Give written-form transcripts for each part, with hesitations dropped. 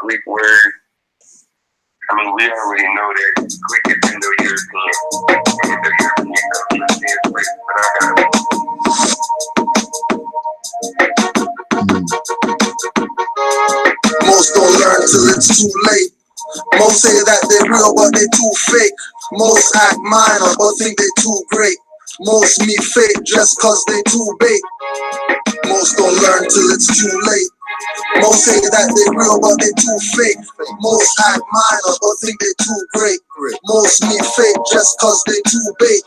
Greek word. I mean, we already know that Greek is Indo-European. Indo-European comes from but I gotta. Most don't learn till it's too late. Most say that they real but they too fake. Most act minor but think they too great. Most meet fake just cause they too bait. Most don't learn till it's too late. Most say that they real but they too fake. Most act minor but think they too great. Most meet fake just cause they too bait.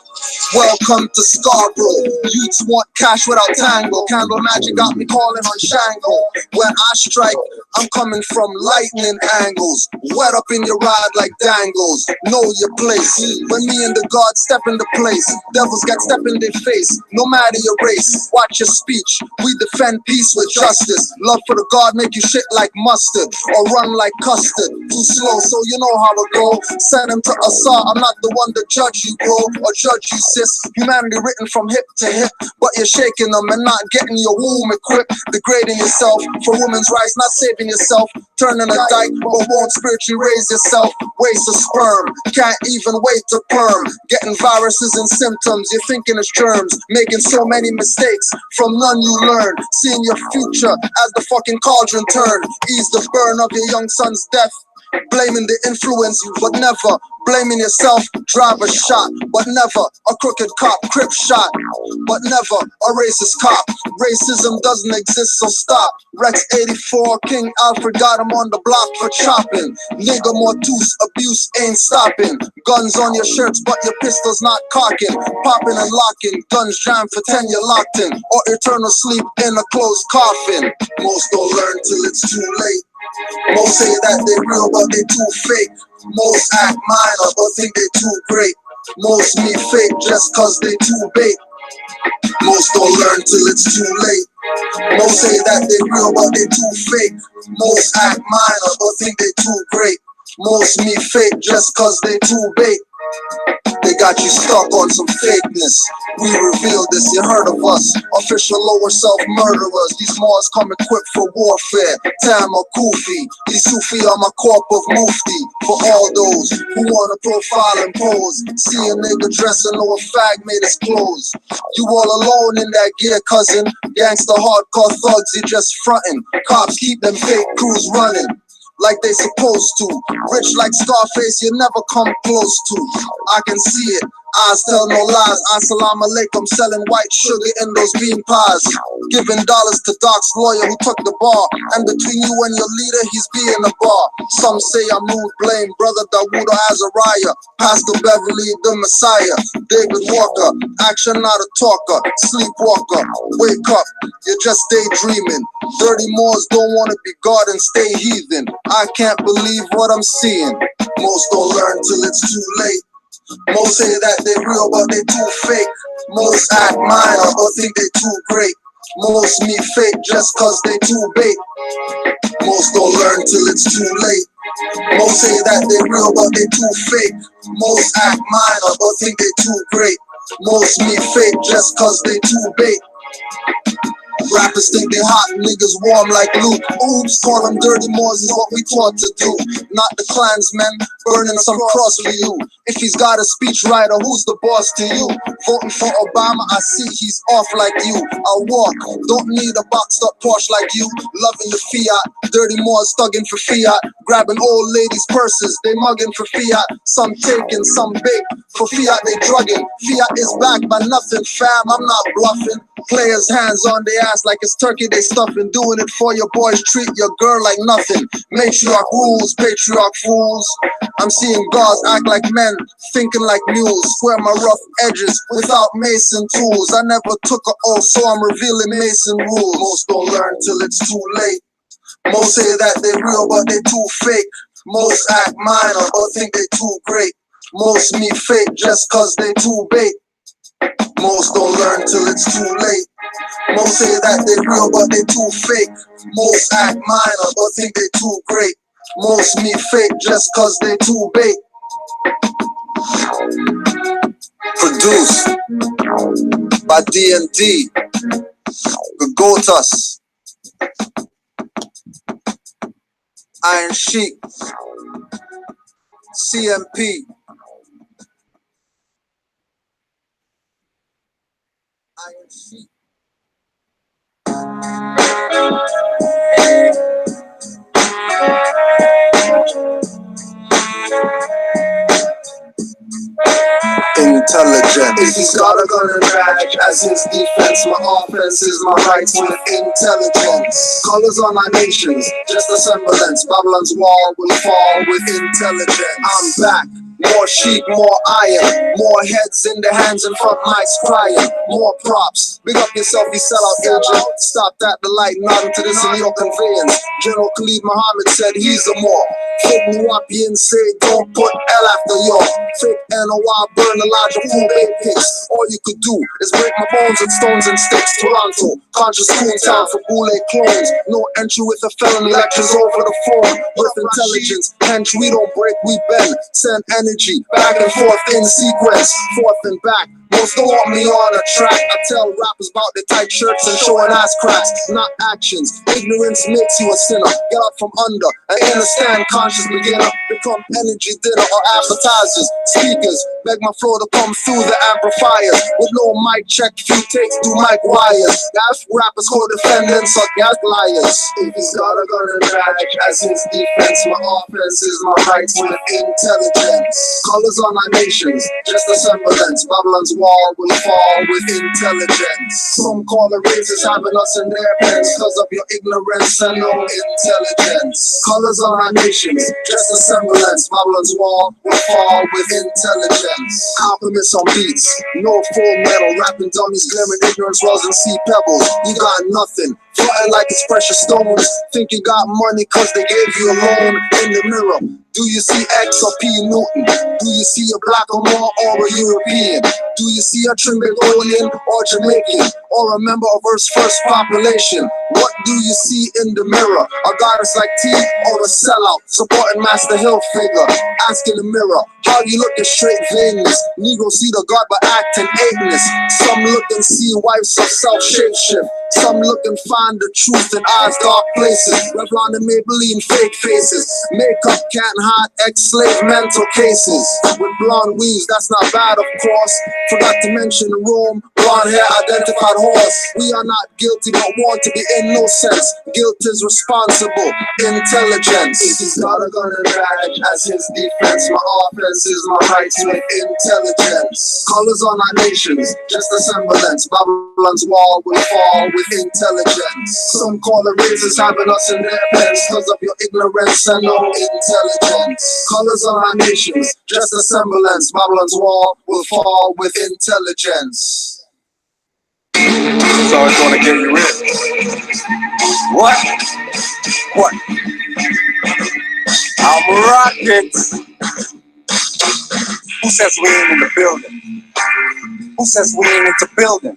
Welcome to Scarborough. Youths want cash without tango. Candle magic got me calling on Shango. When I strike, I'm coming from lightning angles. Wet up in your ride like dangles. Know your place. When me and the God step in the place, devils got step in their face. No matter your race, watch your speech. We defend peace with justice. Love for the God make you shit like mustard or run like custard. Too slow, so you know how it go. Send him to Assad. I'm not the one to judge you, bro, or judge you, sis. Humanity written from hip to hip, but you're shaking them and not getting your womb equipped. Degrading yourself for women's rights, not saving yourself. Turning a dyke, but won't spiritually raise yourself. Waste of sperm, can't even wait to perm. Getting viruses and symptoms, you're thinking it's germs. Making so many mistakes, from none you learn. Seeing your future as the fucking cauldron turn. Ease the burn of your young son's death. Blaming the influence, but never blaming yourself. Drive a shot, but never a crooked cop. Crip shot, but never a racist cop. Racism doesn't exist, so stop. Rex 84, King Alfred got him on the block for chopping. Nigga Mortus, abuse ain't stopping. Guns on your shirts, but your pistol's not cocking. Popping and locking, guns jammed for 10 you're locked in. Or eternal sleep in a closed coffin. Most don't learn till it's too late. Most say that they real but they too fake. Most act minor but think they too great. Most meet fake just cause they too bait. Most don't learn till it's too late. Most say that they real but they too fake. Most act minor but think they too great. Most meet fake just cause they too bait. They got you stuck on some fakeness. We revealed this, you heard of us. Official lower self-murderers. These Moors come equipped for warfare. Tam or Kufi. These Sufi are my corp of Mufti. For all those who wanna profile and pose. See a nigga dressing or a fag made his clothes. You all alone in that gear, cousin. Gangsta hardcore thugs, you just frontin'. Cops keep them fake crews running like they supposed to. Rich like Scarface, you never come close to. I can see it, eyes tell no lies. Assalamu alaikum, selling white sugar in those bean pies. Giving dollars to Doc's lawyer who took the bar. And between you and your leader, he's being a bar. Some say I'm rude, blame Brother Dawood or Azariah. Pastor Beverly, the Messiah. David Walker, action not a talker. Sleepwalker, wake up, you're just daydreaming. Dirty Moors don't want to be God and stay heathen. I can't believe what I'm seeing. Most don't learn till it's too late. Most say that they real but they too fake. Most act minor but think they too great. Most meet fake just cause they too bait. Most don't learn till it's too late. Most say that they real but they too fake. Most act minor but think they too great. Most meet fake just cause they too bait. Rappers think they hot, niggas warm like Luke. Oops, call them dirty Moors is what we taught to do. Not the Klansmen, burning some cross for you. If he's got a speechwriter, who's the boss to you? Voting for Obama, I see he's off like you. I'll walk, don't need a boxed up Porsche like you. Loving the Fiat, dirty Moors thugging for Fiat. Grabbing old ladies' purses, they mugging for Fiat. Some taking, some big, for Fiat they drugging. Fiat is backed by nothing, fam, I'm not bluffing. Players hands on their ass like it's turkey they stuffing. Doing it for your boys, treat your girl like nothing. Matriarch rules, patriarch fools. I'm seeing gods act like men, thinking like mules. Square my rough edges without mason tools. I never took an oath, so I'm revealing mason rules. Most don't learn till it's too late. Most say that they real but they too fake. Most act minor but think they too great. Most meet fake just cause they too bait. Most don't learn till it's too late. Most say that they real but they too fake. Most act minor but think they too great. Most meet fake just cause they too bait. Produced by D&D, Gagotas. Iron Sheik, CMP, Iron Sheik. Intelligent. If he's got a gun and badge as his defense, my offense is my rights with intelligence. Colors on our nations, just a semblance. Babylon's wall will fall with intelligence. I'm back. More sheep, more iron, more heads in the hands and front lights crying, more props. Big up yourself, you sell out agent. Stop that, the light, nothing to this in your conveyance. General Khalid Muhammad said he's a more. Fake Nuwapian say don't put L after your fake NOI, burn a large of full bait pics. All you could do is break my bones with stones and sticks. Toronto, conscious cool town for boule clones. No entry with a felony, lectures over the phone. With intelligence, hence we don't break, we bend. Send energy back and forth in sequence, forth and back. Most don't want me on a track. I tell rappers about their tight shirts and showing ass cracks, not actions. Ignorance makes you a sinner. Get up from under and understand, conscious beginner. Become energy dinner or appetizers. Speakers beg my flow to come through the amplifiers. With no mic check, few takes through mic wires. Gas rappers, co-defendants or gas liars. If he's got a gun and badge as his defense, my offense is my rights with intelligence. Colors on our nations, just a semblance. Babylon's wall will fall with intelligence. Some call the races having us in their pens because of your ignorance and no intelligence. Colors on our nations, just a semblance. Babylon's wall will fall with intelligence. Compliments on beats, no full metal. Rapping dummies, glaring ignorance wells and sea pebbles. You got nothing, flying like it's precious stones. Think you got money cause they gave you a loan. In the mirror, do you see X or P Newton? Do you see a black or more or a European? Do you see a Trinbagonian or Jamaican? Or a member of Earth's first population? What do you see in the mirror? A goddess like T or a sellout supporting Master Hill figure? Ask in the mirror, how you look at straight vainness? Negroes see the God but act in apeness. Some look and see wives of self-shapeshift. Some look and find the truth in eyes dark places. Revlon and Maybelline fake faces. Makeup can't hide ex-slave mental cases. With blonde weaves, that's not bad of course. Forgot to mention Rome, blonde hair identified horse. We are not guilty but want to be innocent. Guilt is responsible, intelligence. If he's got a gun and badge as his defense, my offense is my rights with intelligence. Colors on our nations, just a semblance. Babylon's wall will fall with intelligence. Some call the races having us in their pens because of your ignorance and no intelligence. Colors on our nations, just a semblance. Babylon's wall will fall with intelligence. It's always gonna get you rich. What? What? I'm rocking. Who says we ain't in the building? Who says we ain't into building?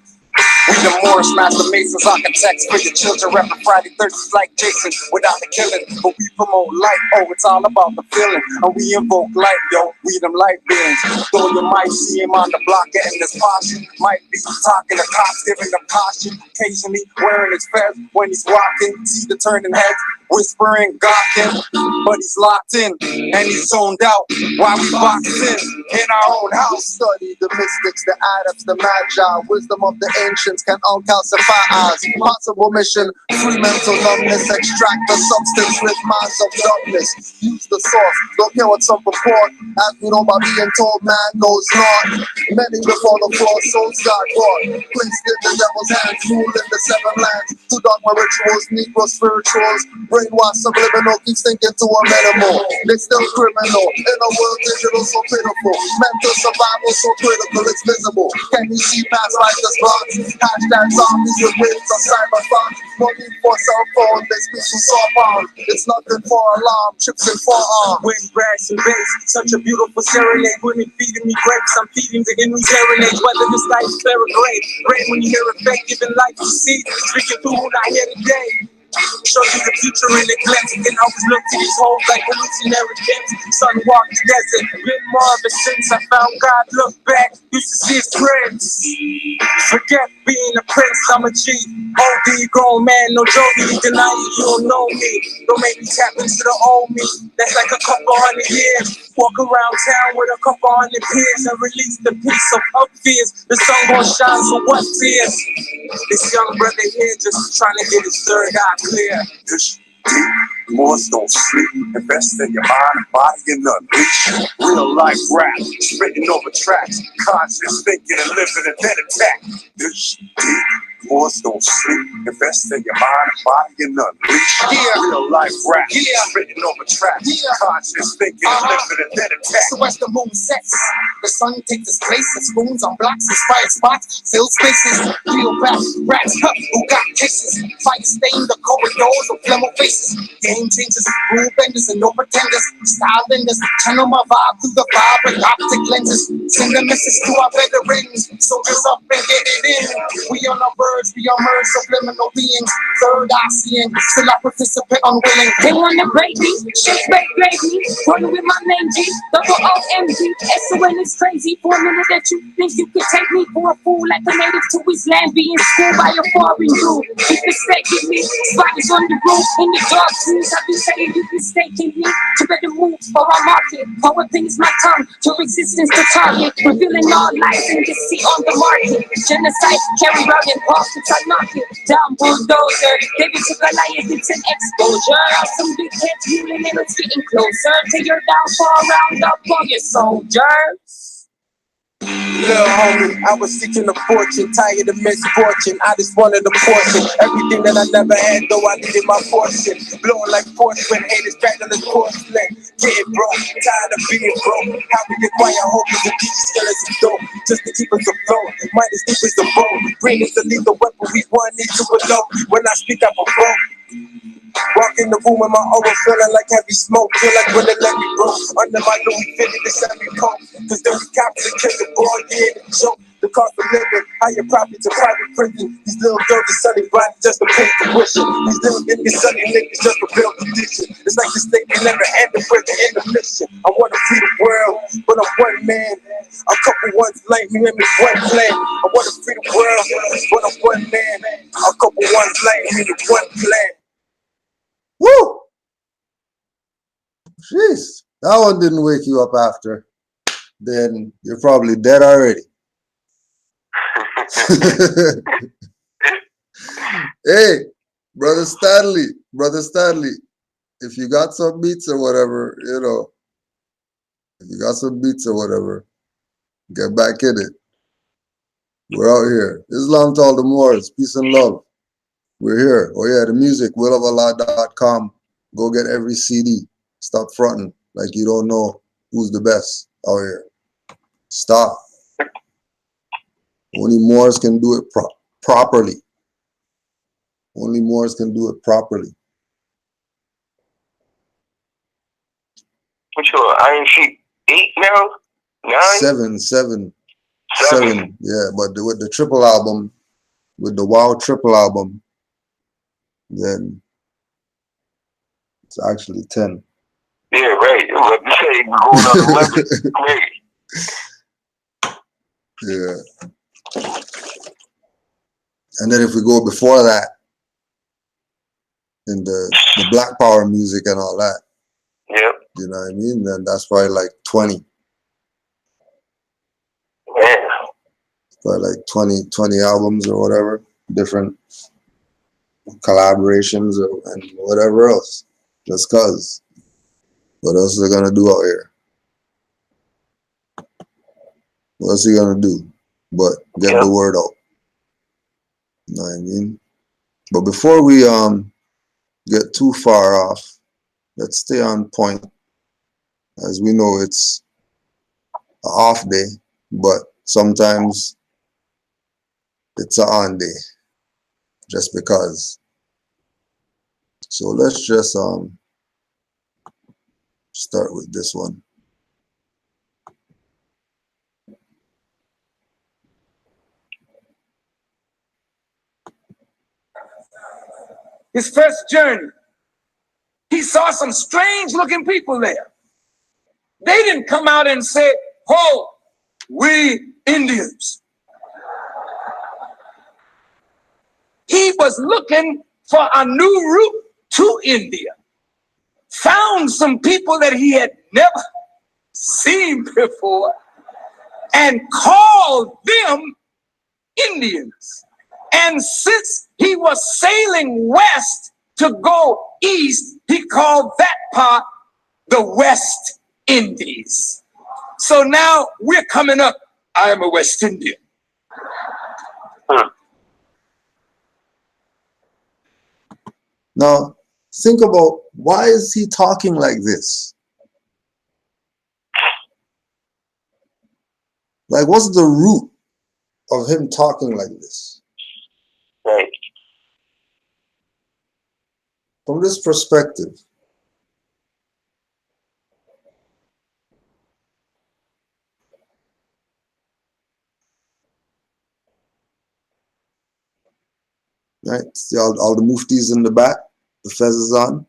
We the Morris, Master Masons, architects for your children. Rapping Friday 13th like Jason without the killing. But we promote light, oh, it's all about the feeling. And we invoke light, yo, we them light beings. Though you might see him on the block getting his posture. Might be talking to cops, giving them caution. Occasionally wearing his fez when he's walking. See the turning heads, whispering, gawking. But he's locked in and he's zoned out while we boxing in our own house. Study the mystics, the adepts, the magi. Wisdom of the ancients can uncalcify eyes. Possible mission, free mental numbness. Extract the substance with minds of darkness. Use the source, don't care what some purport. As we know by being told, man knows not. Many before the floor, souls got caught. Placed in the devil's hands, rule in the seven lands. To dogma rituals, Negro spirituals. Brainwash subliminal, keeps thinking to a minimal. They still criminal, in a world digital so pitiful. Mental survival so critical, it's visible. Can you see past like the spots? Hashtag zombies with waves of cyberpunk. No need for cell phone, they speak from soft on. It's nothing for alarm, chips and forearm. Wind, brass, and bass, such a beautiful serenade. Women feeding me grapes, I'm feeding the Henry serenade. Whether this life is fair or great, great when you hear it fake, giving life to seed. Speaking through who not here today. Show you the future in a glimpse. And always look to these holes like hallucinatory games. Sun walked the desert, been more of a since I found God. Look back, used to see his prince. Forget being a prince, I'm a G. OD grown man, no Jody, deny you, you don't know me. Don't make me tap into the old me. That's like a couple hundred years. Walk around town with a couple hundred peers and release the peace of fears. The sun gon' shine, so what fears? This young brother here just trying to get his third eye clear. This deep, Morse don't sleep. Invest in your mind and body and unleash. Real life rap, spitting over tracks. Conscious thinking and living and then attack. This deep, Morse don't sleep. Invest in your mind and body and unleash. Real life rap, spitting over tracks. Conscious thinking and living and then attack. So as the moon sets, the sun takes its place. It spoons on blocks, inspired spots, fill spaces. Real rap, rats, who got cases. Fire stain the corridors of flemo faces. Game changers, rule benders, and no pretenders. Style benders, channel my vibe through the vibrant optic lenses. Send a message to our veterans. Soldiers up and get it in. We on our birds, we on merge, subliminal beings. Third eye seeing, still I participate unwilling. They wanna break me, shake, bake, gravy. Rolling with my name G, double OMG. S-O-N is crazy. For a minute that you think you could take me for a fool, like a native to his land, being schooled by a foreign dude. Keep mistaking me, spiders on the roof, in the dark trees. I've been saying you mistaken me. To better move or I market. Power things my tongue, your existence to target. Revealing all lies and deceit on the market. Genocide, carry out in pockets, I knock it down, bulldozer. David to Goliath, it's an exposure. Some big heads moving and it's getting closer to your downfall. Round up all your soldiers. Little homie, I was seeking a fortune, tired of misfortune. I just wanted a portion. Everything that I never had, though I needed my portion. Blowing like porcelain, haters dragged on this porcelain. Getting broke, tired of being broke. How we acquire hope is a teacher skill as a dope. Just to keep us afloat. Mind as deep as the boat. Brain is to leave the weapon we want, need to below. When I speak up, I'm broke. Walk in the room with my aura feeling like heavy smoke. Feel like when they let me broke. Under my Louis fitted the semi-coat. Cause then we cops and kill the boy, yeah, the joke. The cost of living, higher profit to private prison. These little girls are sunny body just to pay tuition. These little niggas sunny niggas just to build condition. It's like this thing can never end the break the intermission. I wanna free the world, but I'm one man. A couple ones like me and me one plan. I wanna free the world, but I'm one man. A couple ones like me with one plan. Woo! Jeez, that one didn't wake you up after. Then you're probably dead already. Hey, brother Stanley, if you got some beats or whatever, if you got some beats or whatever, get back in it. We're out here. Islam to all the Moors. Peace and love. We're here. Oh yeah, the music, willofallah.com. Go get every CD. Stop fronting like you don't know who's the best out here. Stop. Only Moors can do it properly. Only Moors can do it properly. What's your Iron Sheep 8 now? 9? Seven. Yeah, but with the triple album, with the Wow triple album, then it's actually 10. Yeah, right. Like you say, going on 11. Great. Yeah. And then if we go before that, in the Black Power music and all that, Yep. you know what I mean? Then that's probably like 20. Yeah. Probably like 20 albums or whatever, different collaborations and whatever else. Just cause. What else are they gonna do out here? What else are you gonna do but get the word out? You know what I mean? But before we get too far off, let's stay on point. As we know, it's an off day, but sometimes it's an on day, just because. So let's just start with this one. his first journey, he saw some strange looking people there. They didn't come out and say, "Ho, we Indians." He was looking for a new route to India, found some people that he had never seen before, and called them Indians. And since he was sailing west to go east, he called that part the West Indies. So now we're coming up. I am a West Indian. Now, think about, why is he talking like this? Like, what's the root of him talking like this? Right. From this perspective, right? See all the muftis in the back, the fez is on.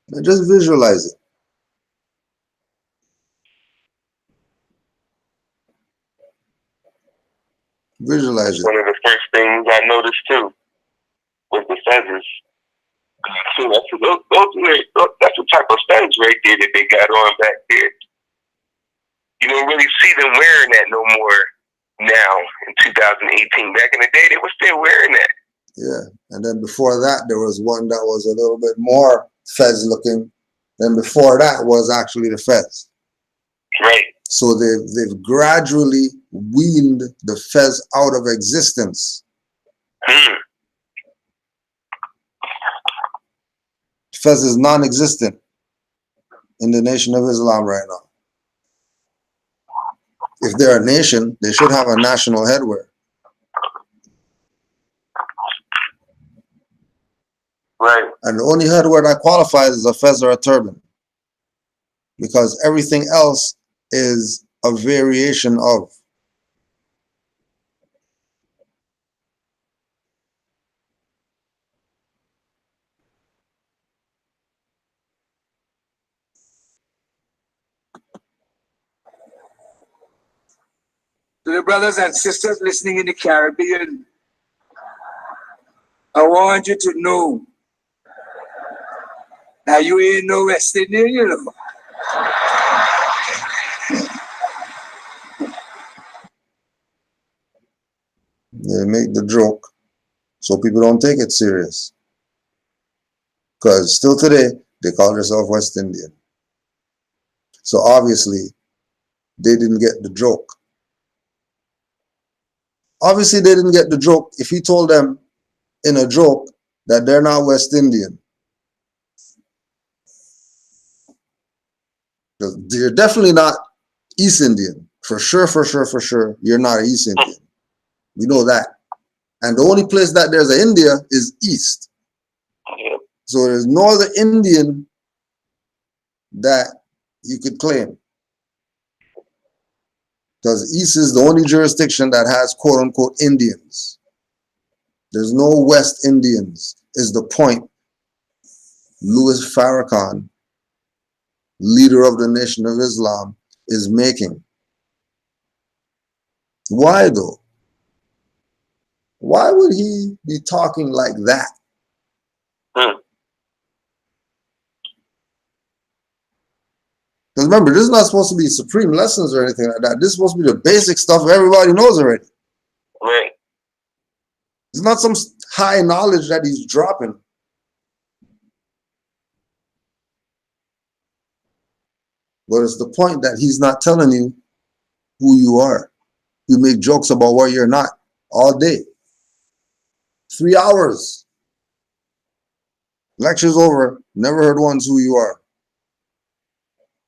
And just visualize it. Visualize it. One of the first things I noticed too was the feathers. So that's the type of feathers right there that they got on back there. You don't really see them wearing that no more now in 2018. Back in the day, they were still wearing that. Yeah, and then before that, there was one that was a little bit more fez looking. Then before that was actually the fez. Right. So they've gradually weaned the fez out of existence. Fez is non-existent in the Nation of Islam right now. If they're a nation, they should have a national headwear. Right. And the only headwear that qualifies is a fez or a turban, because everything else is a variation of. To the brothers and sisters listening in the Caribbean, I want you to know that you ain't no West Indian, you know. They make the joke so people don't take it serious. Because still today, they call themselves West Indian. So obviously, they didn't get the joke. Obviously, they didn't get the joke if he told them in a joke that they're not West Indian. You're definitely not East Indian. For sure, for sure, for sure, you're not East Indian. We know that. And the only place that there's an India is East. So there's no other Indian that you could claim. Because East is the only jurisdiction that has quote unquote Indians. There's no West Indians, is the point Louis Farrakhan, leader of the Nation of Islam, is making. Why though? Why would he be talking like that? Because remember, this is not supposed to be supreme lessons or anything like that. This is supposed to be the basic stuff everybody knows already. Right. It's not some high knowledge that he's dropping. But it's the point that he's not telling you who you are. You make jokes about what you're not all day. 3 hours. Lecture's over. Never heard once who you are.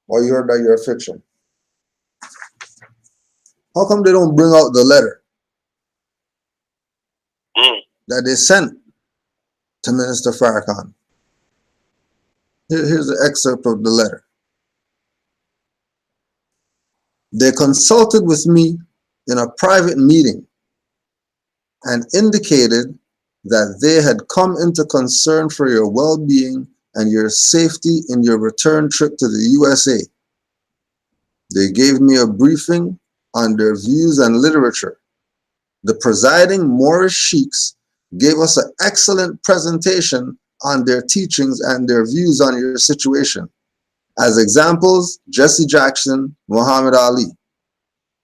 Or you heard that you're a fiction. How come they don't bring out the letter that they sent to Minister Farrakhan? Here's the excerpt of the letter. They consulted with me in a private meeting and indicated that they had come into concern for your well-being and your safety in your return trip to the USA. They gave me a briefing on their views and literature. The presiding Moorish sheiks gave us an excellent presentation on their teachings and their views on your situation. As examples, Jesse Jackson, Muhammad Ali.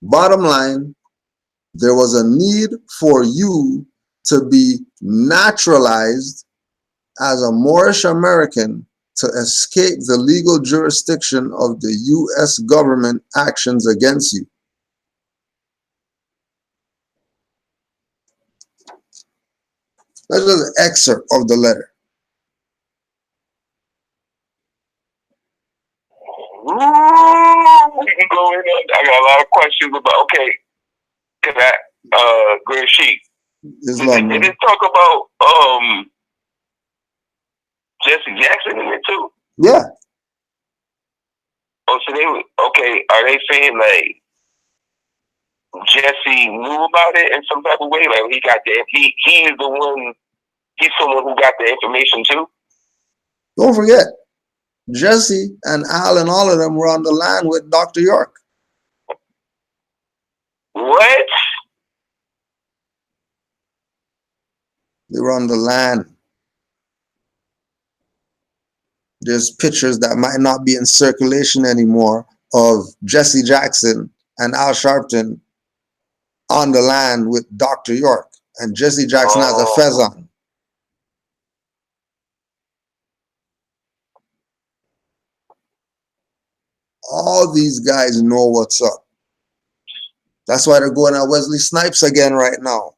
Bottom line, there was a need for you to be naturalized as a Moorish American to escape the legal jurisdiction of the U.S. government actions against you. That's just an excerpt of the letter. Ooh, we can go in. I got a lot of questions about. Okay, to that Great Sheik. Islam, Did it talk about Jesse Jackson in it too? yeah. Oh, so they okay? Are they saying like Jesse knew about it in some type of way? Like he got the he is the one. He's someone who got the information too. Don't forget, Jesse and Al and all of them were on the land with Dr. York. What? They were on the land. There's pictures that might not be in circulation anymore of Jesse Jackson and Al Sharpton on the land with Dr. York. And Jesse Jackson has a fez on. All these guys know what's up. That's why they're going at Wesley Snipes again right now.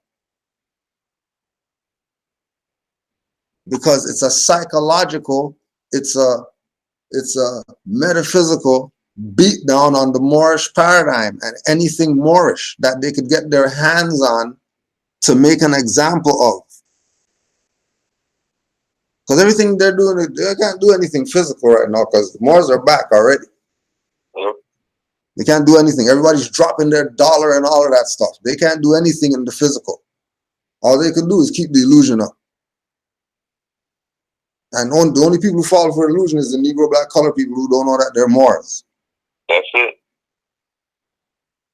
Because it's a psychological, it's a metaphysical beat down on the Moorish paradigm and anything Moorish that they could get their hands on to make an example of. Because everything they're doing, they can't do anything physical right now because the Moors are back already. They can't do anything. Everybody's dropping their dollar and all of that stuff. They can't do anything in the physical. All they can do is keep the illusion up. And the only people who fall for illusion is the Negro black color people who don't know that they're Moors. That's it.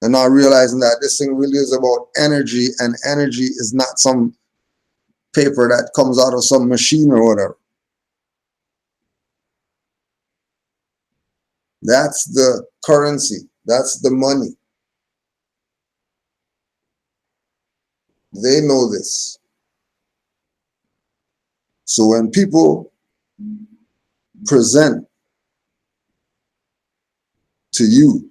They're not realizing that this thing really is about energy, and energy is not some paper that comes out of some machine or whatever. That's the currency. That's the money. They know this. So when people present to you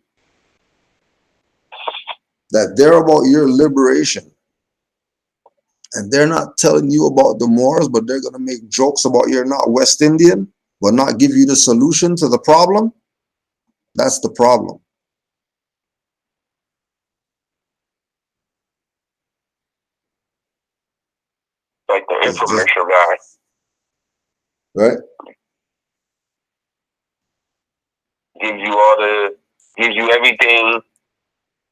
that they're about your liberation, and they're not telling you about the Moors, but they're going to make jokes about you're not West Indian, but not give you the solution to the problem, that's the problem. Like the infomercial guy. Right? Gives you everything,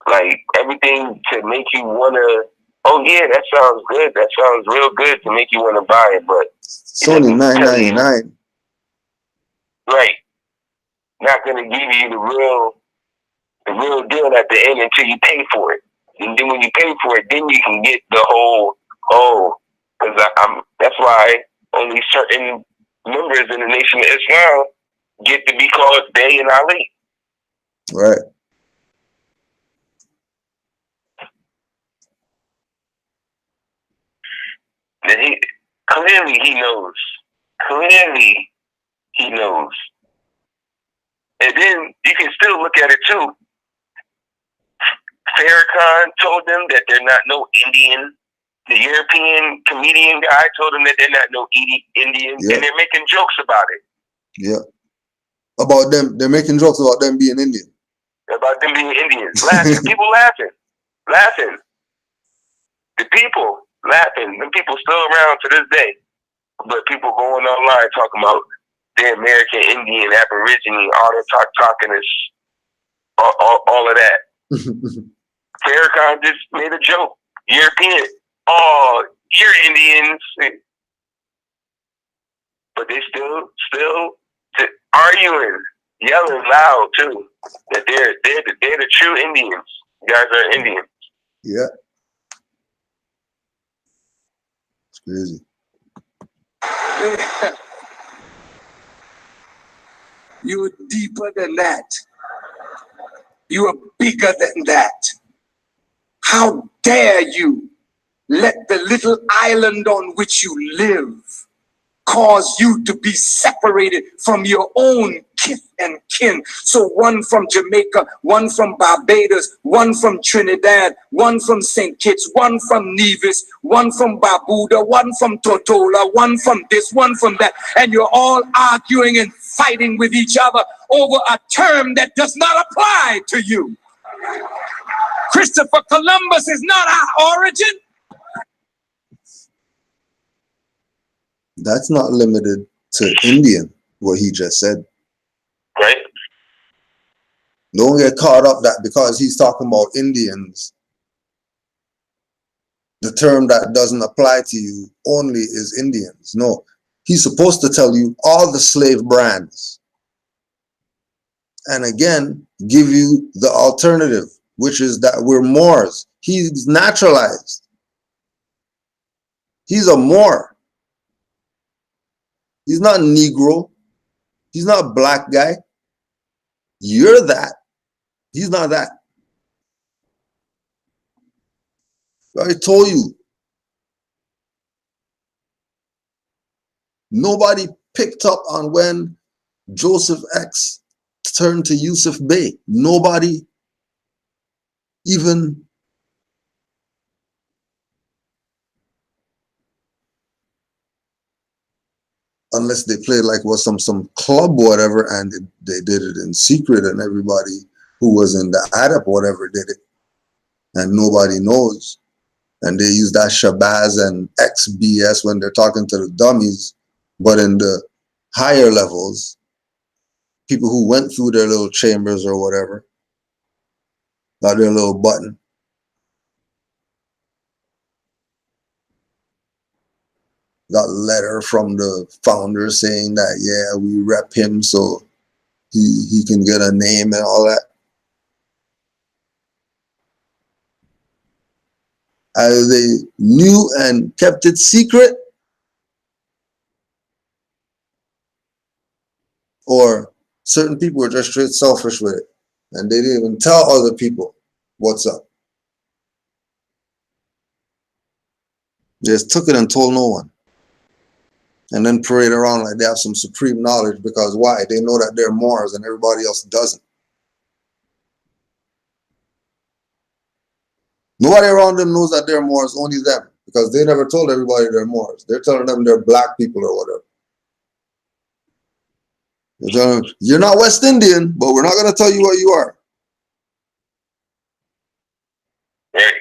like everything to make you wanna. Oh yeah, that sounds good. That sounds real good to make you want to buy it, but it's only $9.99. Right. Not gonna give you the real deal at the end until you pay for it. And then when you pay for it, then you can get the whole because that's why only certain members in the Nation of Islam get to be called Bey and Ali. Right. And clearly he knows. Clearly he knows. And then you can still look at it too. Farrakhan told them that they're not no Indian. The European comedian guy told them that they're not no Indian. Yeah. And they're making jokes about it. Yeah. About them. They're making jokes about them being Indian. About them being Indians. Laughing. People laughing. Laughing. The people laughing. Them people still around to this day. But people going online talking about the American Indian, Aborigine, all that talking is all of that. Farrakhan just made a joke. European. Oh, you're Indians, but they still arguing, yelling loud too that they're the true Indians. You guys are Indians. Yeah. It's crazy. You are deeper than that. You are bigger than that. How dare you let the little island on which you live cause you to be separated from your own kith and kin. So one from Jamaica, one from Barbados, one from Trinidad, one from St. Kitts, one from Nevis, one from Barbuda, one from Tortola, one from this, one from that. And you're all arguing and fighting with each other over a term that does not apply to you. Christopher Columbus is not our origin. That's not limited to Indian, what he just said. Right? Don't get caught up that because he's talking about Indians, the term that doesn't apply to you only is Indians. No, he's supposed to tell you all the slave brands. And again, give you the alternative, which is that we're Moors. He's naturalized. He's a Moor. He's not Negro. He's not a black guy. You're that. He's not that. I told you. Nobody picked up on when Joseph X turned to Yusuf Bey. Nobody even unless they played like was some club or whatever, and they did it in secret, and everybody who was in the ADAP or whatever did it, and nobody knows. And they use that Shabazz and XBS when they're talking to the dummies, but in the higher levels, people who went through their little chambers or whatever, got their little button. Got a letter from the founder saying that, yeah, we rep him so he can get a name and all that. Either they knew and kept it secret, or certain people were just straight selfish with it and they didn't even tell other people what's up. They just took it and told no one. And then parade around like they have some supreme knowledge, because why? They know that they're Moors and everybody else doesn't. Nobody around them knows that they're Moors, only them, because they never told everybody they're Moors. They're telling them they're black people or whatever. They're telling them, you're not West Indian, but we're not going to tell you what you are. Right.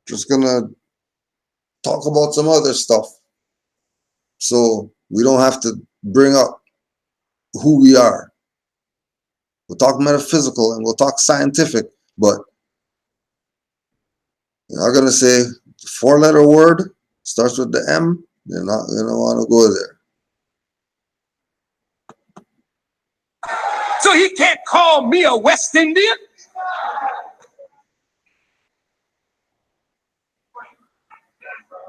Just going to talk about some other stuff, so we don't have to bring up who we are. We'll talk metaphysical and we'll talk scientific, but you're not going to say the 4-letter word starts with the M. You're not going to want to go there. So he can't call me a West Indian?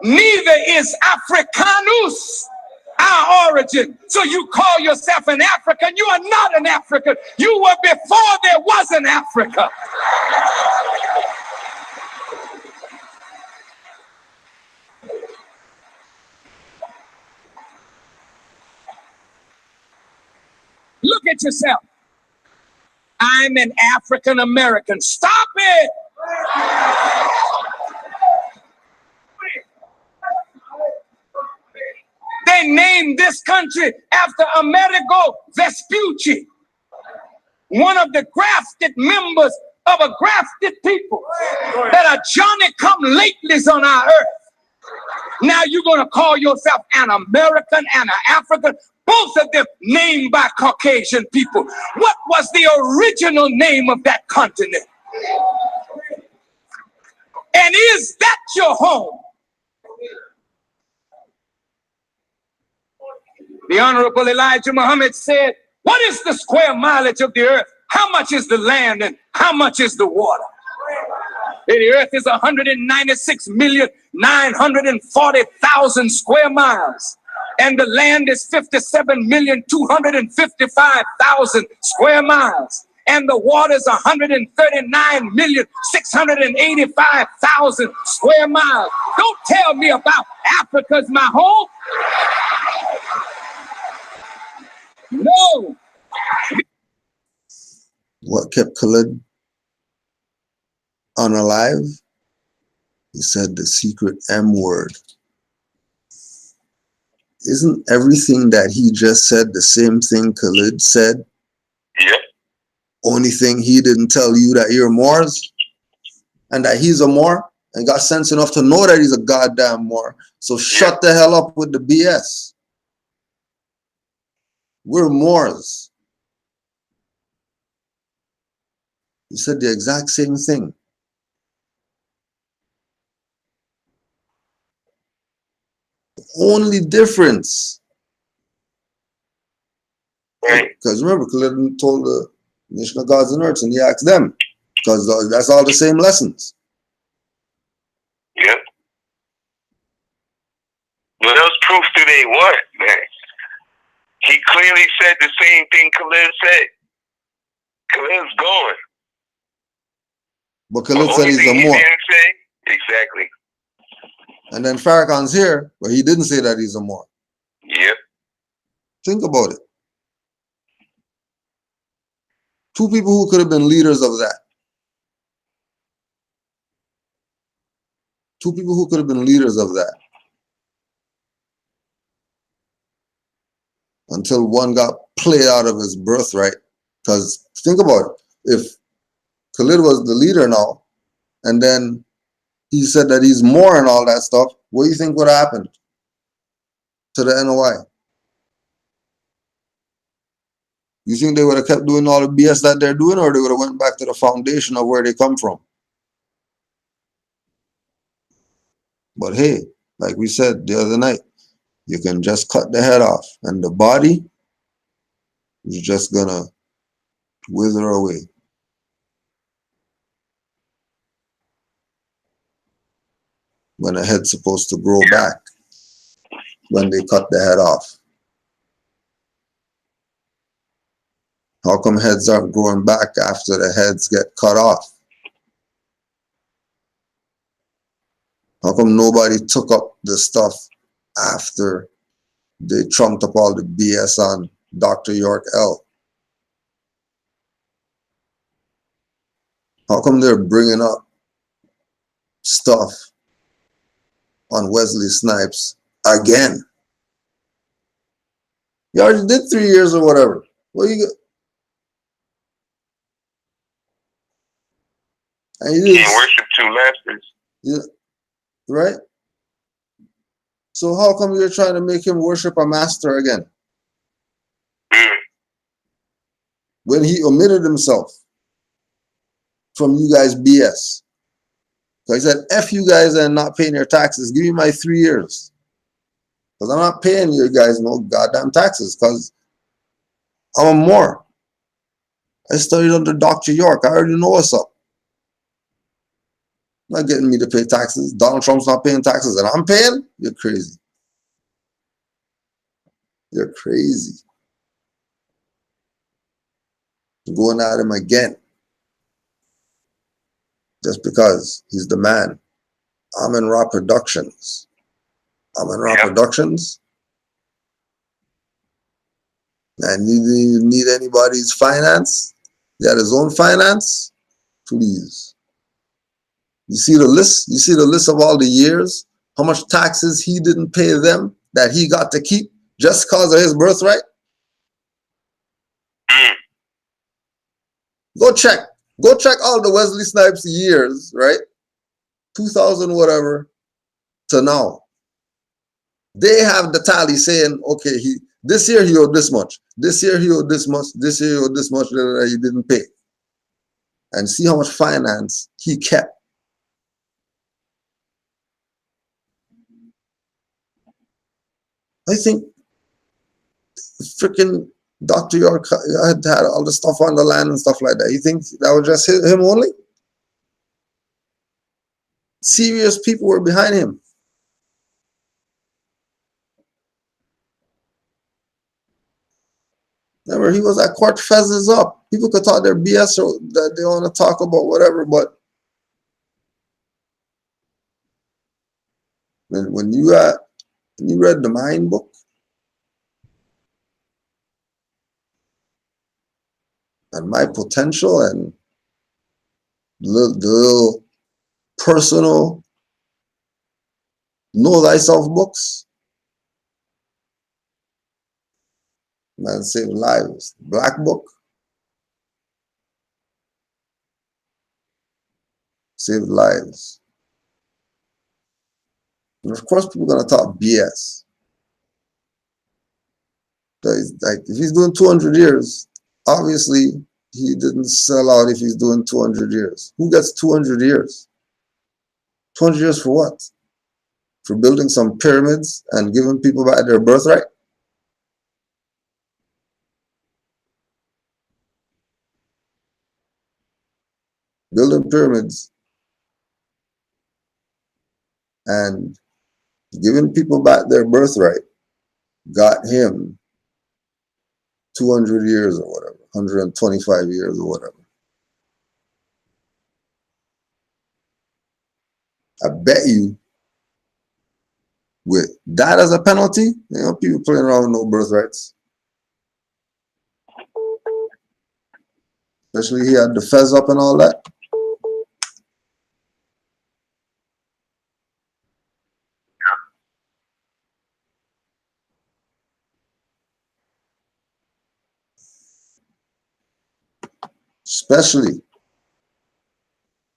Neither is Africanus our origin. So you call yourself an African? You are not an African. You were before there was an Africa. Look at yourself. I'm an African American. Stop it! They named this country after Amerigo Vespucci, one of the grafted members of a grafted people that are Johnny-come-latelys on our earth. Now you're going to call yourself an American and an African, both of them named by Caucasian people. What was the original name of that continent? And is that your home? The Honorable Elijah Muhammad said, what is the square mileage of the earth? How much is the land and how much is the water? The earth is 196,940,000 square miles. And the land is 57,255,000 square miles. And the water is 139,685,000 square miles. Don't tell me about Africa's my home. No. What kept Khalid unalive? He said the secret M word. Isn't everything that he just said the same thing Khalid said? Yep. Only thing he didn't tell you that you're Moors and that he's a Moor and got sense enough to know that he's a goddamn Moor. So shut the hell up with the BS. We're Moors. He said the exact same thing. The only difference, because remember, Khalid told the Nation of Gods and Earths and he asked them, because that's all the same lessons. Yep. What else proof do they want, man? He clearly said the same thing Khalid said. Khalid's going. But Khalid said he's a Moor. Exactly. And then Farrakhan's here, but he didn't say that he's a Moor. Yep. Think about it. Two people who could have been leaders of that. Two people who could have been leaders of that. Until one got played out of his birthright. Because think about it. If Khalid was the leader now, and then he said that he's Moor and all that stuff, what do you think would have happened to the NOI? You think they would have kept doing all the BS that they're doing, or they would have went back to the foundation of where they come from? But hey, like we said the other night, you can just cut the head off and the body is just gonna wither away. When the head's supposed to grow back when they cut the head off. How come heads aren't growing back after the heads get cut off? How come nobody took up the stuff after they trumped up all the BS on Dr. York L? How come they're bringing up stuff on Wesley Snipes again? You already did 3 years or whatever. What you got? And you can't worship two masters. Yeah, right? So how come you're trying to make him worship a master again? When he omitted himself from you guys' BS. So he said, F you guys and not paying your taxes. Give me my 3 years. Because I'm not paying you guys no goddamn taxes because I'm a Moor. I studied under Dr. York. I already know what's up. Not getting me to pay taxes. Donald Trump's not paying taxes and I'm paying? You're crazy. You're crazy. Going at him again. Just because he's the man. Amin Ra Productions. Amin Ra Productions. And you need anybody's finance? He had his own finance? Please. You see the list? You see the list of all the years? How much taxes he didn't pay them that he got to keep just because of his birthright? Go check. Go check all the Wesley Snipes years, right? 2000 whatever to now. They have the tally saying, okay, this year he owed this much. This year he owed this much. This year he owed this much that he didn't pay. And see how much finance he kept. I think freaking Dr. York had all the stuff on the land and stuff like that. You think that was just him only? Serious people were behind him. Remember, he was at court, fezzes up. People could talk their BS or that they want to talk about whatever, but when you read the Mind book and My Potential and the little personal Know Thyself books, man, saved lives. Black book saved lives. And of course, people are gonna talk BS. Like if he's doing 200 years, obviously he didn't sell out if he's doing 200 years. Who gets 200 years? 200 years for what? For building some pyramids and giving people back their birthright? Building pyramids and giving people back their birthright got him 200 years or whatever, 125 years or whatever. I bet you with that as a penalty, people playing around with no birthrights. Especially he had the fez up and all that. Especially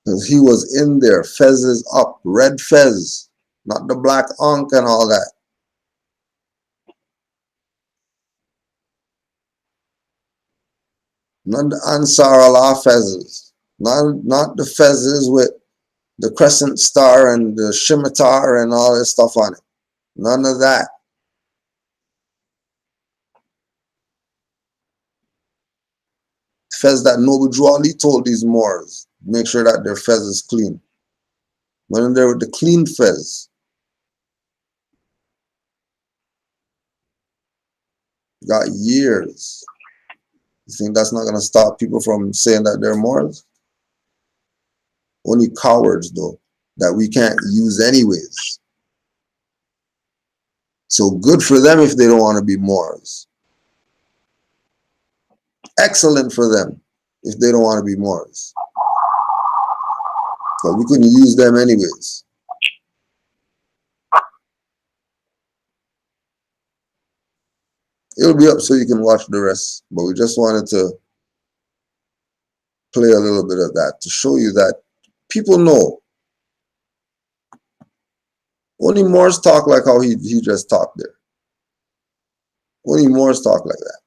because he was in there, fezzes up, red fez, not the black unk and all that. Not the Ansar Allah fezzes, not the fezzes with the crescent star and the scimitar and all this stuff on it. None of that. Fez that Noble Drew Ali told these Moors, make sure that their fez is clean. Went in there with the clean fez. Got years. You think that's not going to stop people from saying that they're Moors? Only cowards, though, that we can't use anyways. So good for them if they don't want to be Moors. Excellent for them if they don't want to be Moors. But we couldn't use them anyways. It'll be up so you can watch the rest. But we just wanted to play a little bit of that to show you that people know. Only Moors talk like how he just talked there. Only Moors talk like that.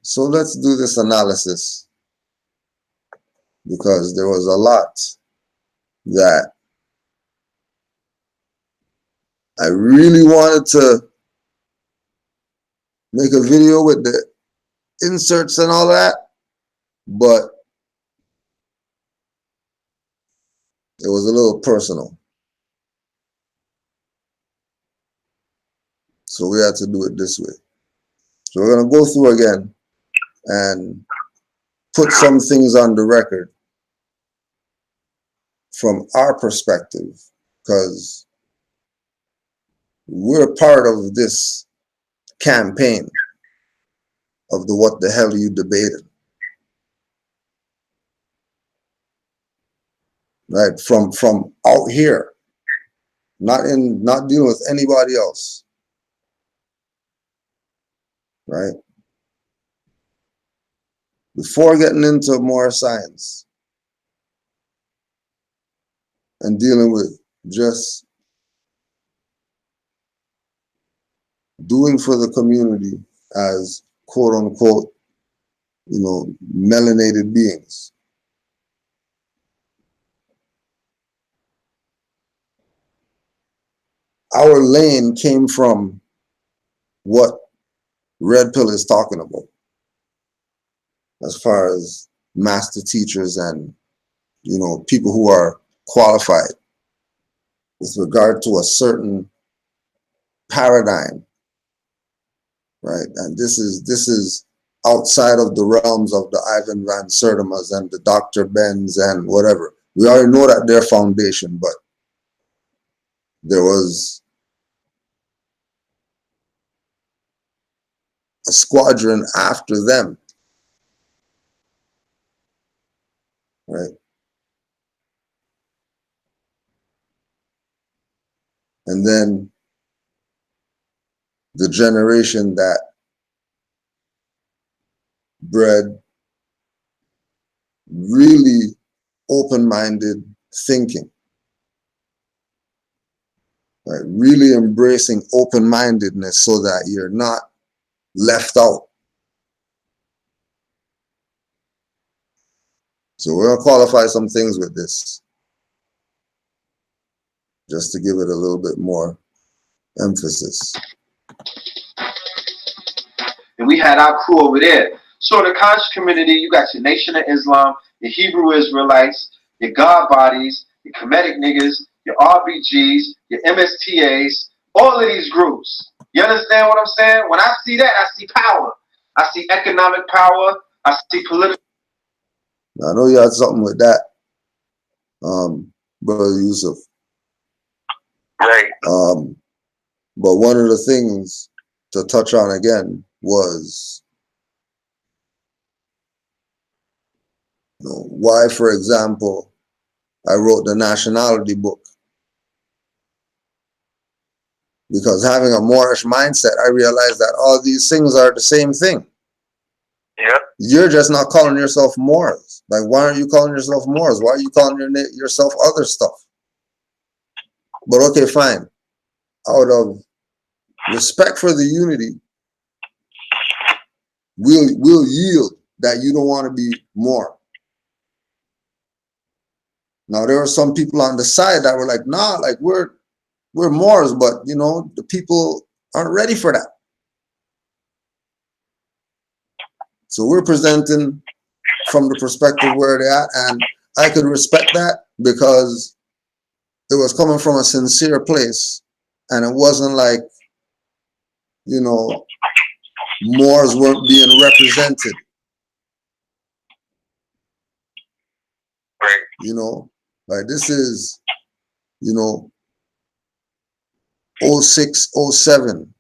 So let's do this analysis, because there was a lot that I really wanted to make a video with the inserts and all that, but it was a little personal. So we had to do it this way. So we're going to go through again and put some things on the record from our perspective, because we're part of this campaign of the what the hell are you debating, right? From out here, not dealing with anybody else, right? Before getting into more science and dealing with just doing for the community as quote unquote, melanated beings. our lane came from what Red Pill is talking about, as far as master teachers and, you know, people who are qualified with regard to a certain paradigm, right? And this is outside of the realms of the Ivan Van Sertima's and the Dr. Benz and whatever. We already know that they're foundation, but there was a squadron after them, right? And then the generation that bred really open-minded thinking, right? Really embracing open-mindedness so that you're not left out. So we're gonna qualify some things with this, just to give it a little bit more emphasis. And we had our crew over there. So in the conscious community, you got your Nation of Islam, your Hebrew Israelites, your God bodies, your Kemetic niggas, your RBGs, your MSTAs, all of these groups. You understand what I'm saying? When I see that, I see power. I see economic power. I see political. I know you had something with that, Brother Yusuf. Right. But one of the things to touch on again was, you know, why, for example, I wrote the nationality book. Because having a Moorish mindset, I realized that all these things are the same thing. Yeah. You're just not calling yourself Moors. Like, why aren't you calling yourself Moors? Why are you calling yourself other stuff? But okay, fine. Out of respect for the unity, we'll yield that you don't want to be Moor. Now, there were some people on the side that were like, nah, like we're Moors, but you know, the people aren't ready for that. So we're presenting from the perspective where they're at, and I could respect that because it was coming from a sincere place, and it wasn't like, you know, Moors weren't being represented. Right. You know, like this is, you know, 06, 07,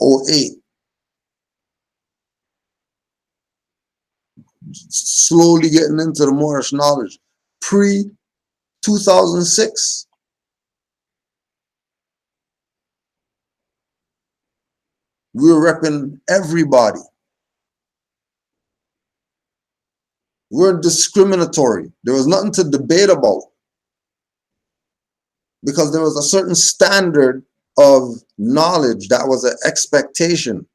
08. Slowly getting into the Moorish knowledge. Pre-2006. We were repping everybody. We're discriminatory. There was nothing to debate about because there was a certain standard of knowledge that was an expectation.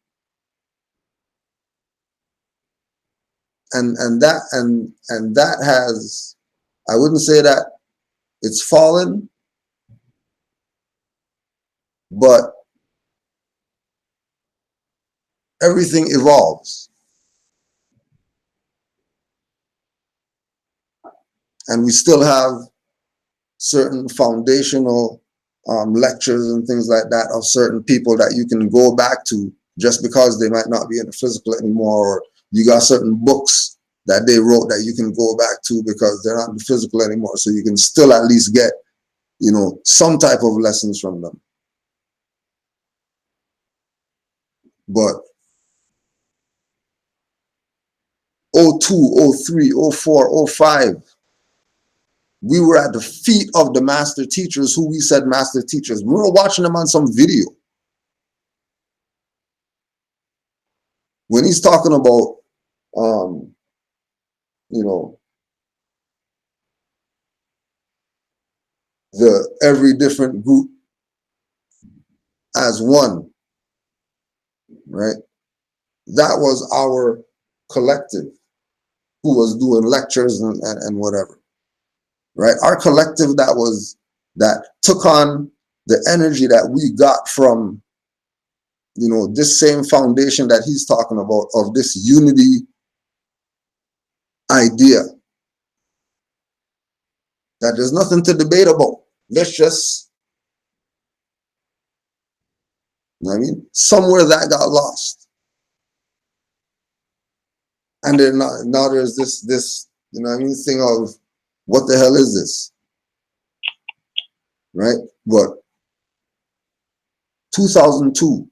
And that has, I wouldn't say that it's fallen, but everything evolves. And we still have certain foundational lectures and things like that of certain people that you can go back to just because they might not be in the physical anymore, or you got certain books that they wrote that you can go back to because they're not in the physical anymore. So you can still at least get, you know, some type of lessons from them. But 02, 03, 04, 05, we were at the feet of the master teachers who we said master teachers. We were watching them on some video. When he's talking about, you know, every different group as one, right? That was our collective who was doing lectures and whatever, right? Our collective that took on the energy that we got from, you know, this same foundation that he's talking about of this unity idea, that there's nothing to debate about. Let's just, you know what I mean? Somewhere that got lost. And then now there's this, you know what I mean, thing of what the hell is this? Right? But 2002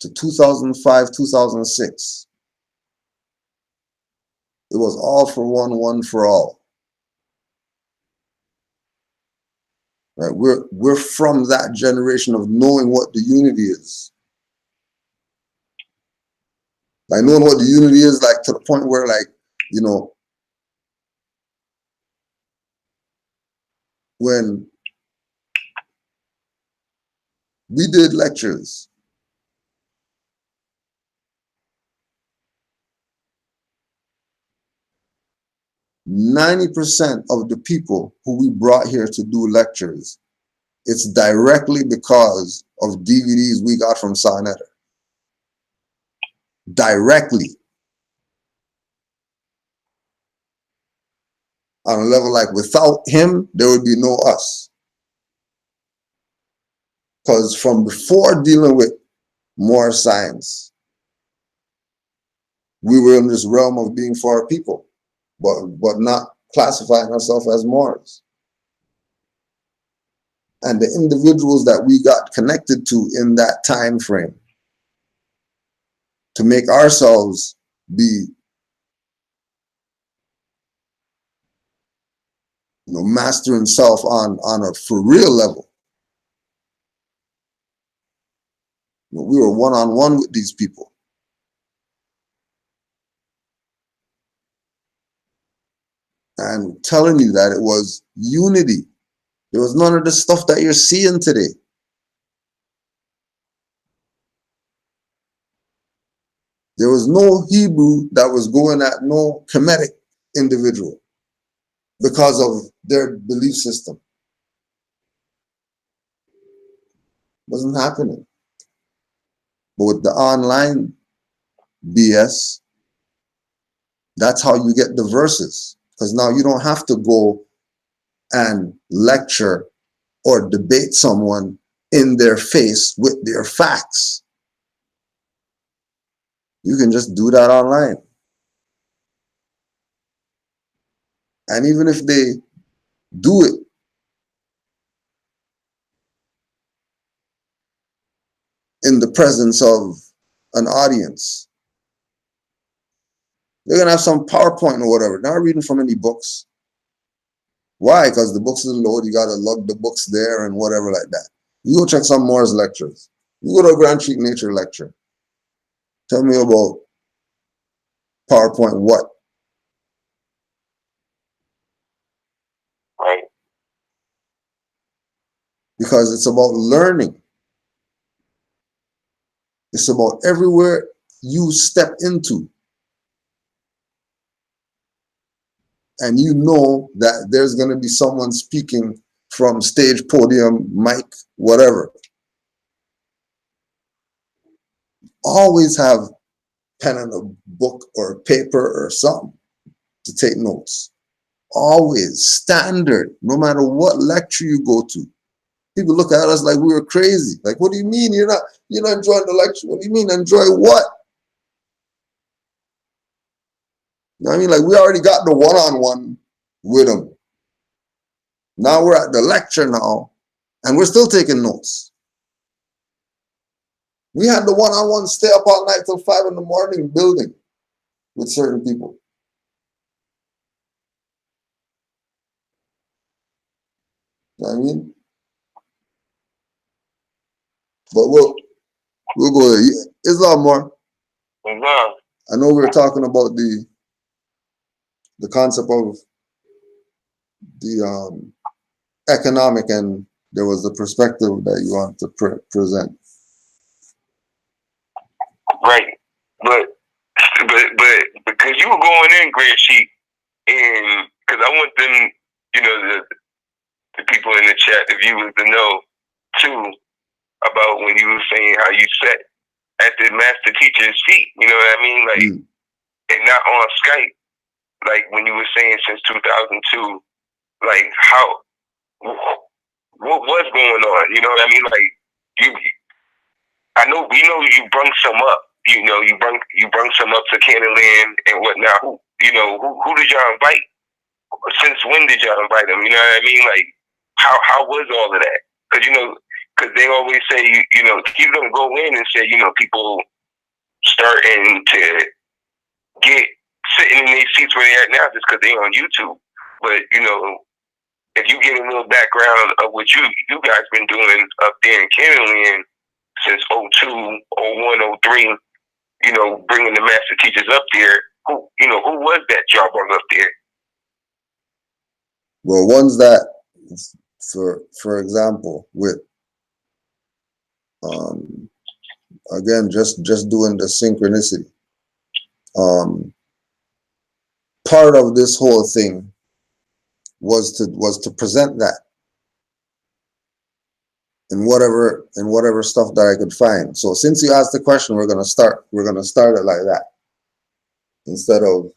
to 2005, 2006, it was all for one for all. Right? We're from that generation of knowing what the unity is. Like knowing what the unity is, like to the point where, like, you know, when we did lectures, %90 of the people who we brought here to do lectures, it's directly because of DVDs we got from Sarnetta. Directly. On a level like without him, there would be no us. Because from before dealing with more science, we were in this realm of being for our people, but not classifying ourselves as Moors. And the individuals that we got connected to in that time frame to make ourselves be, you know, mastering self on a for real level. You know, we were one-on-one with these people. And telling you that it was unity. There was none of the stuff that you're seeing today. There was no Hebrew that was going at no Kemetic individual because of their belief system. Wasn't happening. But with the online BS, that's how you get the verses. Because now you don't have to go and lecture or debate someone in their face with their facts. You can just do that online. And even if they do it in the presence of an audience, they're going to have some PowerPoint or whatever. Not reading from any books. Why? Because the books is low. You got to lug the books there and whatever like that. You go check some Moore's lectures. You go to a Grand Street Nature lecture. Tell me about PowerPoint what? Right. Because it's about learning. It's about everywhere you step into. And you know that there's going to be someone speaking from stage, podium, mic, whatever. Always have pen and a book or paper or something to take notes. Always standard, no matter what lecture you go to. People look at us like we were crazy. Like, what do you mean you're not enjoying the lecture? What do you mean enjoy what? You know what I mean? Like, we already got the one-on-one with them. Now we're at the lecture now, and we're still taking notes. We had the one-on-one stay up all night till 5 in the morning building with certain people. You know what I mean? But we'll go there. Islam more. Islam. I know we were talking about the concept of the economic, and there was a perspective that you want to present. Right. But because you were going in, Great Sheep, and because I want them, you know, the people in the chat, the viewers to know too, about when you were saying how you sat at the master teacher's feet. You know what I mean? Like, and not on Skype. Like when you were saying since 2002, like what was going on? You know what I mean? Like we know you brung some up. You know, you brung some up to Canaanland and whatnot. Who did y'all invite? Since when did y'all invite them? You know what I mean? Like how was all of that? Because they always say you don't go in and say people starting to get sitting in these seats where they're at now just because they're on YouTube. But if you get a little background of what you guys been doing up there in Canaanland since 02, 01, 03, bringing the master teachers up there, who was that y'all brought up there? Well, ones that, for example, with again, just doing the synchronicity. Part of this whole thing was to present that in whatever stuff that I could find. So since you asked the question, we're gonna start it like that instead of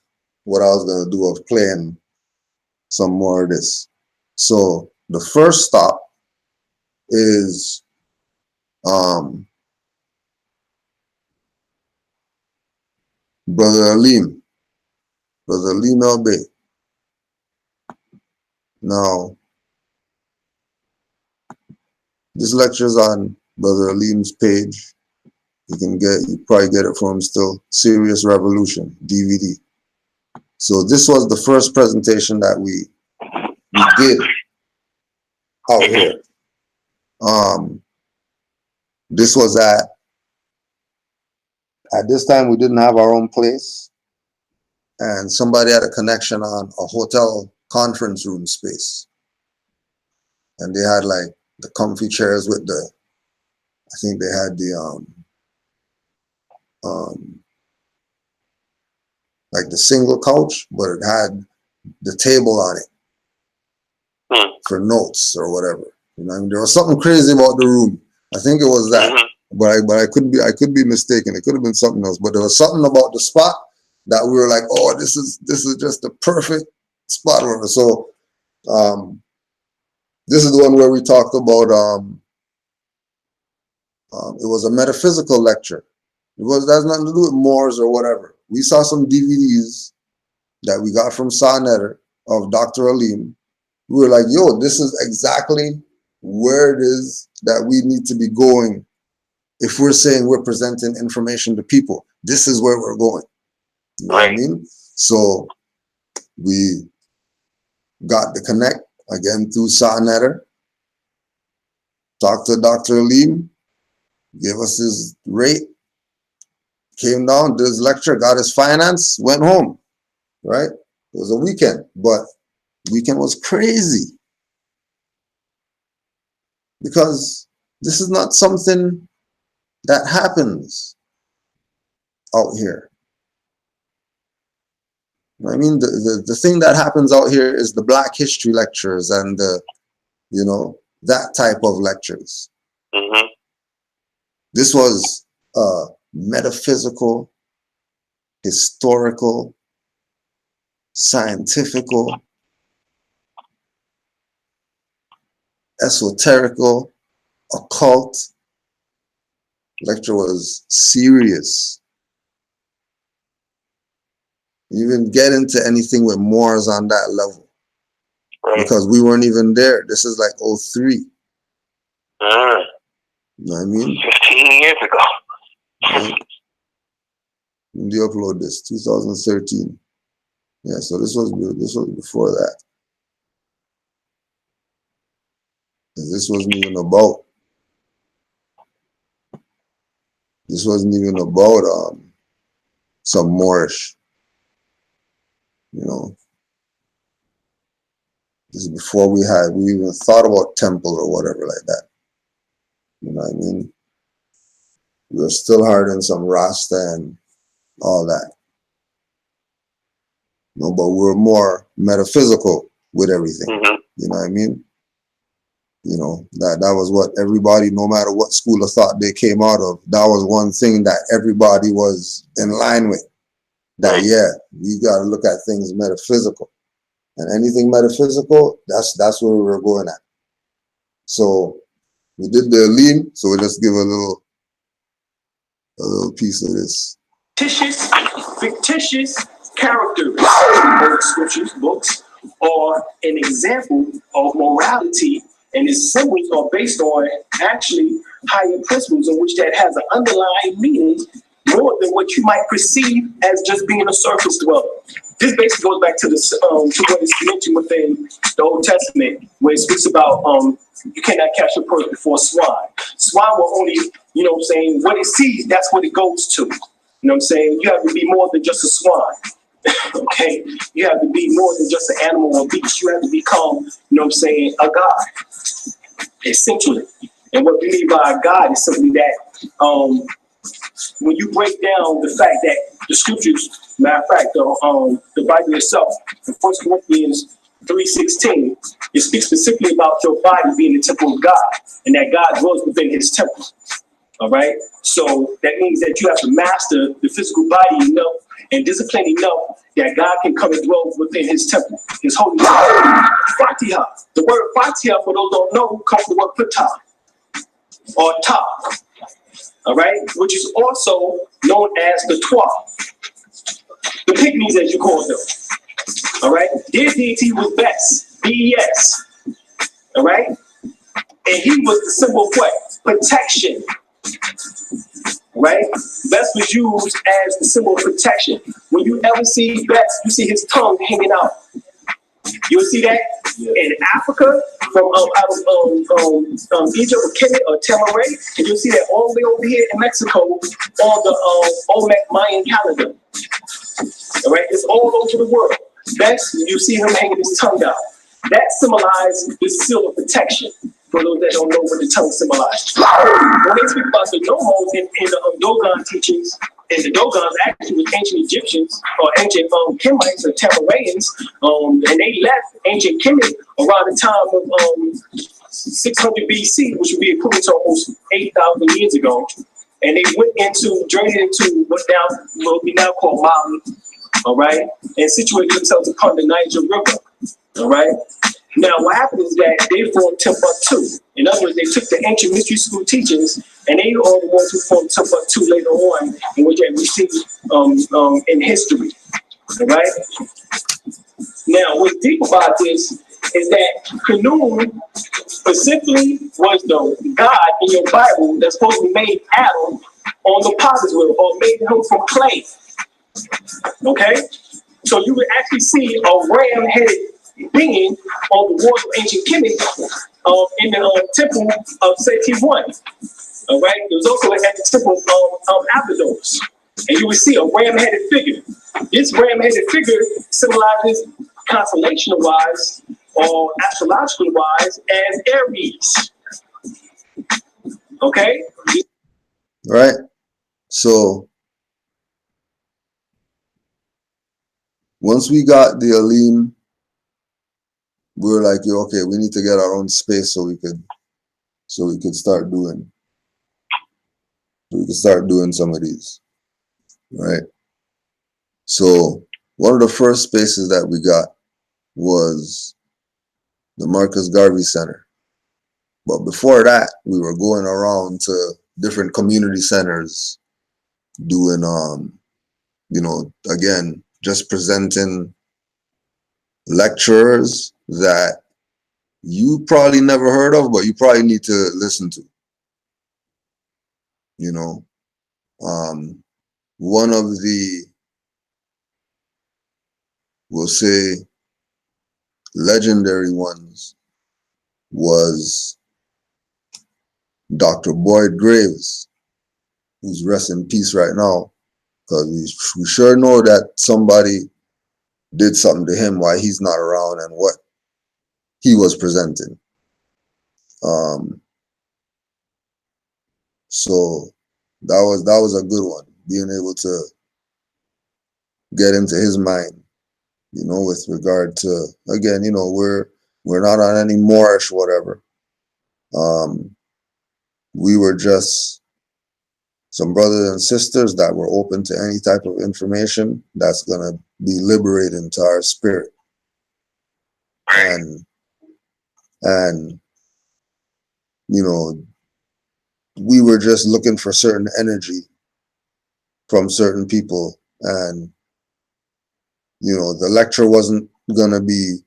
what I was gonna do of playing some more of this. So the first stop is Brother Alim El Bey. Now, this lecture's on Brother Alim's page. You probably get it from still, Serious Revolution, DVD. So this was the first presentation that we did out here. This was at this time we didn't have our own place, and somebody had a connection on a hotel conference room space, and they had like the comfy chairs with I think they had the like the single couch, but it had the table on it for notes or whatever. There was something crazy about the room. I think it was that, but I could be mistaken. It could have been something else. But there was something about the spot that we were like, oh, this is just the perfect spot. So this is the one where we talked about. It was a metaphysical lecture. That's nothing to do with Moors or whatever. We saw some DVDs that we got from Sanetter of Dr. Alim. We were like, yo, this is exactly where it is that we need to be going. If we're saying we're presenting information to people, this is where we're going. You know what I mean? So we got the connect again through Sanetter. Talked to Dr. Alim, gave us his rate, came down, did his lecture, got his finance, went home, right? It was a weekend, but weekend was crazy because this is not something that happens out here. I mean, the thing that happens out here is the Black History lectures and that type of lectures. This was metaphysical, historical, scientifical, esoterical, occult. Lecture was serious. You didn't get into anything with Moors on that level because we weren't even there. This is like 03. You know what I mean? 15 years ago. Right? When do you upload this? 2013. Yeah, so this was before that. This wasn't even about some Moorish. This is before we even thought about temple or whatever like that. You know what I mean? We were still hard in some Rasta and all that. But we're more metaphysical with everything. You know what I mean? You know, that was what everybody, no matter what school of thought they came out of, that was one thing that everybody was in line with. That, yeah, we got to look at things metaphysical. And anything metaphysical, that's where we were going at. So we did the lean, so we'll just give a little piece of this. Fictitious characters in scriptures, books, are an example of morality, and its symbols are based on actually higher principles in which that has an underlying meaning more than what you might perceive as just being a surface dweller. This basically goes back to the to what is mentioned within the Old Testament, where it speaks about you cannot catch a purse before swine. Swine will only, you know what I'm saying, what it sees, that's what it goes to. You know what I'm saying? You have to be more than just a swine. Okay? You have to be more than just an animal or beast. You have to become, you know what I'm saying, a god, essentially. And what we mean by a god is simply that when you break down the fact that the scriptures, matter of fact, the Bible itself, in 1 Corinthians 3:16, it speaks specifically about your body being the temple of God, and that God dwells within his temple. All right? So that means that you have to master the physical body enough and discipline enough that God can come and dwell within his temple, his holy Fatiha. The word Fatiha, for those who don't know, comes from the word Pata or Ta. All right, which is also known as the 12, the pygmies as you call them. All right, their deity was Bes, B-E-S. All right, and he was the symbol of what? Protection. Right, Bes was used as the symbol of protection. When you ever see Bes, you see his tongue hanging out. You'll see that in Africa, from out of Egypt or Kemet or Tamaray, and you'll see that all the way over here in Mexico on the Olmec Mayan calendar. All right, it's all over the world. That's you see him hanging his tongue out. That symbolizes the seal of protection. For those that don't know what the tongue symbolizes, when they speak about the nomos in the Dogon teachings. And the Dogons actually was ancient Egyptians or ancient Kemites or Tamarayans, and they left ancient Kemet around the time of 600 BC, which would be equivalent to almost 8,000 years ago. And they journeyed into what we now call Mali, all right, and situated themselves upon the Niger River, all right. Now, what happened is that they formed Timbuktu. In other words, they took the ancient mystery school teachings, and they are the ones who formed Timbuktu later on, in which we see in history. All right. Now, what's deep about this is that Canaan specifically was the God in your Bible that's supposed to be made Adam on the potter's wheel, or made him from clay. Okay, so you would actually see a ram-headed being on the walls of ancient Kemet in the temple of Seti I. All right, it was also at the temple of Abydos, and you would see a ram-headed figure. This ram-headed figure symbolizes constellational-wise or astrological-wise as Aries. Okay. Right. So once we got the Alim, we were like, yo, okay, we need to get our own space so we could start doing some of these. Right. So one of the first spaces that we got was the Marcus Garvey Center. But before that, we were going around to different community centers doing, again, just presenting lectures that you probably never heard of, but you probably need to listen to. You know, one of the, we'll say, legendary ones was Dr. Boyd Graves, who's rest in peace right now, because we sure know that somebody did something to him while he's not around and what he was presenting. So that was a good one, being able to get into his mind, you know, with regard to, again, you know, we're not on any Moorish whatever, We were just some brothers and sisters that were open to any type of information that's gonna be liberating to our spirit. And you know, we were just looking for certain energy from certain people, and you know, the lecture wasn't gonna be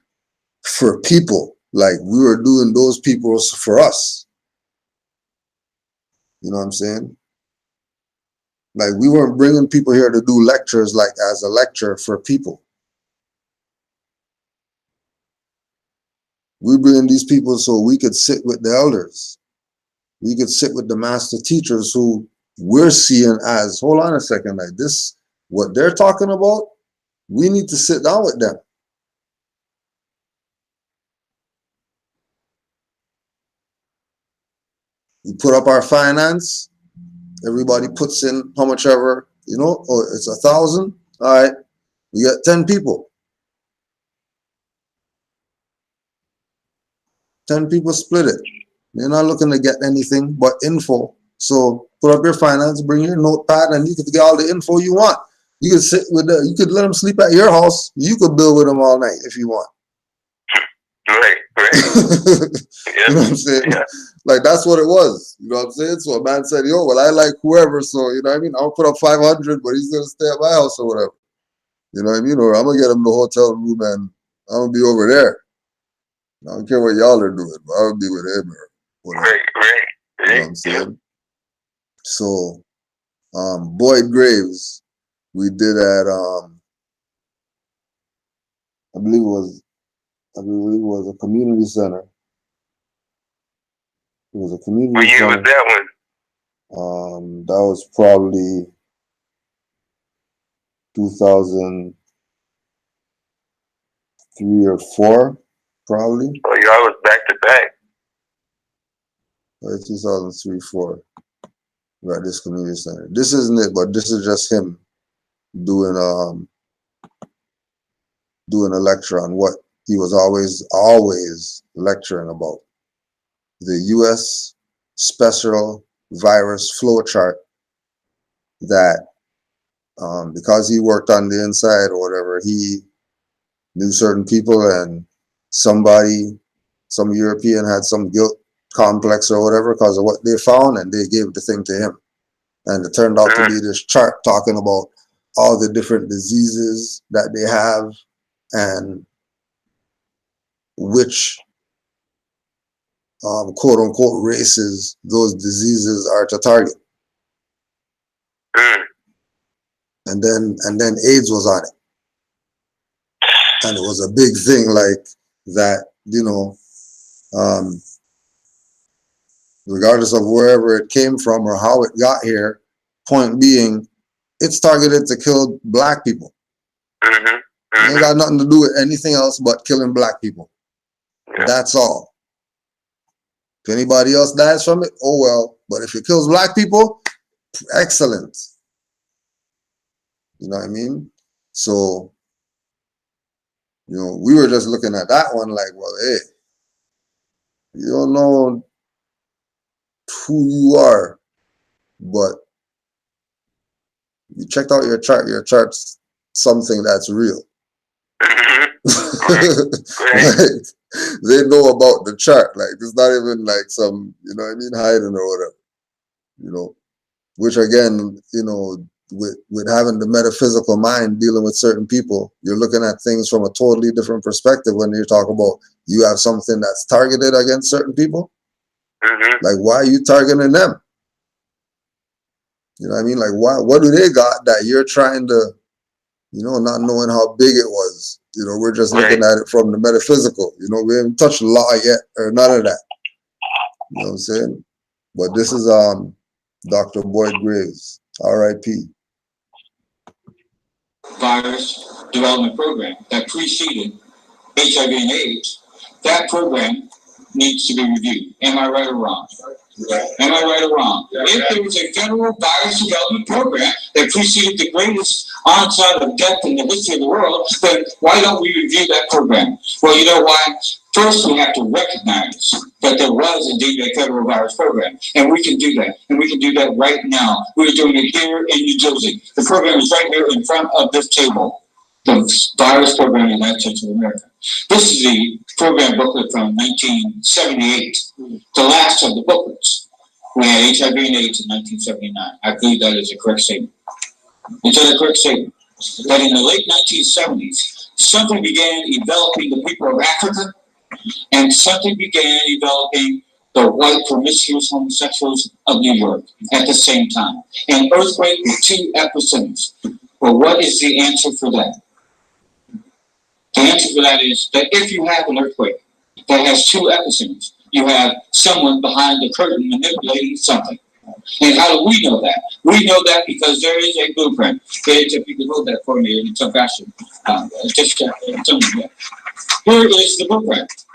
for people. Like, we were doing those people for us. You know what I'm saying? Like, we weren't bringing people here to do lectures like as a lecture for people. We bring these people so we could sit with the elders. We could sit with the master teachers who we're seeing as, hold on a second, like this, what they're talking about, we need to sit down with them. We put up our finance, everybody puts in how much ever, you know, oh, it's 1,000, all right, we got 10 people. 10 people split it. You're not looking to get anything but info. So put up your finance, bring your notepad, and you can get all the info you want. You could sit with you could let them sleep at your house. You could build with them all night if you want. Right. You know what I'm saying? Yeah. Like, that's what it was. You know what I'm saying? So a man said, yo, well, I like whoever, so you know what I mean? I'll put up 500, but he's gonna stay at my house or whatever. You know what I mean? Or I'm gonna get him the hotel room and I'm gonna be over there. I don't care what y'all are doing, but I'll be with him or whatever. Right. You know what I'm saying? So Boyd Graves, we did at I believe it was a community center. It was a community center. What year was that one? That was probably 2003 or 4, probably. Oh, y'all was back to back. 2003, 4. We're at this community center. This isn't it, but this is just him doing a lecture on what he was always lecturing about. The US special virus flow chart that because he worked on the inside or whatever, he knew certain people, and some European had some guilt complex or whatever because of what they found, and they gave the thing to him. And it turned out to be this chart talking about all the different diseases that they have and which quote unquote races those diseases are to target. And then AIDS was on it. And it was a big thing like that, you know, regardless of wherever it came from or how it got here, point being, it's targeted to kill black people. It ain't got nothing to do with anything else but killing black people. Yeah. That's all. If anybody else dies from it, oh well. But if it kills black people, excellent. You know what I mean? So, you know, we were just looking at that one like, well, hey, you don't know who you are, but you checked out your chart. Your chart's something that's real. Like, they know about the chart. Like, it's not even like some, you know what I mean, hiding or whatever. You know, which again, you know, with having the metaphysical mind dealing with certain people, you're looking at things from a totally different perspective when you talk about you have something that's targeted against certain people. Like, why are you targeting them? You know what I mean? Like, what do they got that you're trying to, you know, not knowing how big it was? You know, we're just looking at it from the metaphysical. You know, we haven't touched the law yet or none of that. You know what I'm saying? But this is Dr. Boyd Graves, R.I.P. Virus development program that preceded HIV and AIDS. That program needs to be reviewed. Am I right or wrong? Am I right or wrong? If there was a federal virus development program that preceded the greatest onslaught of death in the history of the world, then why don't we review that program? Well, you know why? First, we have to recognize that there was indeed a federal virus program, and we can do that, and we can do that right now. We're doing it here in New Jersey. The program is right here in front of this table. The virus program in the United States of America. This is the program booklet from 1978, the last of the booklets. We had HIV and AIDS in 1979. I believe that is a correct statement. It's a correct statement. That in the late 1970s, something began enveloping the people of Africa, and something began enveloping the white promiscuous homosexuals of New York at the same time. An earthquake with 2 epicenters. Well, what is the answer for that? The answer for that is that if you have an earthquake that has 2 epicenters, you have someone behind the curtain manipulating something. And how do we know that? We know that because there is a blueprint. If you could hold that for me in some fashion. Here is the blueprint.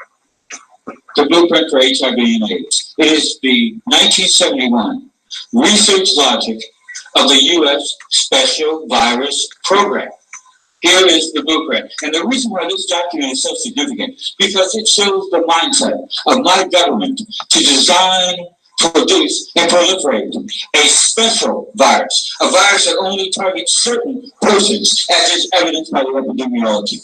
The blueprint for HIV and AIDS. It is the 1971 research logic of the U.S. Special Virus Program. Here is the blueprint. And the reason why this document is so significant, because it shows the mindset of my government to design, produce, and proliferate a special virus, a virus that only targets certain persons, as is evidenced by the epidemiology.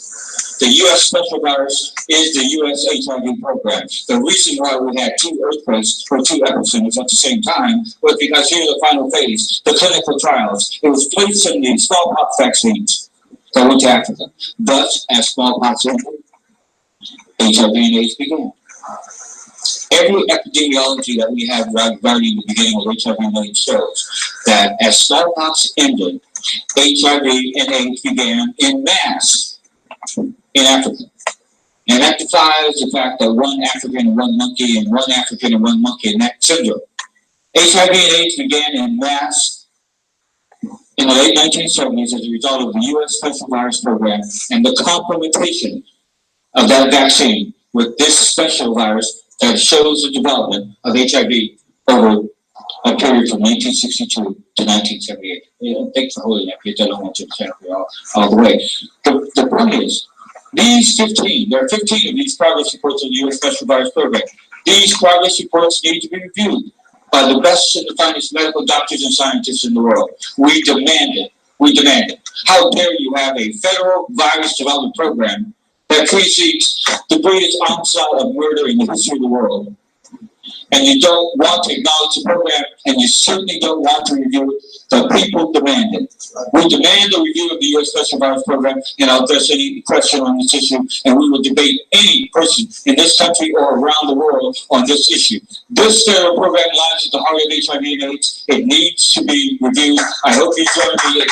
The U.S. special virus is the U.S. HIV program. The reason why we had 2 earthquakes or 2 epicenters at the same time was because here the final phase, the clinical trials. It was placed in the smallpox vaccines that went to Africa. Thus, as smallpox ended, HIV and AIDS began. Every epidemiology that we have regarding the beginning of HIV and AIDS shows that as smallpox ended, HIV and AIDS began in mass in Africa. And that defies the fact that 1 African and 1 monkey and 1 African and 1 monkey in that syndrome. HIV and AIDS began in mass in the late 1970s as a result of the U.S. Special Virus Program and the complementation of that vaccine with this special virus that shows the development of HIV over a period from 1962 to 1978. Thanks for holding that, because I don't want you to chat all the way. The point is, there are 15 of these progress reports of the U.S. Special Virus Program. These progress reports need to be reviewed by the best and the finest medical doctors and scientists in the world. We demand it. We demand it. How dare you have a federal virus development program that precedes the greatest onslaught of murder in the history of the world, and you don't want to acknowledge the program, and you certainly don't want to review it. The people demand it. We demand a review of the U.S. Special Virus Program, and I'll address any question on this issue, and we will debate any person in this country or around the world on this issue. This federal program lies at the heart of HIV and AIDS. It needs to be reviewed. I hope you join me.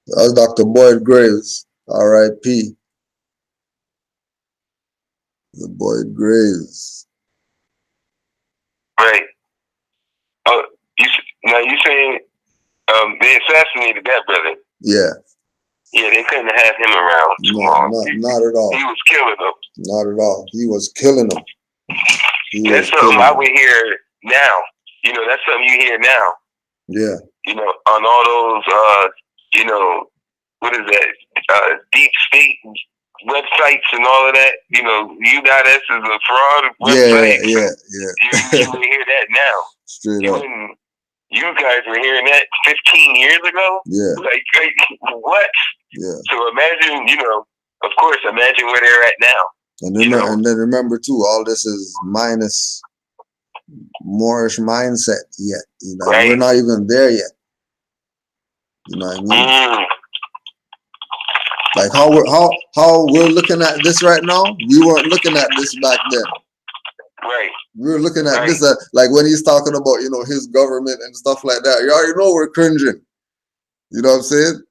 That was Dr. Boyd Graves, R.I.P. The Boyd Graves. Right. Now you saying they assassinated that brother? Yeah. Yeah, they couldn't have him around too long. Not at all. He was killing them. Not at all. He was killing them. That's something I would hear now. You know, that's something you hear now. Yeah. You know, on all those, you know, what is that? Deep state websites and all of that. You know, U.S. is a fraud website. Yeah. You would hear that now. Straight up. You guys were hearing that 15 years ago? Yeah. Like what? Yeah. So imagine, you know, of course, imagine where they're at now. And then remember too, all this is minus Moorish mindset yet. You know, right. We're not even there yet. You know what I mean? Like how we're looking at this right now, we weren't looking at this back then. Right. We were looking at this like when he's talking about, you know, his government and stuff like that. You already know we're cringing. You know what I'm saying?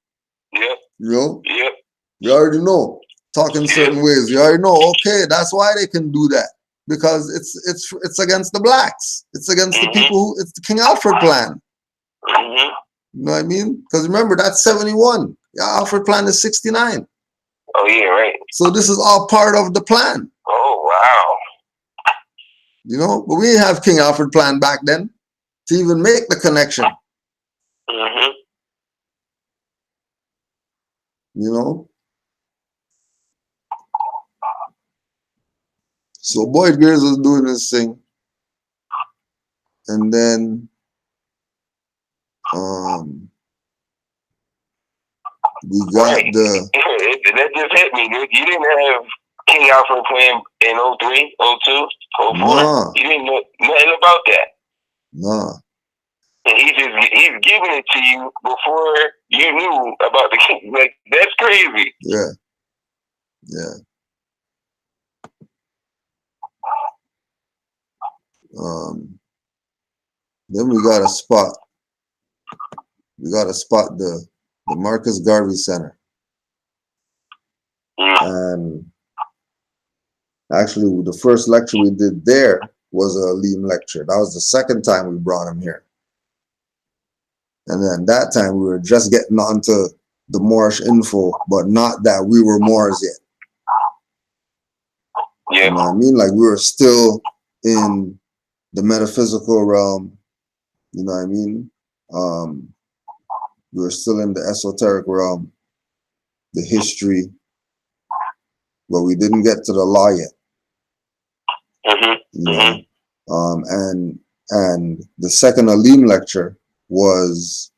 Yep. You know? Yep. You already know. Talking certain ways. You already know, okay, that's why they can do that. Because it's against the blacks. It's against the people it's the King Alfred plan. You know what I mean? Because remember, that's 71. Alfred plan is 69. Oh yeah, right. So this is all part of the plan. Oh wow. You know, but we didn't have King Alfred plan back then to even make the connection. Mm-hmm. You know, so Boyd Gears was doing this thing, and then we got Right. the That just hit me, dude. You didn't have King Alfred playing in 03, 02, 04. nah, You didn't know nothing about that. nah. And he's giving it to you before you knew about the king. Like, that's crazy. Yeah, yeah. Then we got a spot. We got to spot the Marcus Garvey Center. And actually, the first lecture we did there was a Liam lecture. That was the second time we brought him here. And then that time we were just getting onto the Moorish info, but not that we were Moors yet. Yeah. You know what I mean? Like, we were still in the metaphysical realm. You know what I mean? We were still in the esoteric realm, the history, but we didn't get to the law yet. Mm-hmm. You know? And the second Aleem lecture was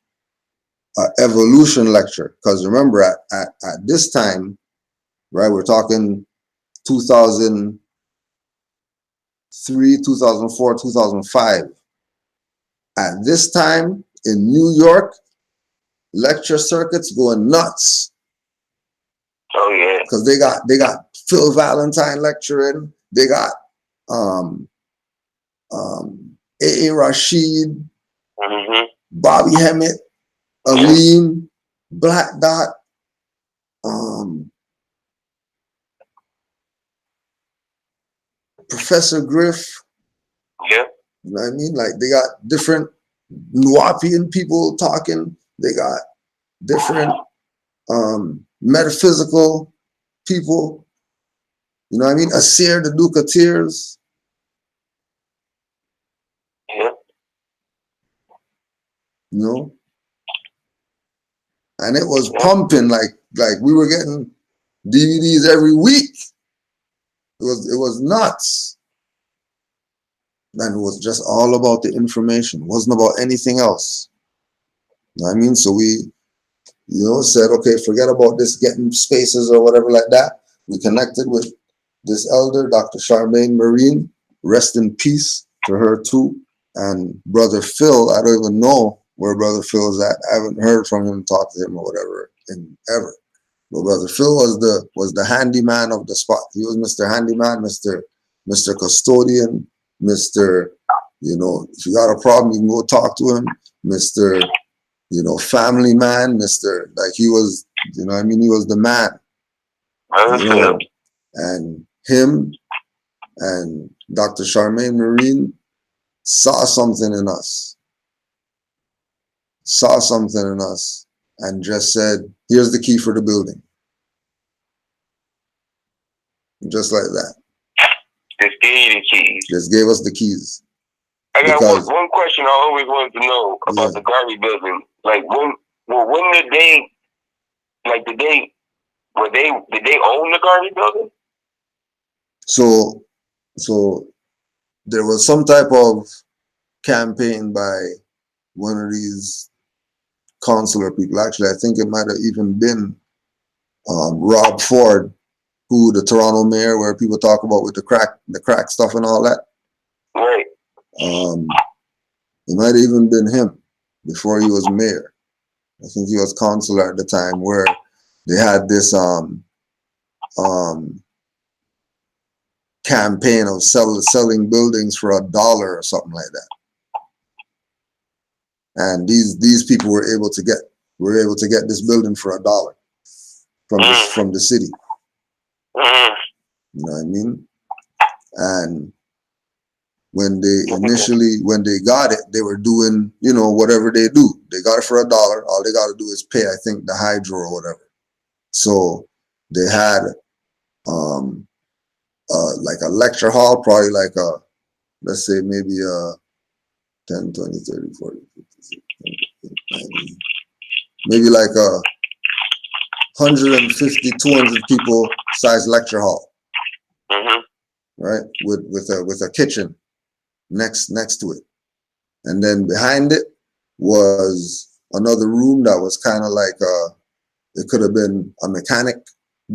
an evolution lecture, because remember at this time, right? We're talking 2003, 2004, 2005. At this time in New York, lecture circuits going nuts. Oh yeah. Because they got Phil Valentine lecturing. They got A.A. Rashid, Mm-hmm. Bobby Hemmett, Aleem, Black Dot, Professor Griff. Yeah. You know what I mean? Like, they got different Nuwapian people talking. They got different metaphysical people. You know what I mean? Asir, the Duke of Tears. Yeah. You know? And it was pumping, like we were getting DVDs every week. It was nuts. And it was just all about the information. It wasn't about anything else. You know what I mean? So we, said, okay, forget about this getting spaces or whatever like that. We connected with this elder, Dr. Charmaine Marine. Rest in peace to her too. And Brother Phil, I don't even know where Brother Phil is at. I haven't heard from him, talked to him or whatever ever. But Brother Phil was the handyman of the spot. He was Mr. Handyman, Mr. Custodian, Mr. If you got a problem, you can go talk to him. Mr. Family man, Mr. Like, he was, he was the man. And him and Dr. Charmaine Marine saw something in us. And just said, here's the key for the building. Just like that. Just gave you the keys. Just gave us the keys. I got one question I always wanted to know about the Garvey building. Like, did they own the Garvey building? So there was some type of campaign by one of these consular people. Actually, I think it might have even been Rob Ford, who the Toronto mayor, where people talk about with the crack stuff and all that. Right. It might have even been him before he was mayor. I think he was consular at the time, where they had this campaign of selling buildings for $1 or something like that. And these people were able to get this building for $1 from the city. You know what I mean? And when they got it, they were doing, whatever they do. They got it for $1. All they got to do is pay, I think, the hydro or whatever. So they had like a lecture hall, probably like a let's say maybe 10, 20, 30, 40, 50, 60, 90, maybe like 150, 200 people size lecture hall, right? With a kitchen next to it. And then behind it was another room that was kind of like it could have been a mechanic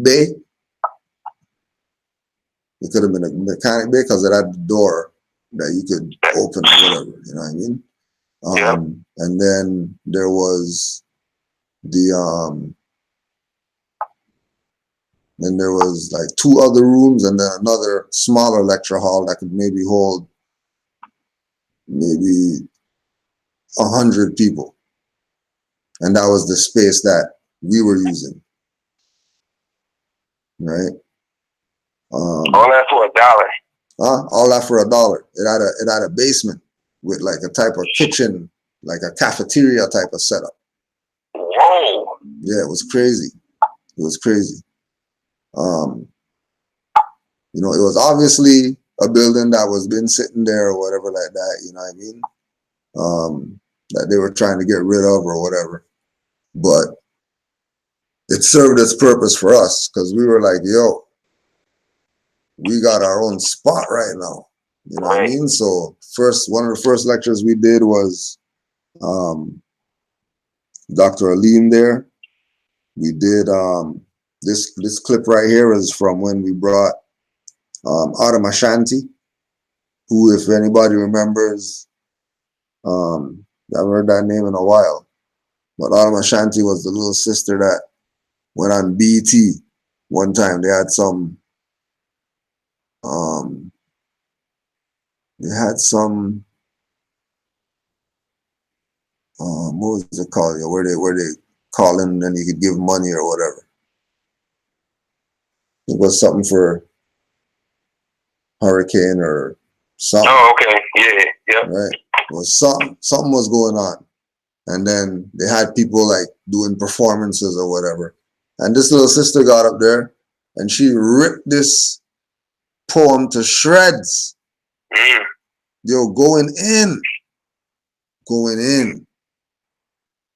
bay. It could have been a mechanic bay because it had the door that you could open or whatever, you know what I mean? And then there was the then there was like 2 other rooms and then another smaller lecture hall that could maybe hold maybe 100 people. And that was the space that we were using, right? All that for $1. All that for $1. It had a basement with like a type of kitchen, like a cafeteria type of setup. Whoa. Yeah, it was crazy. It was crazy. You know, it was obviously a building that was been sitting there or whatever like that, you know what I mean? That they were trying to get rid of or whatever. But it served its purpose for us because we were like, yo, we got our own spot right now. You know what I mean? So one of the first lectures we did was Dr. Alim there. We did this clip right here is from when we brought Adam Ashanti, who, if anybody remembers, I haven't heard that name in a while. But Adam Ashanti was the little sister that went on BT one time. They had some what was it called? Where they call in and then you could give money or whatever. It was something for hurricane or something. Oh, okay. Yeah, yep. Right. It was something was going on. And then they had people like doing performances or whatever. And this little sister got up there and she ripped this poem to shreds. Yo, going in.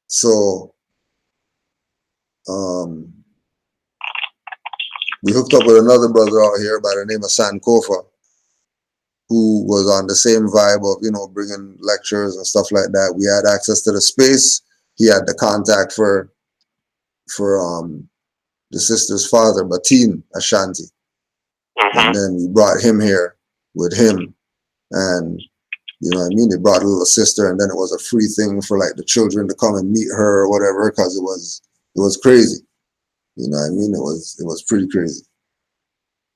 So we hooked up with another brother out here by the name of Sankofa, who was on the same vibe of, you know, bringing lectures and stuff like that. We had access to the space. He had the contact for the sister's father, Batin Ashanti. And then we brought him here with him. And, you know what I mean? They brought a little sister, and then it was a free thing for like the children to come and meet her or whatever, because it was crazy. You know what I mean? It was pretty crazy.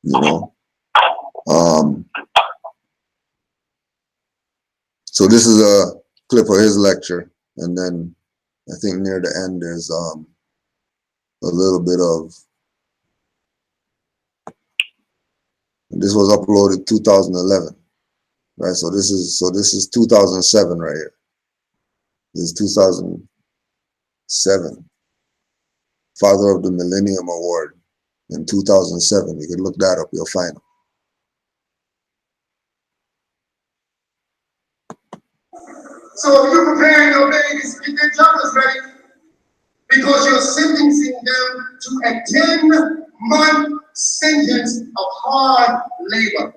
You know? So this is a clip of his lecture, and then I think near the end there's a little bit of, this was uploaded 2011, right? So this is 2007 right here. This is 2007. Father of the Millennium Award in 2007. You can look that up, you'll find it. So if you're preparing your babies, get their journals ready, because you're sentencing them to a 10-month sentence of hard labor.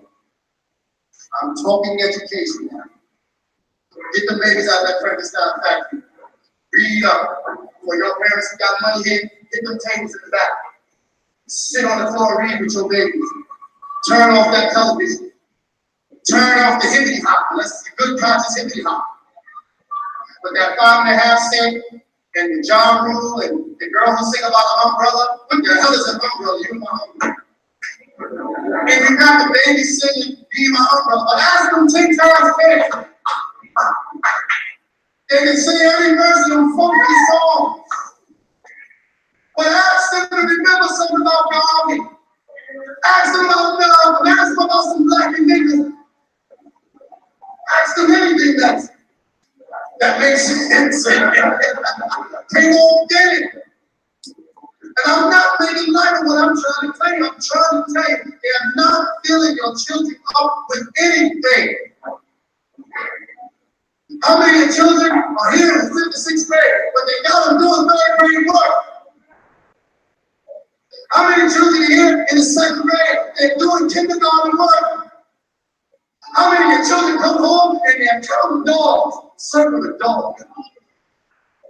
I'm talking education now. Get the babies out of that Frankenstein factory. Read up. For your parents who got money here, get them tables in the back. Sit on the floor, read with your babies. Turn off that television. Turn off the hippity hop, unless it's a good conscious hippity hop. But that 5.5 cent and the Ja Rule and the girl who sing about an umbrella, what the hell is an umbrella? You my umbrella. And you got the baby singing, be my umbrella. But ask them 10 times faster. They can sing every verse of them funky songs. But ask them to remember something about Garvey. Ask them about love, and ask them about some black and niggas. Ask them anything that makes sense. They won't get it. And I'm not making light of what I'm trying to tell you. I'm trying to tell you, they are not filling your children up with anything. How many of the children are here in the 5th and 6th grade, but they got them doing 3rd grade work? How many children are here in the 2nd grade, they're doing kindergarten work? How many of your children come home and they're counting dogs, circle the dog?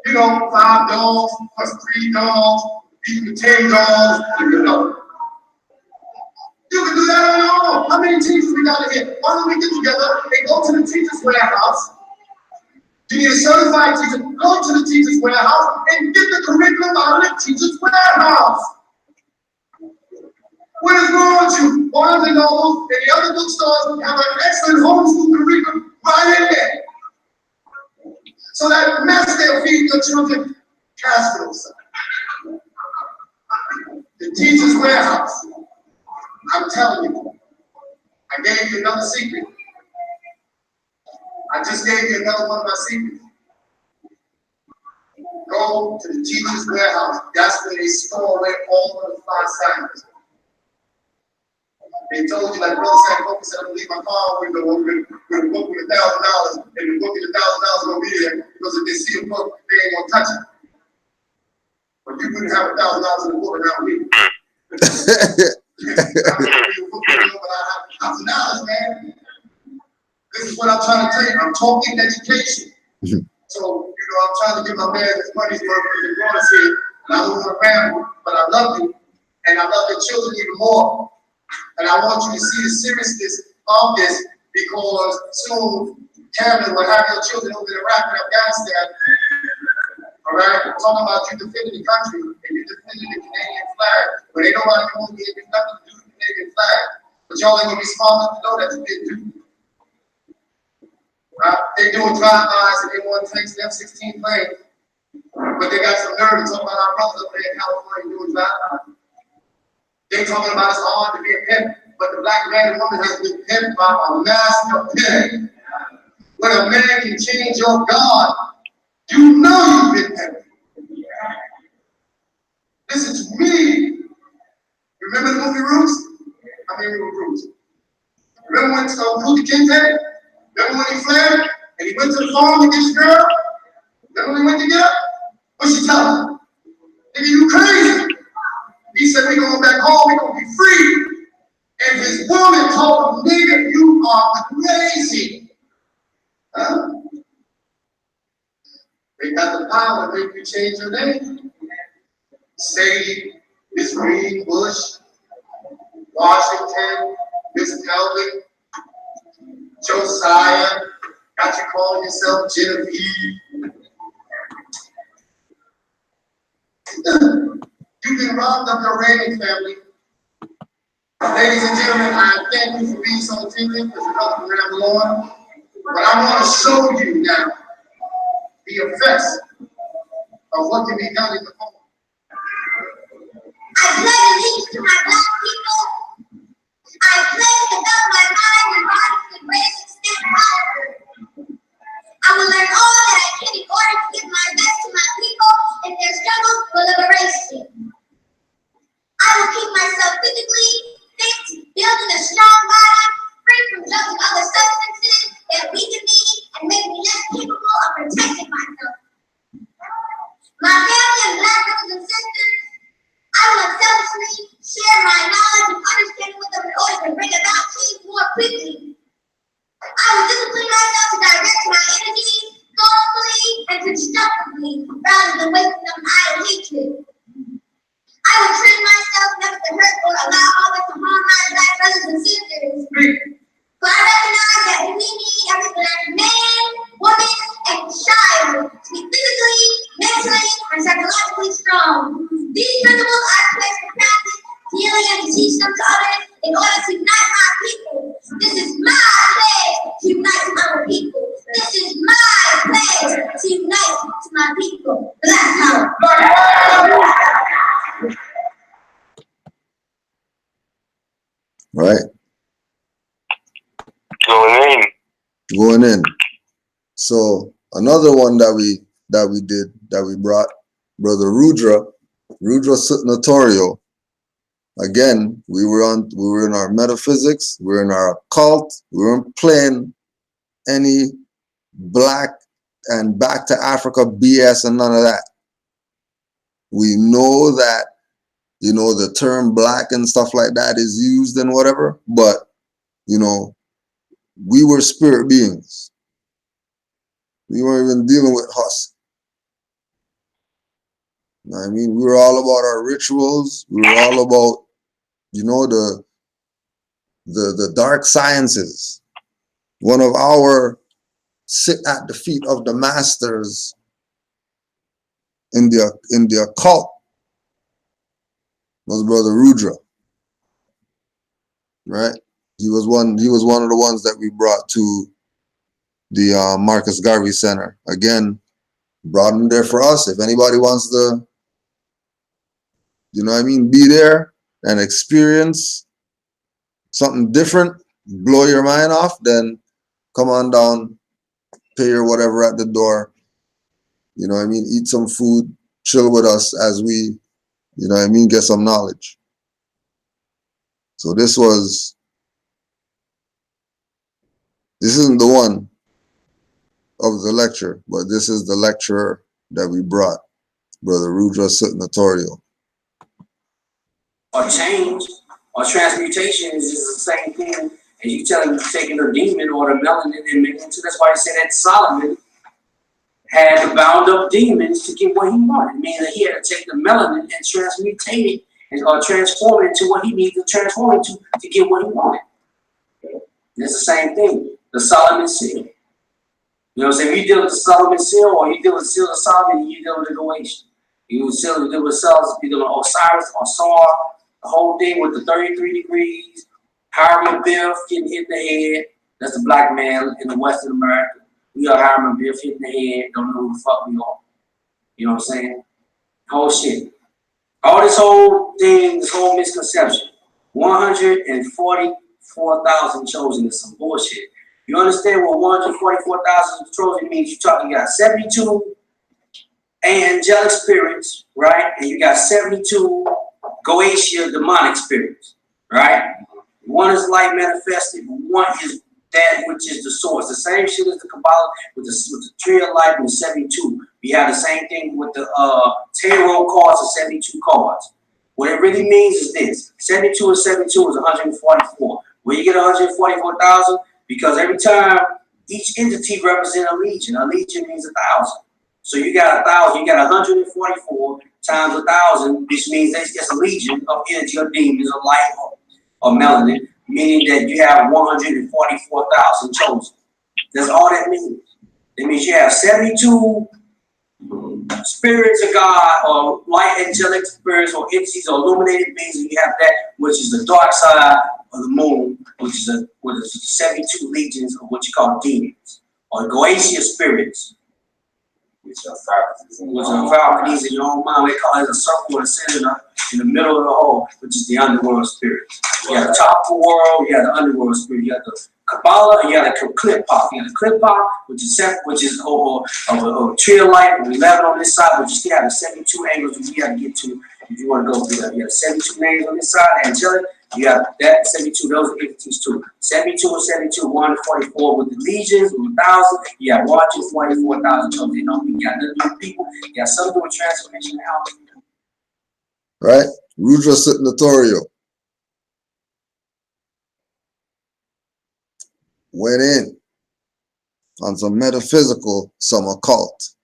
You know, 5 dogs plus 3 dogs, equal 10 dogs, you know. You can do that on your own. How many teachers we got in here? Why don't we get together and go to the teacher's warehouse? You need a certified teacher, go to the teacher's warehouse and get the curriculum out of the teacher's warehouse. What is wrong with you? Barnes and Noble and the other bookstores have an excellent homeschool curriculum right in there. So that mess they'll feed your children, cast those. The teacher's warehouse. I'm telling you, I gave you another secret. I just gave you another one of my secrets. Go to the teacher's warehouse. That's where they store away all of the fly science. They told you, like Brother Sam Focus said, I'm gonna leave my car window open with a book with $1,000, and the book with $1,000 gonna be there, because if they see a book, they ain't gonna touch it. But you wouldn't have $1,000 in the book around me. $1,000, man. This is what I'm trying to tell you. I'm talking education. So, you know, I'm trying to give my man his money's worth for the bonus here. And I don't want to ramble, but I love you. And I love your children even more. And I want you to see the seriousness of this, because soon Cameron will have your children over in Iraq and Afghanistan. All right? I'm talking about you defending the country and you defending the Canadian flag. But ain't nobody going to give you nothing to do with the Canadian flag. But y'all ain't going to be smart enough to know that you didn't do. Right? They doing drive-bys and they want tanks and F-16 planes. But they got some nerve to talk about our brothers up there in California doing drive-bys. They talking about it's hard to be a pimp, but the black man and woman has been pimped by a master pimp. When a man can change your God, you know you've been pimped. Listen to me. Remember the movie Roots? I mean, Roots. Remember when Rudy Kingpin? Remember when he fled and he went to the farm to get his girl? Remember when he went to get her? What'd she tell him? Nigga, you crazy. He said, we going back home, we gonna be free. And his woman told him, nigga, you are crazy. Huh? They got the power to make you change your name. Sadie, Miss Greenbush, Washington, Miss Kelvin, Josiah, got you calling yourself Genevieve. You've been robbed of your reigning, family. Ladies and gentlemen, I thank you for being so attentive, because you're helping ramble on. But I want to show you now the effects of what can be done in the home. I pledge allegiance to my black people. I pledge to develop my mind and body to the greatest extent possible. I will learn all that I can in order to give my best to my people in their struggle for liberation. I will keep myself physically fit, building a strong body, free from drugs and other substances that weaken me and make me less capable of protecting myself. My family and black brothers and sisters, I will unselfishly share my knowledge and understanding with them in order to bring about change more quickly. I will discipline myself to direct my energy thoughtfully and constructively rather than wasting them idle hatred. I will train myself never to hurt or allow others to harm my black brothers and sisters. For I recognize that we need every black man, woman, and child to be physically, mentally, and psychologically strong. These principles I place to practice healing and to teach them to others in order to unite our people. This is my pledge to unite our people. This is my pledge to unite to my people. Black power. Right. Going in. So another one that we brought, Brother Rudra Notorio. Again, we were in our metaphysics, we were in our occult, we weren't playing any black and back to Africa BS and none of that. We know that, you know, the term black and stuff like that is used and whatever, but, you know, we were spirit beings. We weren't even dealing with us. You know what I mean? We were all about our rituals. We were all about, you know, the dark sciences. One of our sit at the feet of the masters in the occult was Brother Rudra. Right? He was one of the ones that we brought to the Marcus Garvey Center. Again, brought him there for us. If anybody wants to, you know what I mean, be there and experience something different, blow your mind off, then come on down, pay your whatever at the door. You know what I mean? Eat some food, chill with us as we, you know what I mean, get some knowledge. So this isn't the one of the lecture, but this is the lecturer that we brought, Brother Rudra Sutnatorio. Or change or transmutation is just the same thing as you telling them taking a demon or the melanin and making it. That's why he said that Solomon had to bound up demons to get what he wanted. Meaning that he had to take the melanin and transmutate it or transform it into what he needed to transform it to get what he wanted. It's the same thing. The Solomon seal. You know what I'm saying? If you deal with the Solomon seal or you deal with the seal of Solomon, you deal with the Goetian. You deal with cells, you deal with Osiris or Sar, the whole thing with the 33 degrees, Hiram Biff getting hit in the head. That's the black man in the Western America. We are Hiram Biff hitting the head, don't know who the fuck we are. You know what I'm saying? Whole shit. All this whole thing, this whole misconception. 144,000 chosen is some bullshit. You understand what 144,000 chosen means? You're talking, you got 72 angelic spirits, right? And you got 72 Goetia demonic spirits, right? One is light manifested, one is that which is the source. The same shit as the Kabbalah with the tree of life and the 72. We have the same thing with the tarot cards and 72 cards. What it really means is this: 72 and 72 is 144. Where you get 144,000? Because every time each entity represents a legion. A legion means 1,000. So you got 1,000. You got 144 times 1,000, which means that's a legion of energy or demons or light or melanin, meaning that you have 144,000 chosen. That's all that means. It means you have 72 spirits of God or light angelic spirits or entities or illuminated beings, and you have that which is the dark side of the moon, which is the 72 legions of what you call demons or Goetia spirits. Which are faculties in your own mind. They call it a circle with a center in the middle of the whole, which is the underworld spirits. You have the top of the world, you have the underworld spirit, you have the Kabbalah, and you have the Klippa. You have the Klippa, which is over a tree of light with 11 on this side, but you still have the 72 angles which you have to get to if you want to go through that. You have 72 names on this side, angelic. You have that 72, those are entities too. 72 and 72, 144 with the legions, with 1,000. You have 144,000 chosen. You know, you got nothing with people. You got something with transformation out. Right? Rudra Sutnatorio went in on some metaphysical, some occult.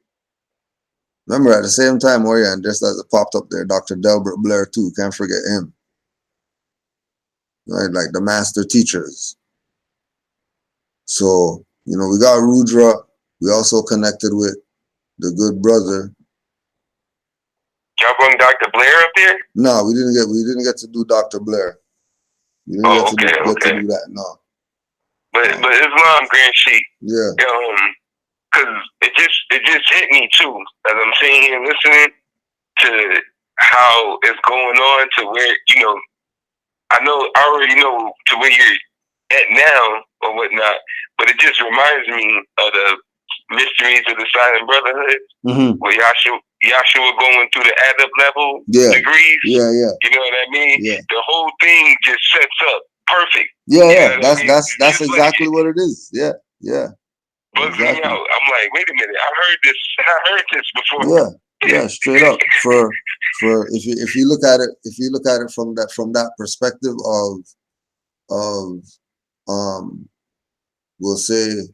Remember, at the same time, and just as it popped up there, Dr. Delbert Blair too, can't forget him. Right, like the master teachers. So, you know, we got Rudra. We also connected with the good brother. Y'all bring Dr. Blair up there? No, we didn't get to do Dr. Blair. We didn't get to do that, no. But Islam Grand Sheik. Yeah. Cause it just hit me too, as I'm sitting here listening to how it's going on to where, you know, I already know to where you're at now or whatnot, but it just reminds me of the mysteries of the Silent Brotherhood, where Yahshua going through the add-up level degrees. Yeah. You know what I mean? Yeah. The whole thing just sets up perfect. Yeah. That's exactly what it is. Yeah. bugs me out. I'm like, wait a minute, I heard this before. Yeah, yeah, straight up. For if you look at it from that perspective of we'll say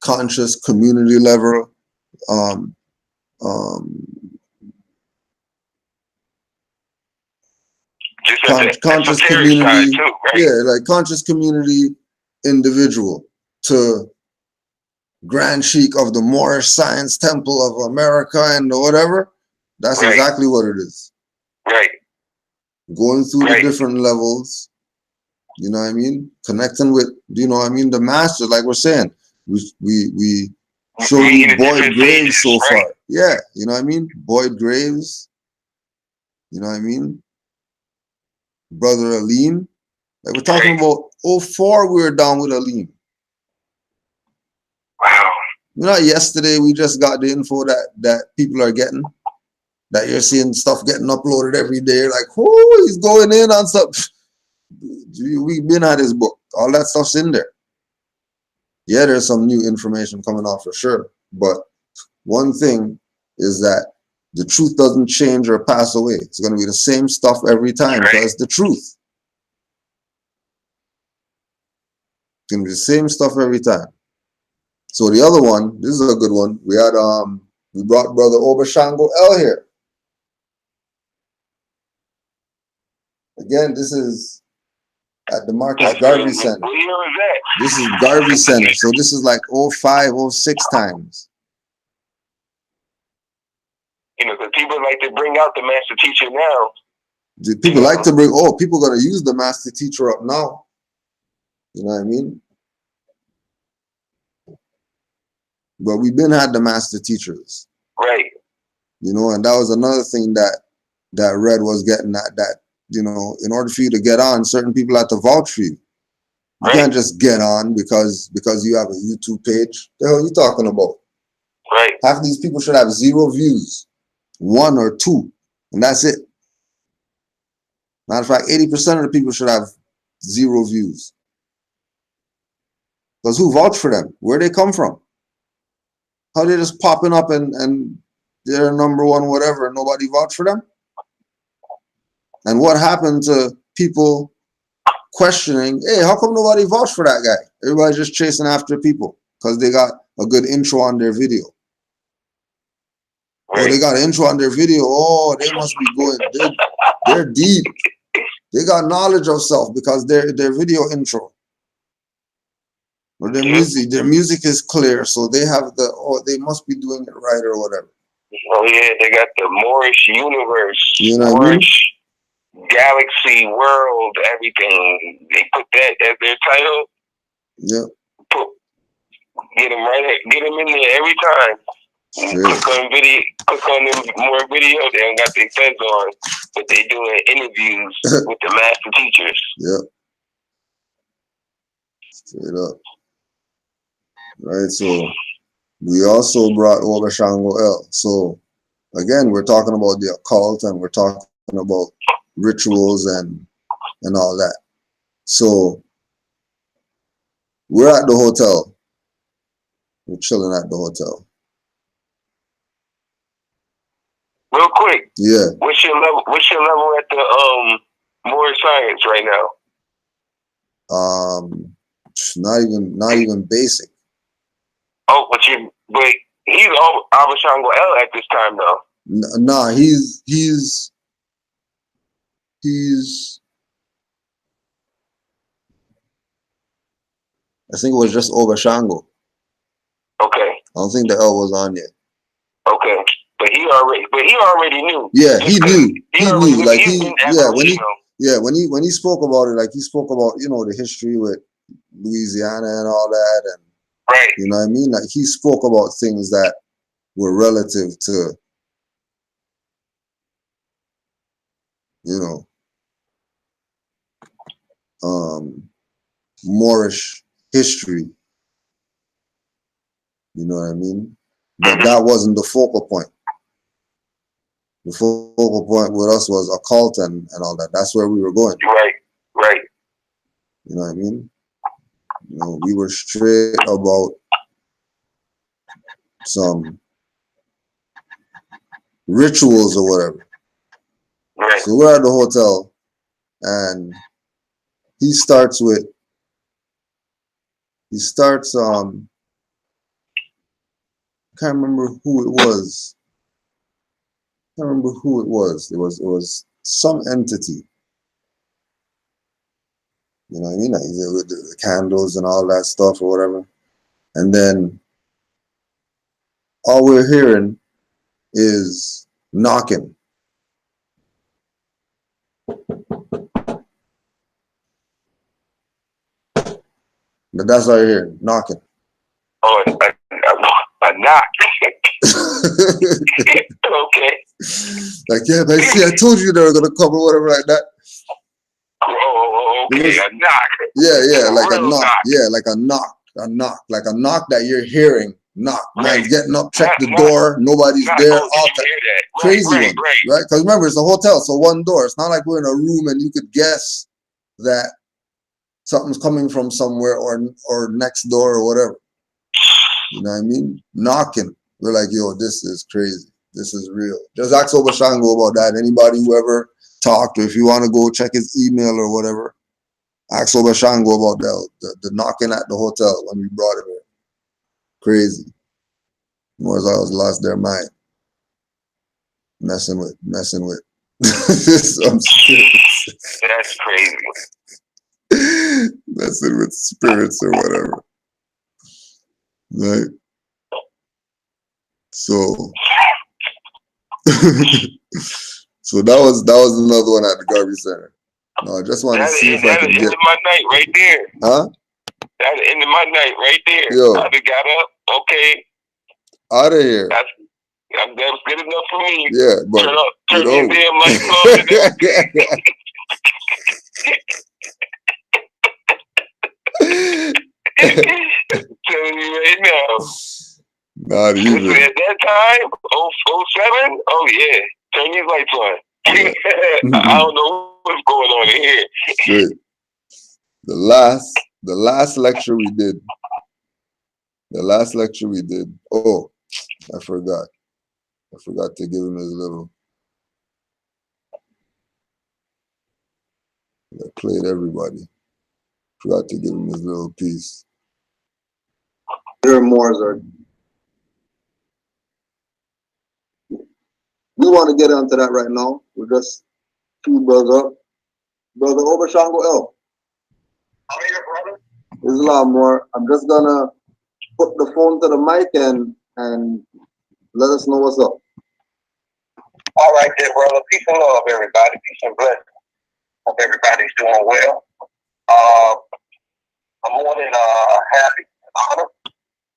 conscious community level, um, Just at the conscious esoteric side community, too, right? yeah, like conscious community individual to Grand Sheik of the Moorish Science Temple of America and whatever. That's Right. exactly what it is. Right. Going through Right. the different levels, you know what I mean? Connecting with, you know what I mean, the master, like we're saying. We showed you Meeting the Boyd different Graves stages, so right? far. Yeah, you know what I mean? Boyd Graves, you know what I mean? Brother Alim. Like we're talking Right. about 04, we were down with Alim. Wow. You know, yesterday we just got the info that people are getting, that you're seeing stuff getting uploaded every day. Like, oh, he's going in on stuff. We've been at his book. All that stuff's in there. Yeah, there's some new information coming out for sure. But one thing is that the truth doesn't change or pass away. It's going to be the same stuff every time because it's the truth. It's going to be the same stuff every time. So the other one, this is a good one. We brought Brother Obashango L here. Again, this is at the Marcus Garvey Center. What year was that? This is Garvey Center. So this is like 05, 06 times. You know, because people like to bring out the master teacher now. People like to bring, people going to use the master teacher up now. You know what I mean? But we've been had the master teachers. Right. You know, and that was another thing that Red was getting at, that, you know, in order for you to get on, certain people have to vouch for you. You can't just get on because you have a YouTube page. The hell are you talking about? Right. Half these people should have 0 views, 1 or 2, and that's it. Matter of fact, 80% of the people should have 0 views. Because who vouched for them? Where they come from? How they just popping up and they're number 1 whatever and nobody vouched for them? And what happened to people questioning, hey, how come nobody vouched for that guy? Everybody's just chasing after people because they got a good intro on their video. Right. Oh, they got an intro on their video. Oh, they must be going, they're deep. They got knowledge of self because their video intro. Or their music is clear, so they have they must be doing it right or whatever. Oh yeah, they got the Moorish universe, you know Moorish galaxy, world, everything. They put that as their title. Yeah. Get them in there every time. Click on them more video. They don't got their feds on, but they doing interviews with the master teachers. Yep. Straight up. Right, so we also brought Obashango L. So again, we're talking about the occult and we're talking about rituals and all that. So we're at the hotel. We're chilling at the hotel. Real quick. Yeah. What's your level at the Moorish science right now? Not even basic. Oh, but he's Obashango L at this time though. Nah, he's I think it was just Obashango. Okay. I don't think the L was on yet. Okay. But he already knew. Yeah, he knew. He knew. Like when he spoke about it, like he spoke about, you know, the history with Louisiana and all that, and right. You know what I mean? Like he spoke about things that were relative to, you know, Moorish history. You know what I mean? But that wasn't the focal point. The focal point with us was occult and all that. That's where we were going. Right. You know what I mean? You know, we were straight about some rituals or whatever. Right. So we're at the hotel, and he starts. I can't remember who it was. It was some entity. You know what I mean? Like with the candles and all that stuff or whatever. And then all we're hearing is knocking. But that's all you're hearing, knocking. Oh, a knock. Okay. Like, yeah, but see, I told you they were gonna come or whatever like that. Oh, okay, a knock. Yeah, like a knock. Knock. Yeah, like a knock that you're hearing. Knock. Right. Man's getting up, check the door, nobody's there. Oh, All did you hear that? crazy Right. one, right? Because remember, it's a hotel, so one door. It's not like we're in a room and you could guess that something's coming from somewhere or next door or whatever. You know what I mean? Knocking. We're like, yo, this is crazy. This is real. Just ask Obashango about that. Anybody who ever talked, or if you want to go check his email or whatever, ask Obashango about the knocking at the hotel when we brought him here. Crazy. Was I was lost their mind. Messing with. Some spirits. That's crazy. Messing with spirits or whatever. Right? So so that was another one at the Garvey Center. No, I just want to see if I can get my night right there. Huh? That's the end of my night right there. Yo. I got up. Okay. Out of here. That was good enough for me. Yeah, but turn your damn lights off and everything. Telling you right now. Not even. At that time, 07, oh yeah, turn these lights on. I don't know what's going on in here. Straight. The last lecture we did. Oh, I forgot to give him his little. I played everybody. Forgot to give him his little piece. There are more. We want to get onto that right now. We're just two brother Obashango L. I'm here, brother. There's a lot more. I'm just gonna put the phone to the mic and let us know what's up. All right there, brother. Peace and love, everybody. Peace and blessings. Hope everybody's doing well. I'm more than happy and honored.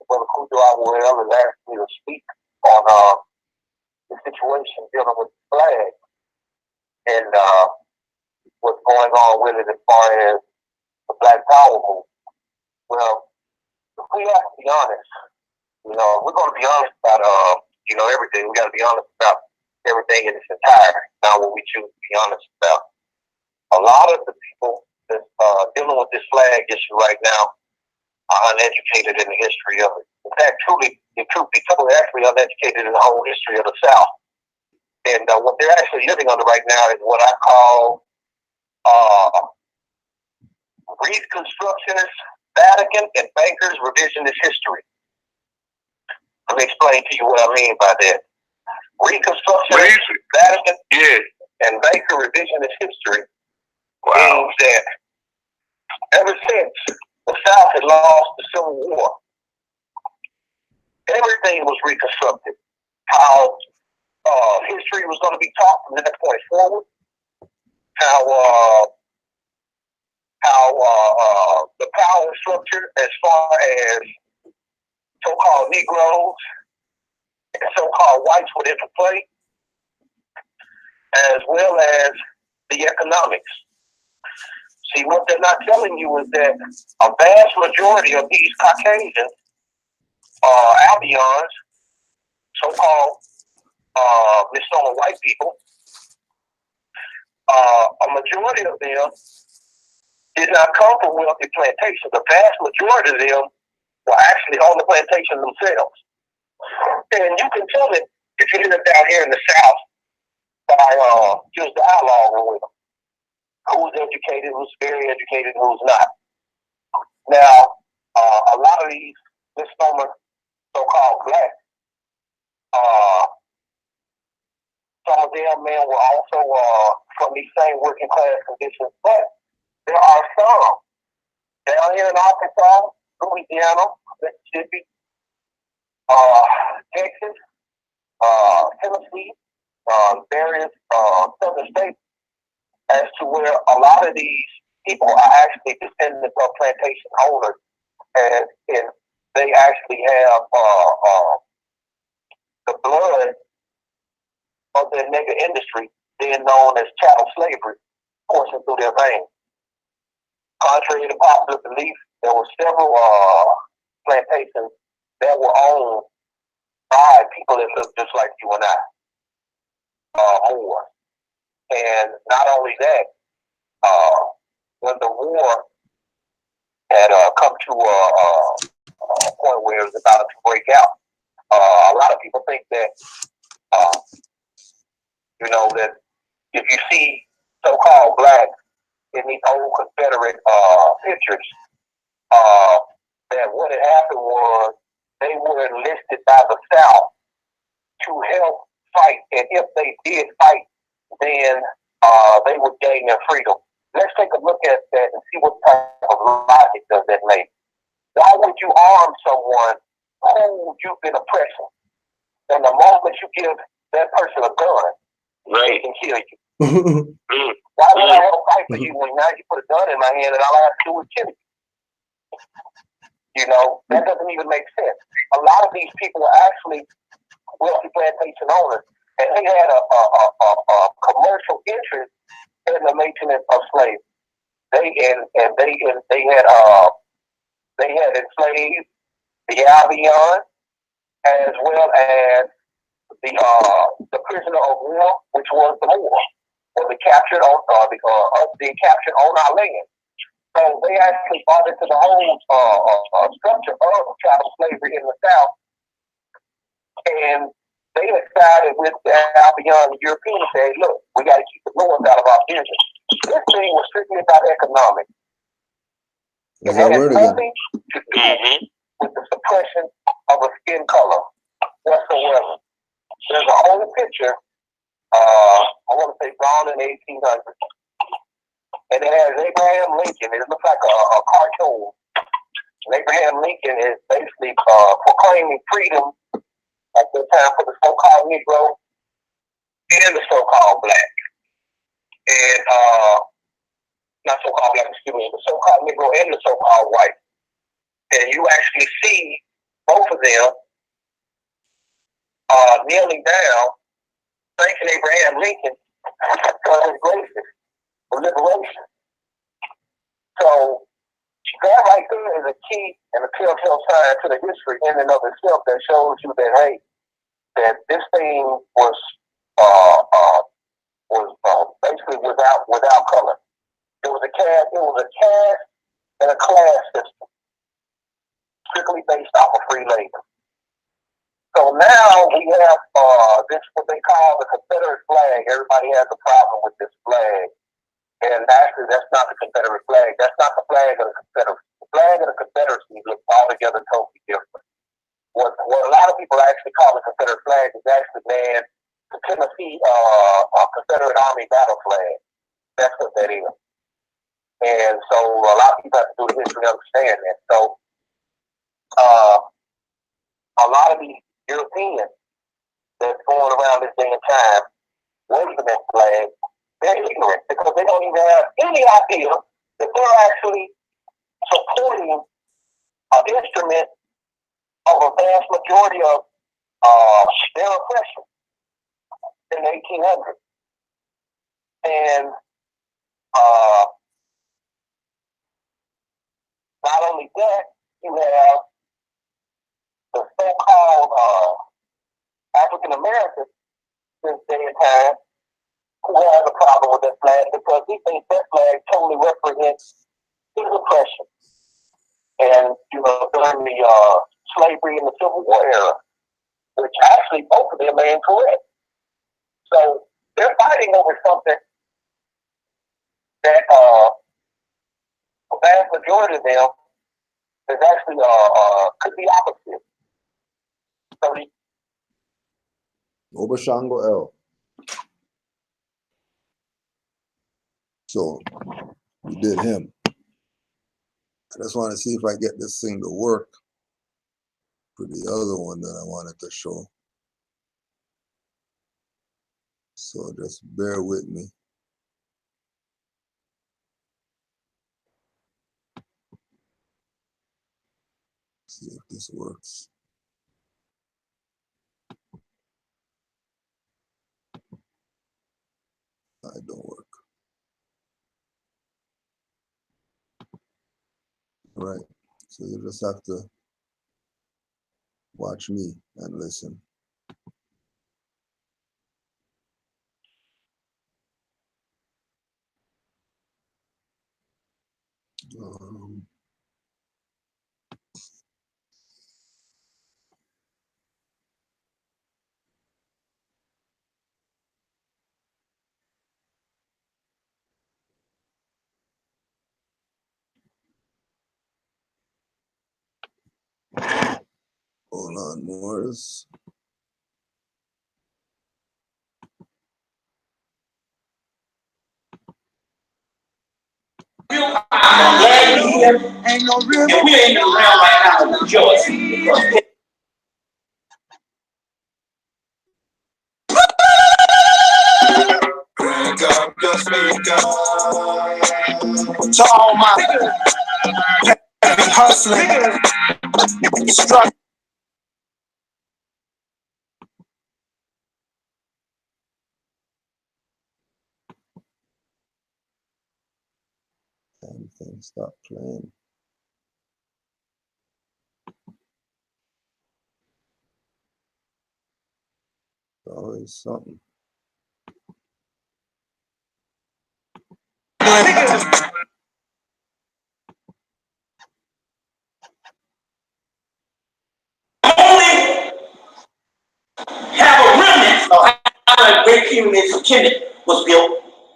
Brother Kujo Awell has asked me to speak on the situation dealing with the flag and what's going on with it as far as the Black Power movement. Well, if we have to be honest, we're going to be honest about everything. We got to be honest about everything in its entirety, not what we choose to be honest about. A lot of the people that's dealing with this flag issue right now are uneducated in the history of it. In fact, the truth be told, they're actually uneducated in the whole history of the South. And what they're actually living under right now is what I call Reconstructionist, Vatican, and Bankers revisionist history. Let me explain to you what I mean by that. Reconstructionist, Vatican, and Banker revisionist history means that ever since the South had lost the Civil War, everything was reconstructed. How history was going to be taught from that point forward. How the power structure as far as so-called Negroes and so-called whites would interplay, as well as the economics. See, what they're not telling you is that a vast majority of these Caucasians, Albions, so-called misnomer white people, a majority of them did not come from wealthy plantations. The vast majority of them were actually on the plantation themselves. And you can tell it if you live down here in the South by just dialogue with them. Who's educated, who's very educated, who's not. Now, a lot of these misnomer so-called blacks, some of them men were also from these same working class conditions, but there are some down here in Arkansas, Louisiana, Mississippi, Texas, Tennessee, various southern states, as to where a lot of these people are actually descendants of plantation owners, and they actually have the blood of the nigger industry, being known as chattel slavery, coursing through their veins. Contrary to popular belief, there were several plantations that were owned by people that looked just like you and I, more. And not only that, when the war had come to a point where it was about to break out, a lot of people think that, that if you see so-called blacks in these old Confederate pictures, that what had happened was they were enlisted by the South to help fight, and if they did fight, then they would gain their freedom. Let's take a look at that and see what type of logic does that make. Why would you arm someone who you've been oppressing? And the moment you give that person a gun, they can kill you. Why would I help fight for you when now you put a gun in my hand and all I have to do is kill you? That doesn't even make sense. A lot of these people were actually wealthy plantation owners, and they had a commercial interest in the maintenance of slaves. They had enslaved the Albion, as well as the prisoner of war, which was the Moor, or the captured on captured on our land. So they actually bought into the whole structure of chattel slavery in the South, and they decided with the Albion, the Europeans said, look, we got to keep the Moors out of our business. This thing was strictly about economics. It had nothing to do with the suppression of a skin color whatsoever. There's a whole picture, I want to say drawn in the 1800s, and it has Abraham Lincoln. It looks like a cartoon. And Abraham Lincoln is basically proclaiming freedom at the time for the so-called Negro and the so-called black. And not so-called black, excuse me, the so-called Negro and the so-called white. And you actually see both of them kneeling down, thanking Abraham Lincoln for his gracious for liberation. So that right there is a key and a telltale sign to the history in and of itself that shows you that, hey, that this thing was basically without color. It was a caste and a class system, strictly based off of free labor. So now we have this what they call the Confederate flag. Everybody has a problem with this flag, and actually that's not the Confederate flag. That's not the flag of the Confederacy. The flag of the Confederacy looks altogether totally different. What a lot of people actually call the Confederate flag is actually, the Tennessee Confederate Army battle flag. That's what that is. And so a lot of people have to do the history to understand that. So a lot of these Europeans that's going around this day and time waving that flag, they're ignorant because they don't even have any idea that they're actually supporting an instrument of a vast majority of their oppression in the 1800s. And not only that, you have the so-called African Americans since day and time who have a problem with that flag because he thinks that flag totally represents his oppression. And during the slavery and the Civil War era, which actually both of them are incorrect. So they're fighting over something that a vast majority of them is actually could be opposite. So Obashango L. So we did him. I just want to see if I get this thing to work for the other one that I wanted to show. So just bear with me. See if this works. It don't work. Right. So you just have to watch me and listen. Hold on, Morris. I'm glad you're here. Ain't no real. And we're in the realm right now of rejoicing. Crank up the speaker. To all my heavy hustling, struck. Damn thing, stop playing. Always something. Only have a remnant of how the great pyramids of Kemet was built.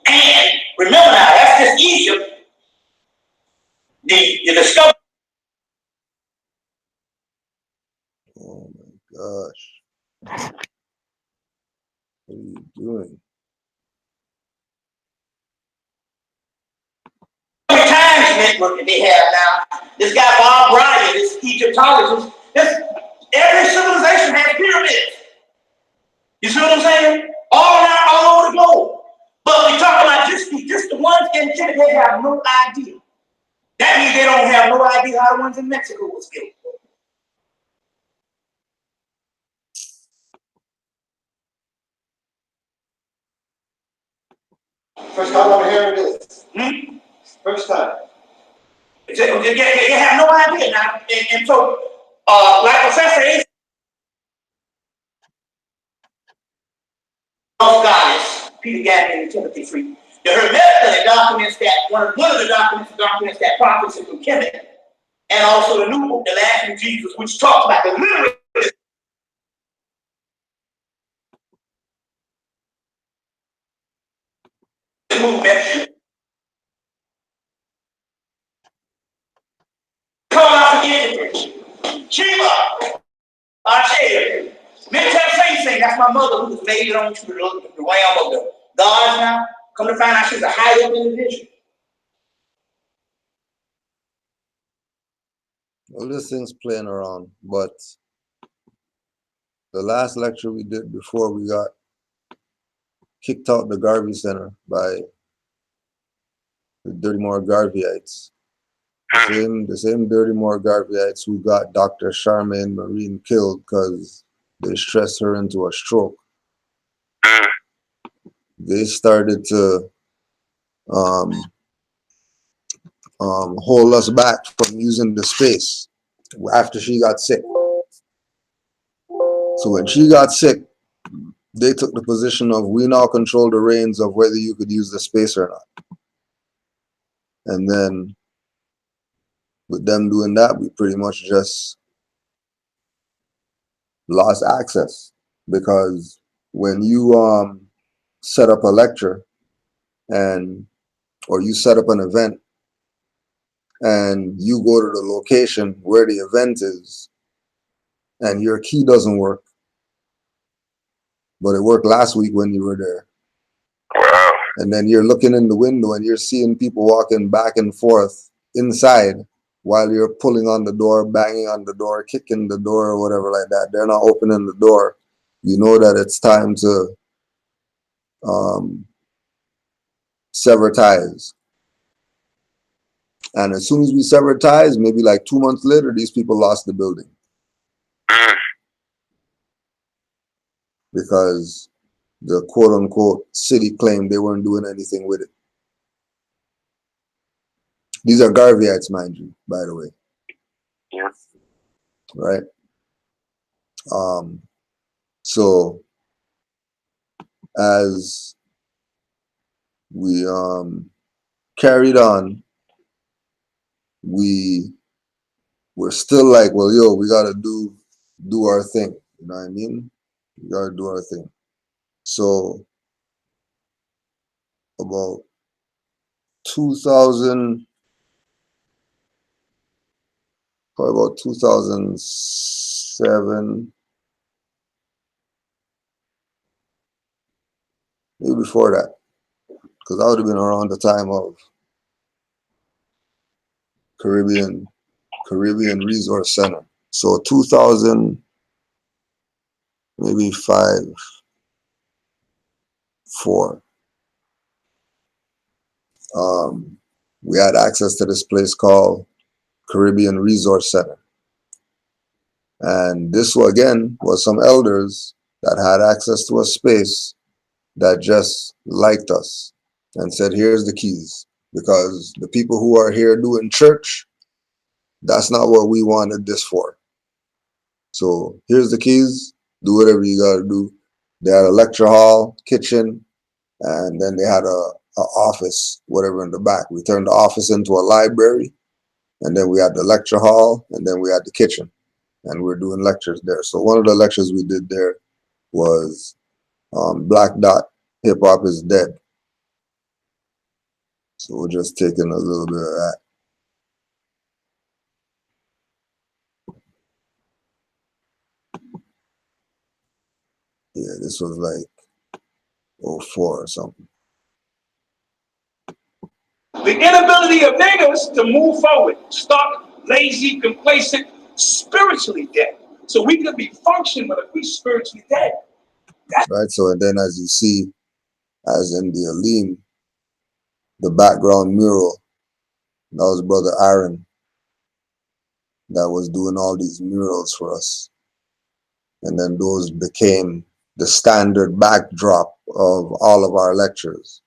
And remember now, that's just Egypt. The discovery. Oh my gosh. What are you doing? Times network that they have now. This guy Bob Ryan, this Egyptologist, every civilization has pyramids. You see what I'm saying? All over the globe. But we talk about just the ones in Chile, they have no idea. That means they don't have no idea how the ones in Mexico was built. First time I'm hearing this. First time. They have no idea now. And so, like Professor A. Goddess, Peter Gabriel and Timothy Free, the Hermetica documents that one of the documents that prophecy from Kemet, and also the new book, The Last of Jesus, which talks about the literal movement. Come out from Egypt. Sheba, Archea, Mental Say, that's my mother who was made on to the realm of the gods now. Come to find out she's a high up individual. Well, this thing's playing around, but the last lecture we did before we got kicked out the Garvey Center by the Dirty Moore Garveyites. The same Dirty Moore Garveyites who got Dr. Charmaine Marine killed because they stressed her into a stroke. They started to hold us back from using the space after she got sick. So when she got sick, they took the position of we now control the reins of whether you could use the space or not. And then with them doing that, we pretty much just lost access, because when you set up a lecture and or you set up an event and you go to the location where the event is and your key doesn't work, but it worked last week when you were there. Wow. And then you're looking in the window and you're seeing people walking back and forth inside while you're pulling on the door, banging on the door, kicking the door or whatever like that. They're not opening the door. You know that it's time to sever ties. And as soon as we severed ties, maybe like 2 months later, these people lost the building. Because the quote unquote city claimed they weren't doing anything with it. These are Garveyites, mind you, by the way. Yeah. Right? So as we carried on, we were still like, well, yo, we gotta do our thing. You know what I mean? We gotta do our thing. So about 2000, probably about 2007, maybe before that, because I would have been around the time of Caribbean Resource Center. So 2000, maybe 5, 4. We had access to this place called Caribbean Resource Center. And this again was some elders that had access to a space that just liked us and said, here's the keys. Because the people who are here doing church, that's not what we wanted this for. So here's the keys, do whatever you gotta do. They had a lecture hall, kitchen, and then they had a office, whatever in the back. We turned the office into a library, and then we had the lecture hall, and then we had the kitchen, and we're doing lectures there. So one of the lectures we did there was Black Dot, Hip Hop is Dead. So we're just taking a little bit of that. Yeah, this was like 04 or something. The inability of niggas to move forward, stuck, lazy, complacent, spiritually dead. So we could be functioning, but if we spiritually dead. Right, so and then as you see, as in the Alim, the background mural, that was Brother Aaron that was doing all these murals for us. And then those became the standard backdrop of all of our lectures.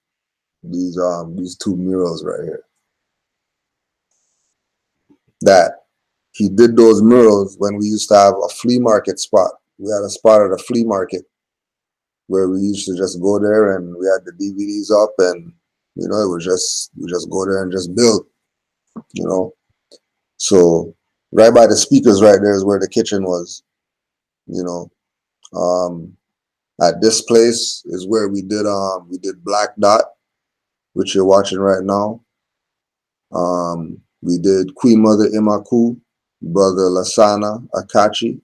These 2 murals right here. That he did those murals when we used to have a flea market spot. We had a spot at a flea market where we used to just go there and we had the DVDs up, and you know, it was just we just go there and just build, you know. So right by the speakers right there is where the kitchen was, you know. At this place is where we did Black Dot, which you're watching right now. We did Queen Mother Imaku, Brother Lasana Akachi.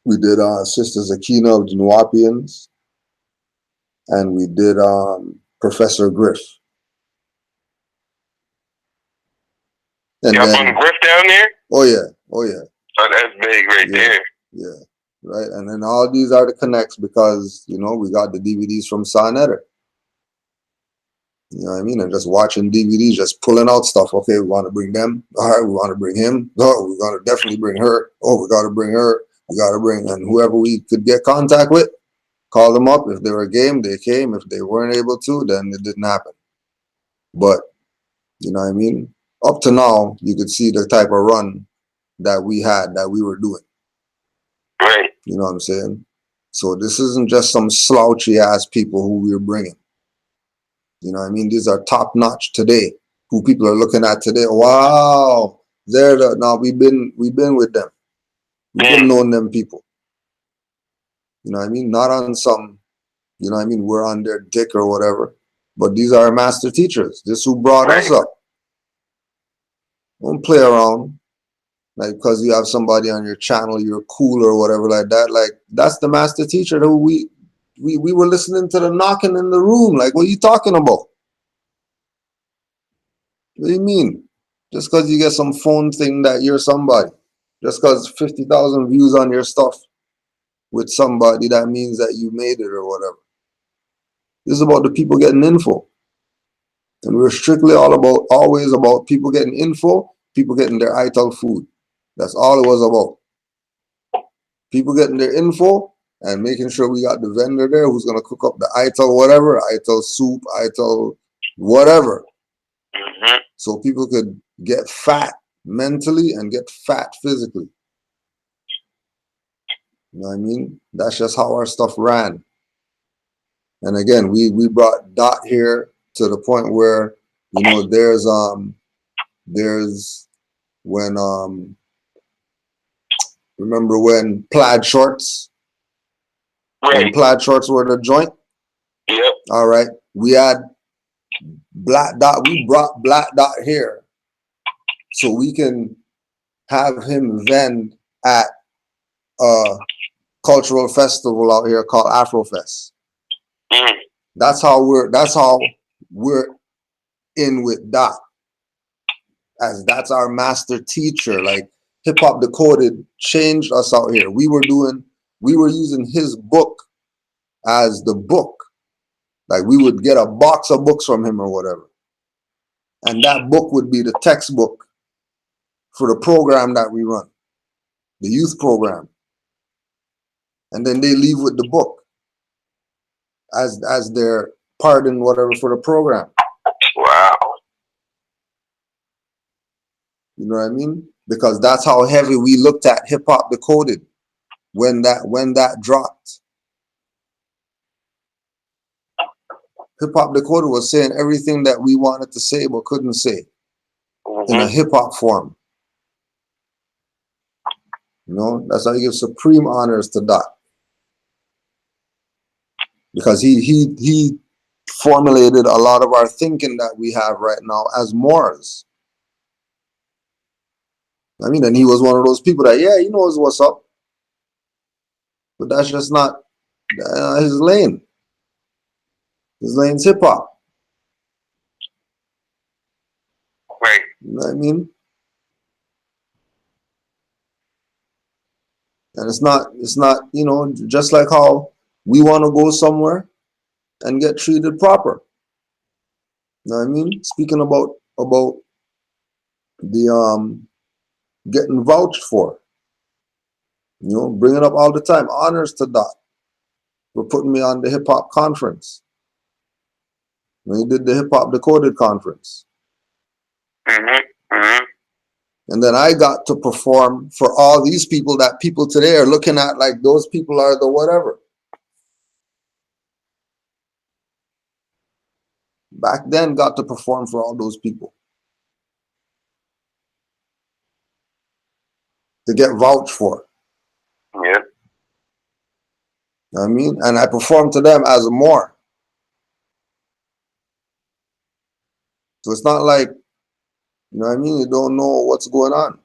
We did Sisters Akina of the Nuwapians, and we did Professor Griff. And Y'all then, putting Griff down there? oh yeah. Oh, that's big right there. Yeah, right. And then all these are the connects because, you know, we got the DVDs from Sonetter. You know what I mean? And just watching DVDs, just pulling out stuff. Okay, we want to bring them. All right, we want to bring him. Oh, we're going to definitely bring her. Oh, we got to bring her. We got to bring, and whoever we could get contact with, call them up. If they were game, they came. If they weren't able to, then it didn't happen. But, you know what I mean? Up to now, you could see the type of run that we had, that we were doing. Right. You know what I'm saying? So this isn't just some slouchy ass people who we're bringing. You know what I mean? These are top notch today, who people are looking at today. Wow, they're the, now we've been with them. We've been knowing them people. You know what I mean? Not on some, you know what I mean, we're on their dick or whatever. But these are our master teachers. This who brought us up. Don't play around. Like, because you have somebody on your channel, you're cool or whatever like that. Like, that's the master teacher who we were listening to the knocking in the room. Like, what are you talking about? What do you mean? Just because you get some phone thing that you're somebody. Just because 50,000 views on your stuff with somebody, that means that you made it or whatever. This is about the people getting info. And we're strictly always about people getting info, people getting their ITAL food. That's all it was about. People getting their info and making sure we got the vendor there who's going to cook up the ITAL whatever, ITAL soup, ITAL whatever. So people could get fat mentally and get fat physically. You know what I mean? That's just how our stuff ran. And again, we brought Dot here to the point where, you know, there's when remember when plaid shorts? Right. When plaid shorts were the joint? Yep. All right. We had Black Dot, we brought Black Dot here so we can have him vend at a cultural festival out here called Afrofest. That's how we're in with Dot. As that's our master teacher. Like Hip Hop Decoded changed us out here. We were using his book as the book. Like we would get a box of books from him or whatever. And that book would be the textbook for the program that we run, the youth program. And then they leave with the book as their pardon, whatever, for the program. Wow. You know what I mean? Because that's how heavy we looked at Hip Hop Decoded when that dropped. Hip Hop Decoded was saying everything that we wanted to say but couldn't say in a hip hop form. You know, that's how you give supreme honors to Dot. Because he formulated a lot of our thinking that we have right now as Moors. I mean, and he was one of those people that, yeah, he knows what's up. But that's just not his lane. His lane's hip hop. Right. You know what I mean? And it's not, you know, just like how we want to go somewhere and get treated proper. You know what I mean? Speaking about the getting vouched for. You know, bring it up all the time. Honors to Dot for putting me on the hip hop conference. When he did the Hip Hop Decoded conference. And then I got to perform for all these people that people today are looking at like those people are the whatever. Back then, got to perform for all those people. To get vouched for. Yeah. You know what I mean? And I performed to them as a Moor. So it's not like, you know what I mean? You don't know what's going on.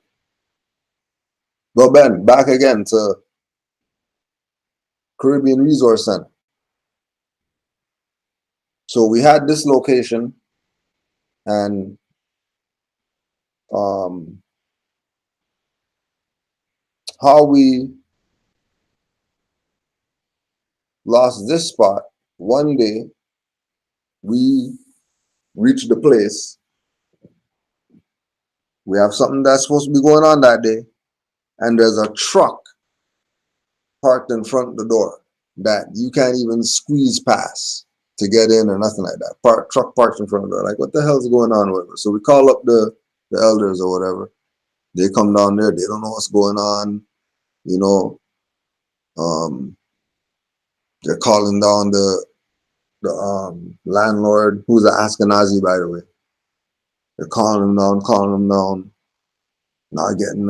But Ben, back again to Caribbean Resource Center. So we had this location and how we lost this spot, one day we reached the place. We have something that's supposed to be going on that day. And there's a truck parked in front of the door that you can't even squeeze past to get in or nothing like that. Truck parked in front of the door. Like, what the hell's going on with it? So we call up the elders or whatever. They come down there. They don't know what's going on. You know, they're calling down the landlord, who's an Ashkenazi, by the way. They're calling him down, not getting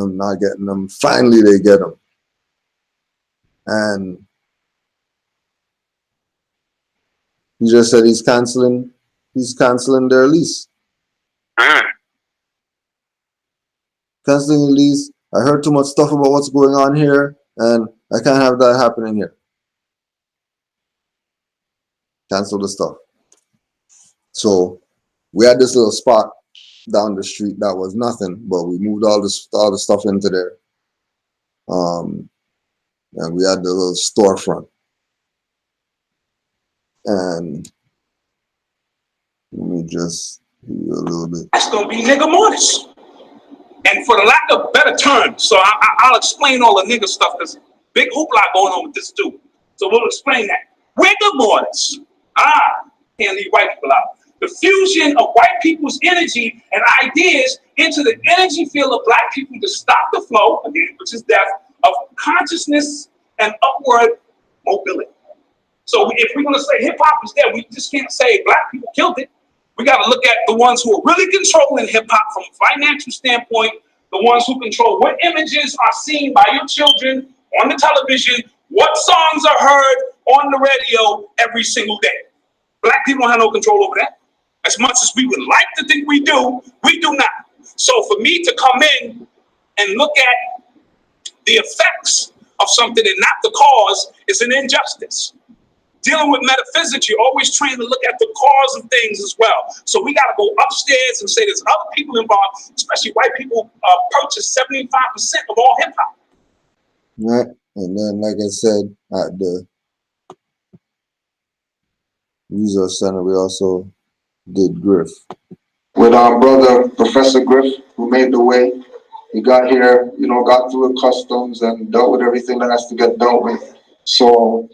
them. Finally, they get him. And he just said he's canceling their lease. Canceling the lease. I heard too much stuff about what's going on here, and I can't have that happening here. Cancel the stuff. So we had this little spot down the street that was nothing, but we moved all the stuff into there. And we had the little storefront. And let me just give you a little bit. It's gonna be nigga mortis. And for the lack of better terms, so I'll explain all the nigga stuff, because big hoopla going on with this too. So we'll explain that. Rigor mortis. Can't leave white people out. The fusion of white people's energy and ideas into the energy field of black people to stop the flow, again, which is death, of consciousness and upward mobility. So if we're gonna say hip hop is dead, we just can't say black people killed it. We got to look at the ones who are really controlling hip hop from a financial standpoint, the ones who control what images are seen by your children on the television, what songs are heard on the radio every single day. Black people don't have no control over that. As much as we would like to think we do not. So for me to come in and look at the effects of something and not the cause is an injustice. Dealing with metaphysics, you're always trying to look at the cause of things as well. So we got to go upstairs and say there's other people involved, especially white people purchase 75% of all hip hop. Right. And then, like I said, at the resource center, we also did Griff. With our brother, Professor Griff, who made the way. He got here, got through the customs and dealt with everything that has to get dealt with. So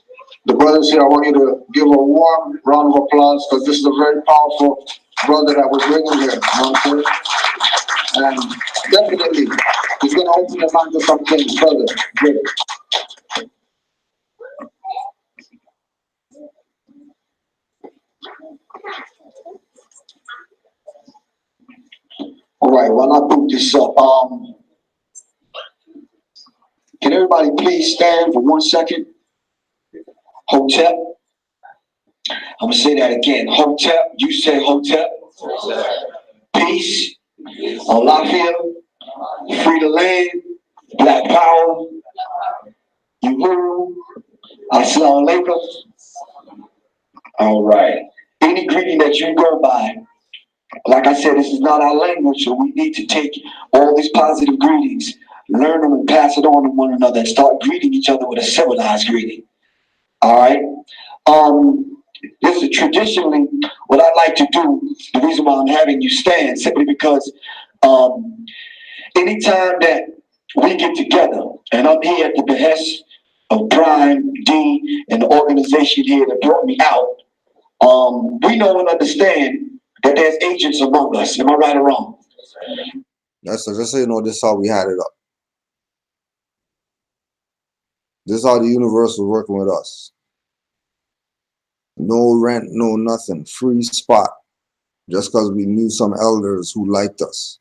the brothers here, I want you to give a warm round of applause, because this is a very powerful brother that we're bringing here. And definitely, he's going to open your mind to some things, brother. Good. All right, while I boot this up, can everybody please stand for 1 second? Hotep. I'm gonna say that again. Hotep. You say Hotep. Peace. Alafia. Free the land. Black power. Uhuru. Assalamu alaikum. All right. Any greeting that you go by, like I said, this is not our language, so we need to take all these positive greetings, learn them and pass it on to one another, and start greeting each other with a civilized greeting. All right. This is traditionally what I like to do. The reason why I'm having you stand, simply because anytime that we get together, and I'm here at the behest of Prime, D, and the organization here that brought me out, we know and understand that there's agents among us. Am I right or wrong? That's just so you know, this is how we had it up. This is how the universe was working with us. No rent, no nothing, free spot. Just because we knew some elders who liked us.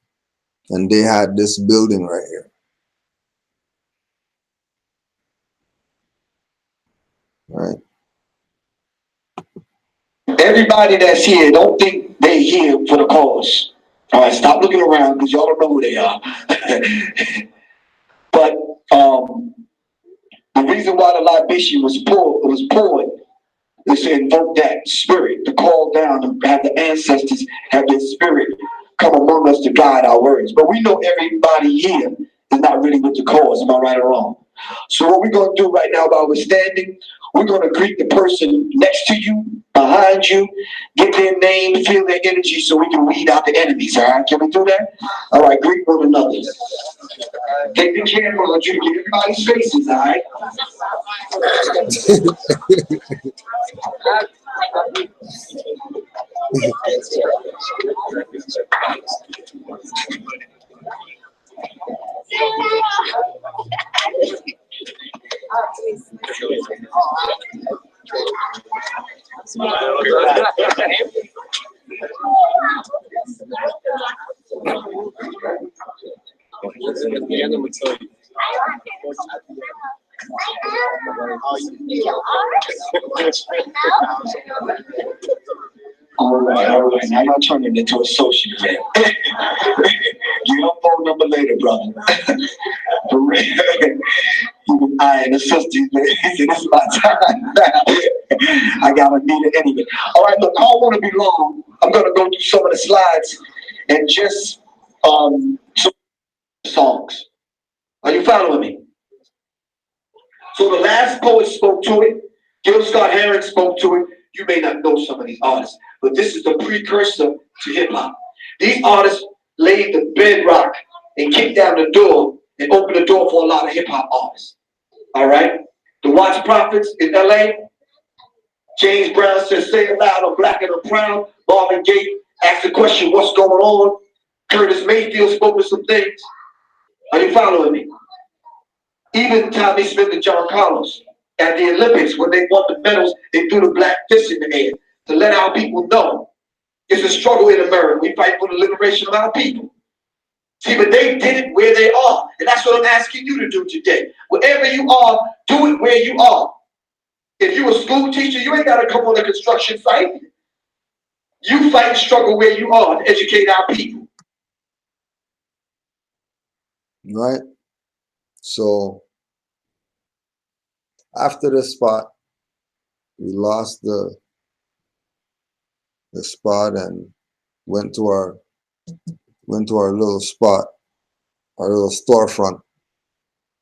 And they had this building right here. Right. Everybody that's here, don't think they're here for the cause. All right, stop looking around, because y'all don't know who they are. But the reason why the libation was poured is to invoke that spirit, to call down and have the ancestors have their spirit come among us to guide our words. But we know everybody here is not really with the cause. Am I right or wrong? So what we're going to do right now while we're standing, we're going to greet the person next to you, behind you, get their name, feel their energy, so we can weed out the enemies. All right, can we do that? All right, greet one another. Take the camera and you get everybody's faces. All right. All right. Now I'm turning into a social man. Get your phone number later, brother. For real. I ain't a sister, man. It's my time now. I gotta need it anyway. All right, look, I don't want to be long. I'm gonna go through some of the slides and just some songs. Are you following me? So the last poet spoke to it. Gil Scott Heron spoke to it. You may not know some of these artists, but this is the precursor to hip hop. These artists laid the bedrock and kicked down the door and opened the door for a lot of hip hop artists. All right? The Watts Prophets in LA. James Brown says, "Say it loud, I'm black and I'm proud." Marvin Gaye asked the question, "What's going on?" Curtis Mayfield spoke with some things. Are you following me? Even Tommy Smith and John Carlos at the Olympics, when they won the medals, they threw the black fist in the air to let our people know it's a struggle in America. We fight for the liberation of our people. See, but they did it where they are. And that's what I'm asking you to do today. Wherever you are, do it where you are. If you're a school teacher, you ain't got to come on a construction site. You fight and struggle where you are to educate our people. Right? So after the spot, we lost the spot and went to our little spot, our little storefront.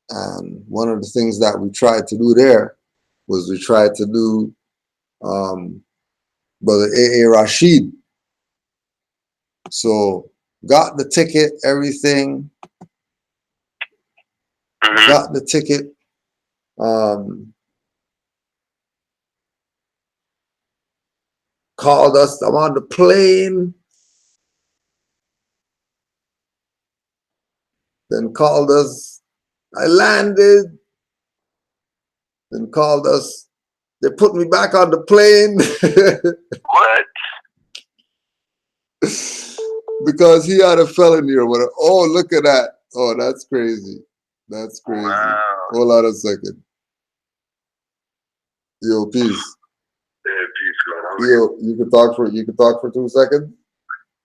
And one of the things that we tried to do there was we tried to do Brother A.A. Rashid. So got the ticket, everything. Got the ticket. Called us. I'm on the plane. Then called us. I landed. Then called us. They put me back on the plane. What? Because he had a felony or whatever. Oh, look at that. Oh, that's crazy. That's crazy. Wow. Hold on a second. Yo, peace. Yeah, peace, God. Yo, you can talk for 2 seconds?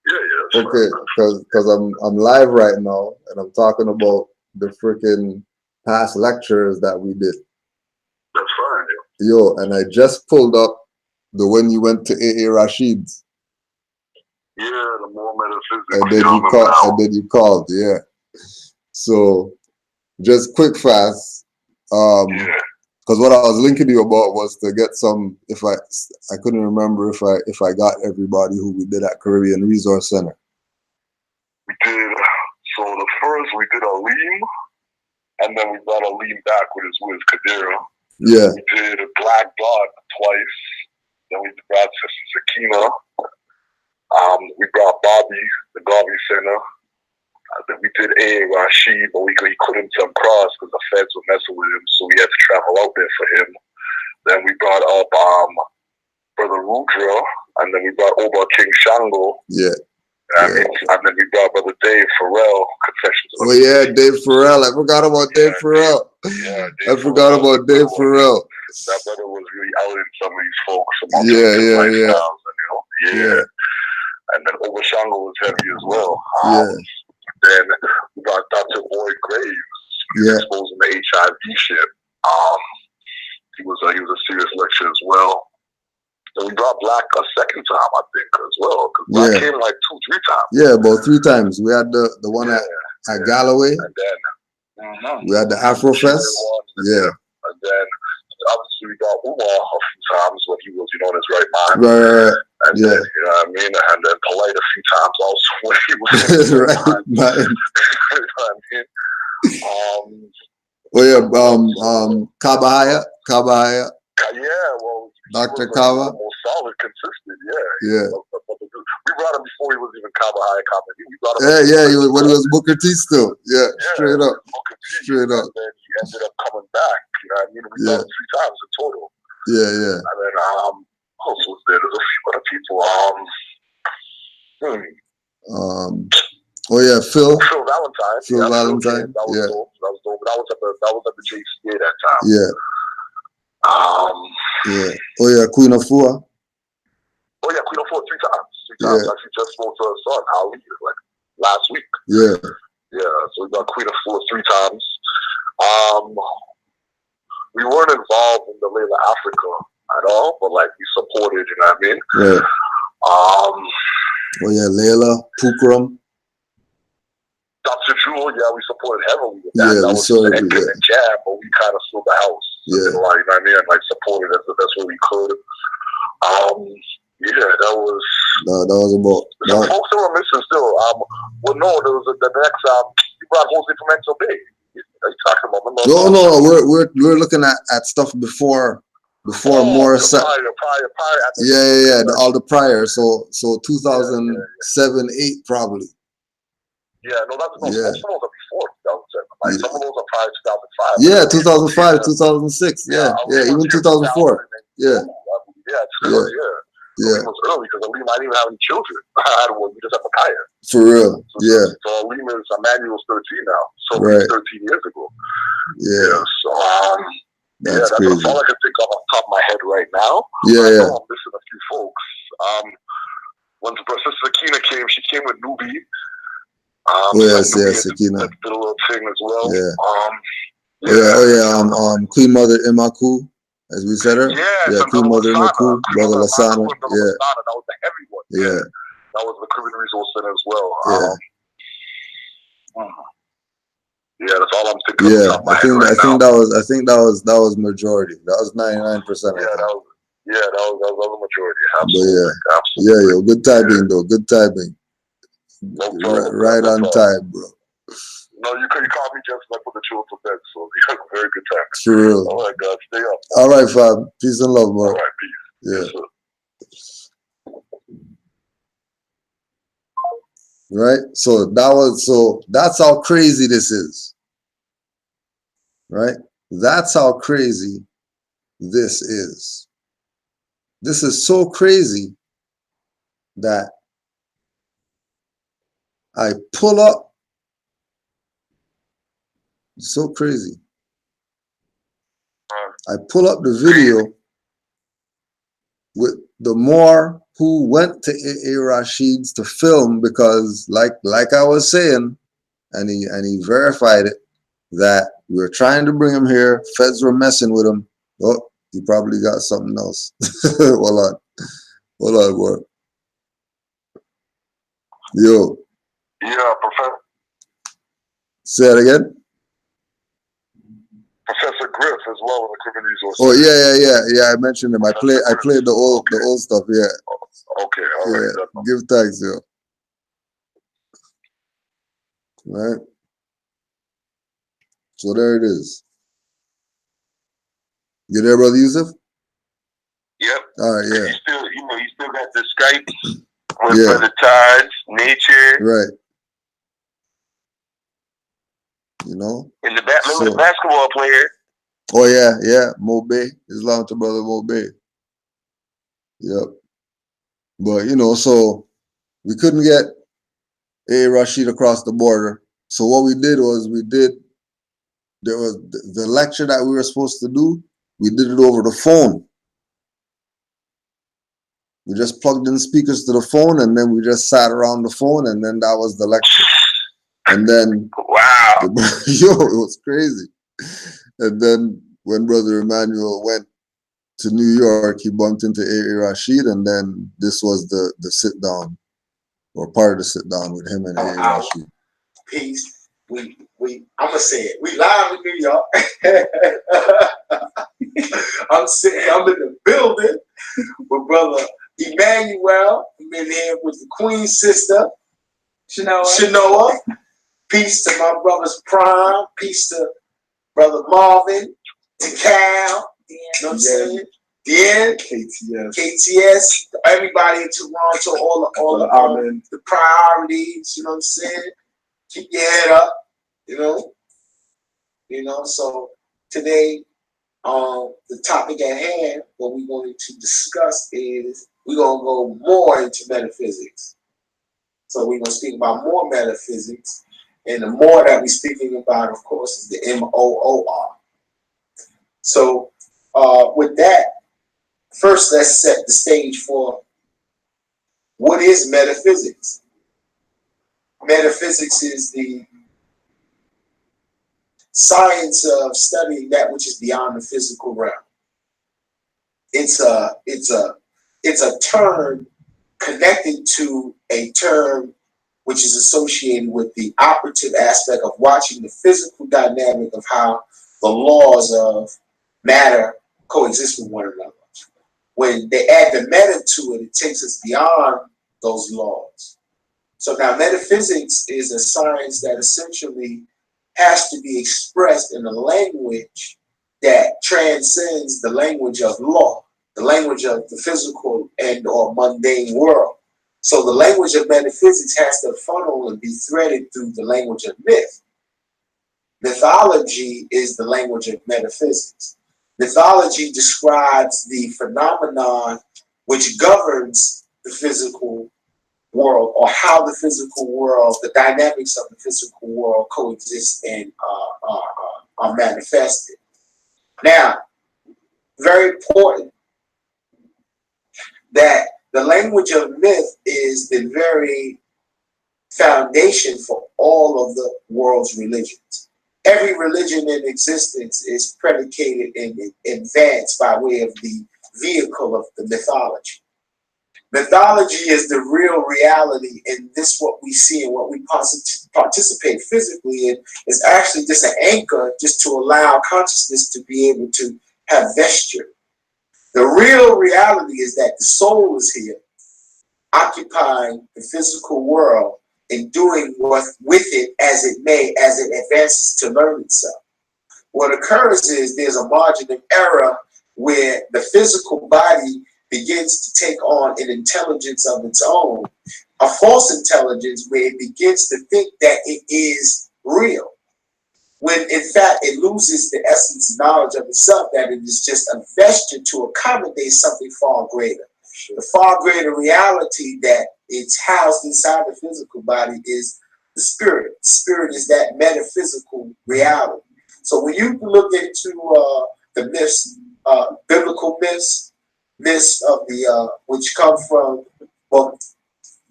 Yeah. Okay, because I'm live right now and I'm talking about the freaking past lectures that we did. That's fine, Yo, and I just pulled up the when you went to A.A. Rashid's. Yeah, the more metaphysics. And then you called, yeah. So just quick fast. Because what I was linking you about was to get some, I couldn't remember if I got everybody who we did at Caribbean Resource Center. We did, so the first we did Aleem, and then we brought Aleem back with his Wiz Kadira. Yeah. We did Black Dot twice, then we brought Sister Sakina. We brought Bobby, the Garvey Center. Then we did A.A. Rashid, but he couldn't come across because the feds were messing with him, so we had to travel out there for him. Then we brought up Brother Rudra, and then we brought Oba King Shango. Yeah. And then we brought Brother Dave Farrell, Confessions of Dave Farrell. I forgot about Dave Farrell. Yeah, I forgot about Dave Farrell. That brother was really out in some of these folks. Yeah. And then Oba Shango was heavy as well. Yeah. Then we got Dr. Boyd Graves. Exposing the HIV shit. He was a serious lecture as well. And we brought Black a second time, I think, as well. Because Black came like 2-3 times. Yeah, about 3 times. We had the one at Galloway. And then we had the Afrofest. Yeah. And then obviously we got Umar a few times when he was, in his right mind. Right. And then, you know what I mean? And then Polite a few times also when he was in his right mind. You know what I mean? Kabahaya. Yeah, well, Dr. Kaba. More solid, consistent, Yeah. We brought him before he was even Kabahaya comedy. We brought him when he was Booker T still. Yeah, straight up. Straight up. And then he ended up coming back. You know what I mean? We brought him 3 times in total. Yeah. And then who else was there? There's a few other people. Phil Valentine. Phil Valentine. That was dope. that was at the JCA that time. Yeah. Yeah. Oh yeah, Queen of Four. Oh yeah, Queen of Four 3 times. 3 times. Yeah. Actually, just spoke to her son Ali like last week. Yeah. Yeah. So we got Queen of Four 3 times. We weren't involved in the Layla Africa at all, but like we supported. You know what I mean? Right. Oh yeah, Layla, Pukram. Dr. Jewel, yeah, we supported heavily with that. Yeah, that we was saw it. and jab, but we kind of stood the house. Yeah. You know what I mean? Like supported as the best way we could. Yeah, that was. That was about. Some folks that were missing still. Well, no, there was the next. You brought Jose from Exo Bay. Are you talking about? No. We're looking at stuff before more. Prior. Yeah. All the prior. So 2007, 8 probably. Yeah, no, that's no. Yeah. Some of those are before 2007. Like some of those are prior 2005. Yeah, 2005, 2006. Yeah, even 2004. Yeah. Yeah. It was early because Alima, I didn't even have any children. I had one. We just had Makaya. For real. Yeah. So Alima's Emmanuel's 13 now. So right. 13 years ago. Yeah. So that's crazy. All I can think of off the top of my head right now. Yeah. I know I'm missing a few folks. When Sister Sakina came, she came with Nubi. Sakina. Did a little thing as well. Yeah. Queen Mother Imaku. As we said her? Yeah, Queen Mother Imaku, Brother Lasana. Yeah. That was the heavy one. Yeah. That was the Caribbean Resource Center as well. Yeah, that's all I'm thinking. Yeah, I think that was majority. That was 99%. Yeah, that was a majority. Absolutely. Yeah. Good timing though. Good timing. Right on time, bro. No, you call me just like put the children to bed, so you had a very good time. For real. All right, guys, stay up. All right, fam. Peace and love, bro. All right, peace. Yeah. Right? So that's how crazy this is. Right? That's how crazy this is. This is so crazy that I pull up. So crazy. I pull up the video with the more who went to A. Rashid's to film because like I was saying, and he verified it, that we were trying to bring him here. Feds were messing with him. Oh, he probably got something else. Hold on, boy. Yo. Yeah, Professor. Say it again. Professor Griff as well in the Caribbean Resource. Oh yeah. I mentioned him. I played the old stuff. Yeah. Okay. All right. Give thanks, yo. Right. So there it is. You there, Brother Yusuf? Yep. All right. Yeah. You still got the Skype with Brother Todd's Nature. Right. You know? In the basketball player. Oh yeah. Mobe. Islam to Brother Mobe. Yep. But so we couldn't get A. Rashid across the border. So what we did was there was the lecture that we were supposed to do, we did it over the phone. We just plugged in speakers to the phone and then we just sat around the phone and then that was the lecture. And then wow. It was crazy. And then when Brother Emmanuel went to New York, he bumped into A. Rashid and then this was the sit down or part of the sit down with him and A. Rashid. Peace. I'm gonna say it. We live in New York. I'm in the building with Brother Emmanuel. I'm in here with the Queen's sister, Shanoa. Peace to my brother's Prime. Peace to Brother Marvin, to Cal. You know what I'm saying? Dan, KTS, everybody in Toronto, all the priorities. You know what I'm saying? Keep your head up. So today, the topic at hand, what we're going to discuss is we're going to go more into metaphysics. So we're going to speak about more metaphysics And the more that we're speaking about, of course, is the MOOR. So with that, first let's set the stage for what is metaphysics. Metaphysics is the science of studying that which is beyond the physical realm. It's a term connected to a term which is associated with the operative aspect of watching the physical dynamic of how the laws of matter coexist with one another. When they add the meta to it, it takes us beyond those laws. So now metaphysics is a science that essentially has to be expressed in a language that transcends the language of law, the language of the physical and or mundane world. So the language of metaphysics has to funnel and be threaded through the language of myth. Mythology is the language of metaphysics. Mythology describes the phenomenon which governs the physical world, or how the physical world, the dynamics of the physical world coexist and are manifested. Now, very important that the language of myth is the very foundation for all of the world's religions. Every religion in existence is predicated and advanced by way of the vehicle of the mythology. Mythology is the real reality, and this what we see and what we participate physically in is actually just an anchor just to allow consciousness to be able to have vesture. The real reality is that the soul is here, occupying the physical world and doing with it as it may, as it advances to learn itself. What occurs is there's a margin of error where the physical body begins to take on an intelligence of its own, a false intelligence where it begins to think that it is real, when in fact it loses the essence and knowledge of itself, that it is just a vesture to accommodate something far greater. The far greater reality that it's housed inside the physical body is the spirit. Spirit is that metaphysical reality. So when you look into the myths, biblical myths of the which come from, well,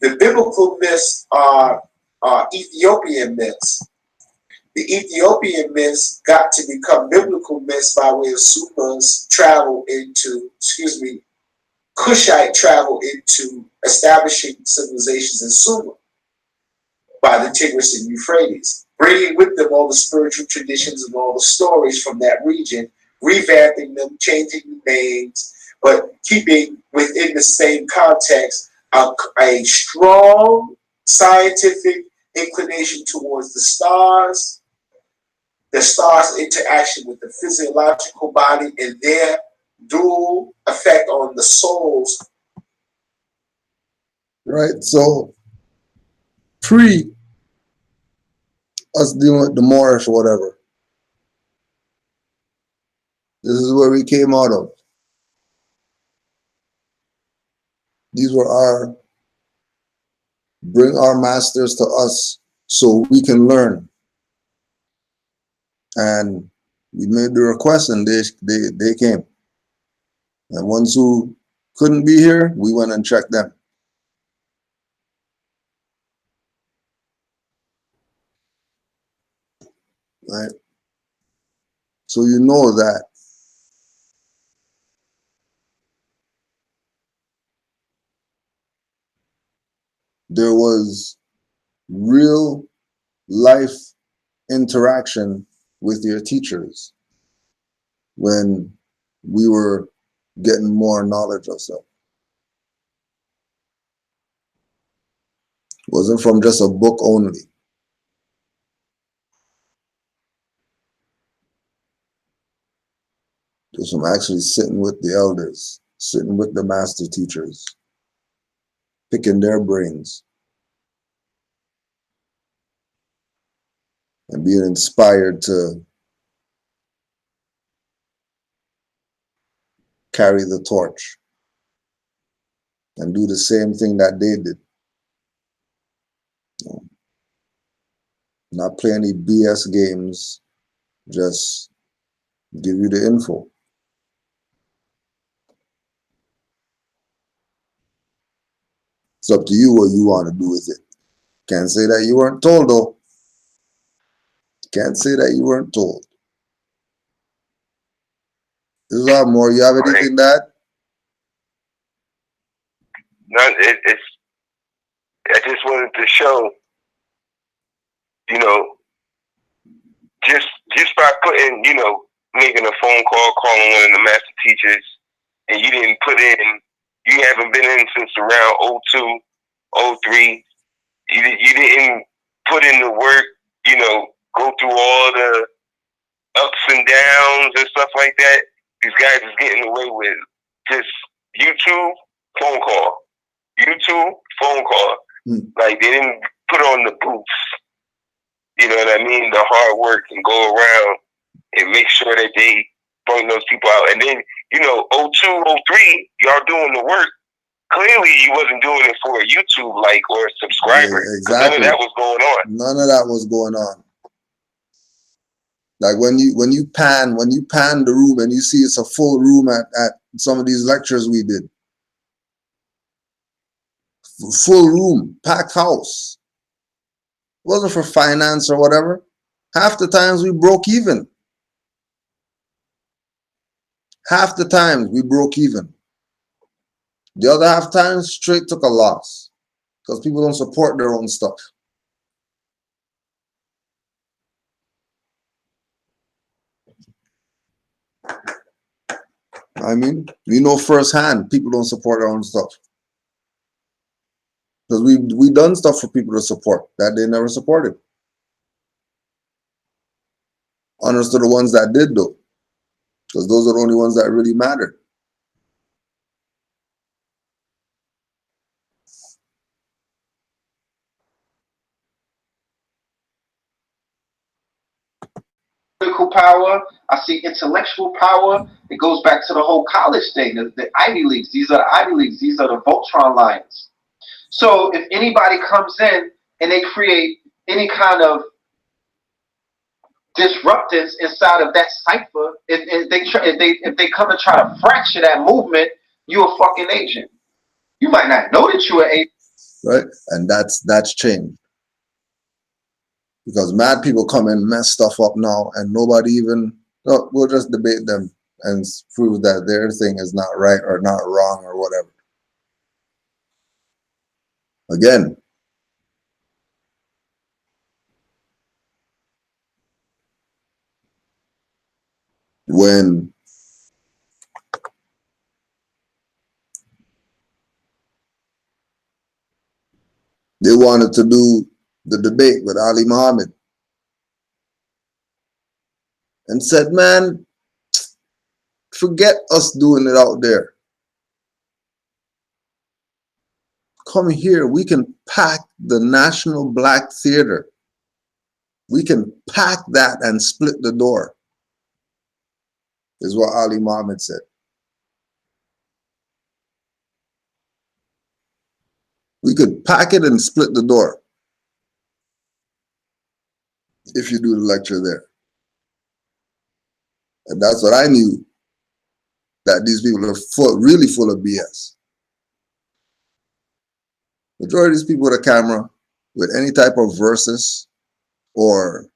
the biblical myths are Ethiopian myths. The Ethiopian myths got to become biblical myths by way of Sumer's travel into, Kushite travel into establishing civilizations in Sumer by the Tigris and Euphrates, bringing with them all the spiritual traditions and all the stories from that region, revamping them, changing the names, but keeping within the same context a strong scientific inclination towards the stars interaction with the physiological body and their dual effect on the souls. Right. So pre us dealing with the Moorish or whatever, this is where we came out of. These were our, bring our masters to us so we can learn. And we made the request and they came. And ones who couldn't be here, we went and checked them. Right? So you know that there was real life interaction with your teachers when we were getting more knowledge of stuff. It wasn't from just a book only. It was from actually sitting with the elders, sitting with the master teachers, picking their brains, and being inspired to carry the torch and do the same thing that they did. Not play any BS games. Just give you the info. It's up to you what you want to do with it. Can't say that you weren't told though. Can't say that you weren't told. This is all more. You have anything, Dad? No, it's. I just wanted to show, you know, just by putting, you know, making a phone call, calling one of the master teachers, and you didn't put in, you haven't been in since around 02, 03. You didn't put in the work, you know, go through all the ups and downs and stuff like that. These guys is getting away with just YouTube phone call. YouTube phone call. Like they didn't put on the boots. You know what I mean? The hard work and go around and make sure that they bring those people out. And then, you know, 02, 03, y'all doing the work. Clearly you wasn't doing it for a YouTube like or a subscriber. Yeah, exactly. None of that was going on. None of that was going on. Like when you pan the room and you see it's a full room at some of these lectures we did. Full room, packed house. It wasn't for finance or whatever. Half the times we broke even. Half the times we broke even. The other half times straight took a loss because people don't support their own stuff. I mean, we know firsthand people don't support their own stuff. Because we done stuff for people to support that they never supported. Honors to the ones that did though. Because those are the only ones that really mattered. Political power, I see intellectual power. It goes back to the whole college thing, the Ivy Leagues. These are the Ivy Leagues. These are the Voltron Lions. So if anybody comes in and they create any kind of disruptance inside of that cipher, if they come and try to fracture that movement, you're a fucking agent. You might not know that you're an agent. Right? And that's changed. Because mad people come and mess stuff up now and nobody even, no, we'll just debate them and prove that their thing is not right or not wrong or whatever. Again, when they wanted to do the debate with Ali Muhammad and said, man, forget us doing it out there. Come here, we can pack the National Black Theater. We can pack that and split the door, is what Ali Muhammad said. We could pack it and split the door if you do the lecture there. And that's what I knew, that these people are really full of BS. Majority of these people with a camera, with any type of verses, or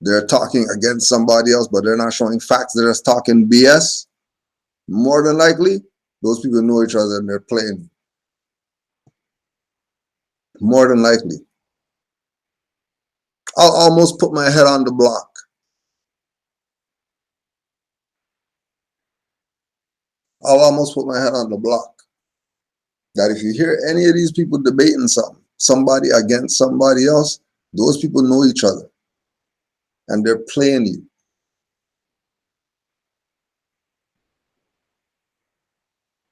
they're talking against somebody else, but they're not showing facts, they're just talking BS, more than likely, those people know each other and they're playing. More than likely. I'll almost put my head on the block. I'll almost put my head on the block. That if you hear any of these people debating something, somebody against somebody else, those people know each other. And they're playing you.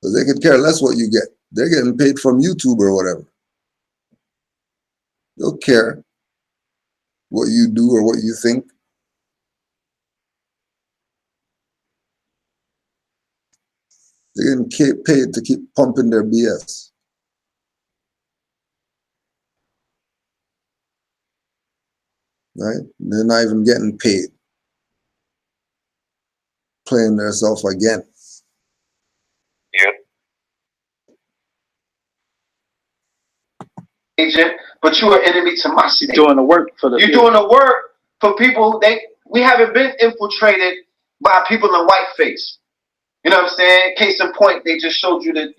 Because they could care less what you get. They're getting paid from YouTube or whatever. They'll care what you do or what you think. They're getting paid to keep pumping their BS. right? They're not even getting paid. Playing themselves again. Yep. Agent, but you're an enemy to my state. Doing the work for the You're people. doing the work for people. We haven't been infiltrated by people in whiteface. You know what I'm saying? Case in point, they just showed you that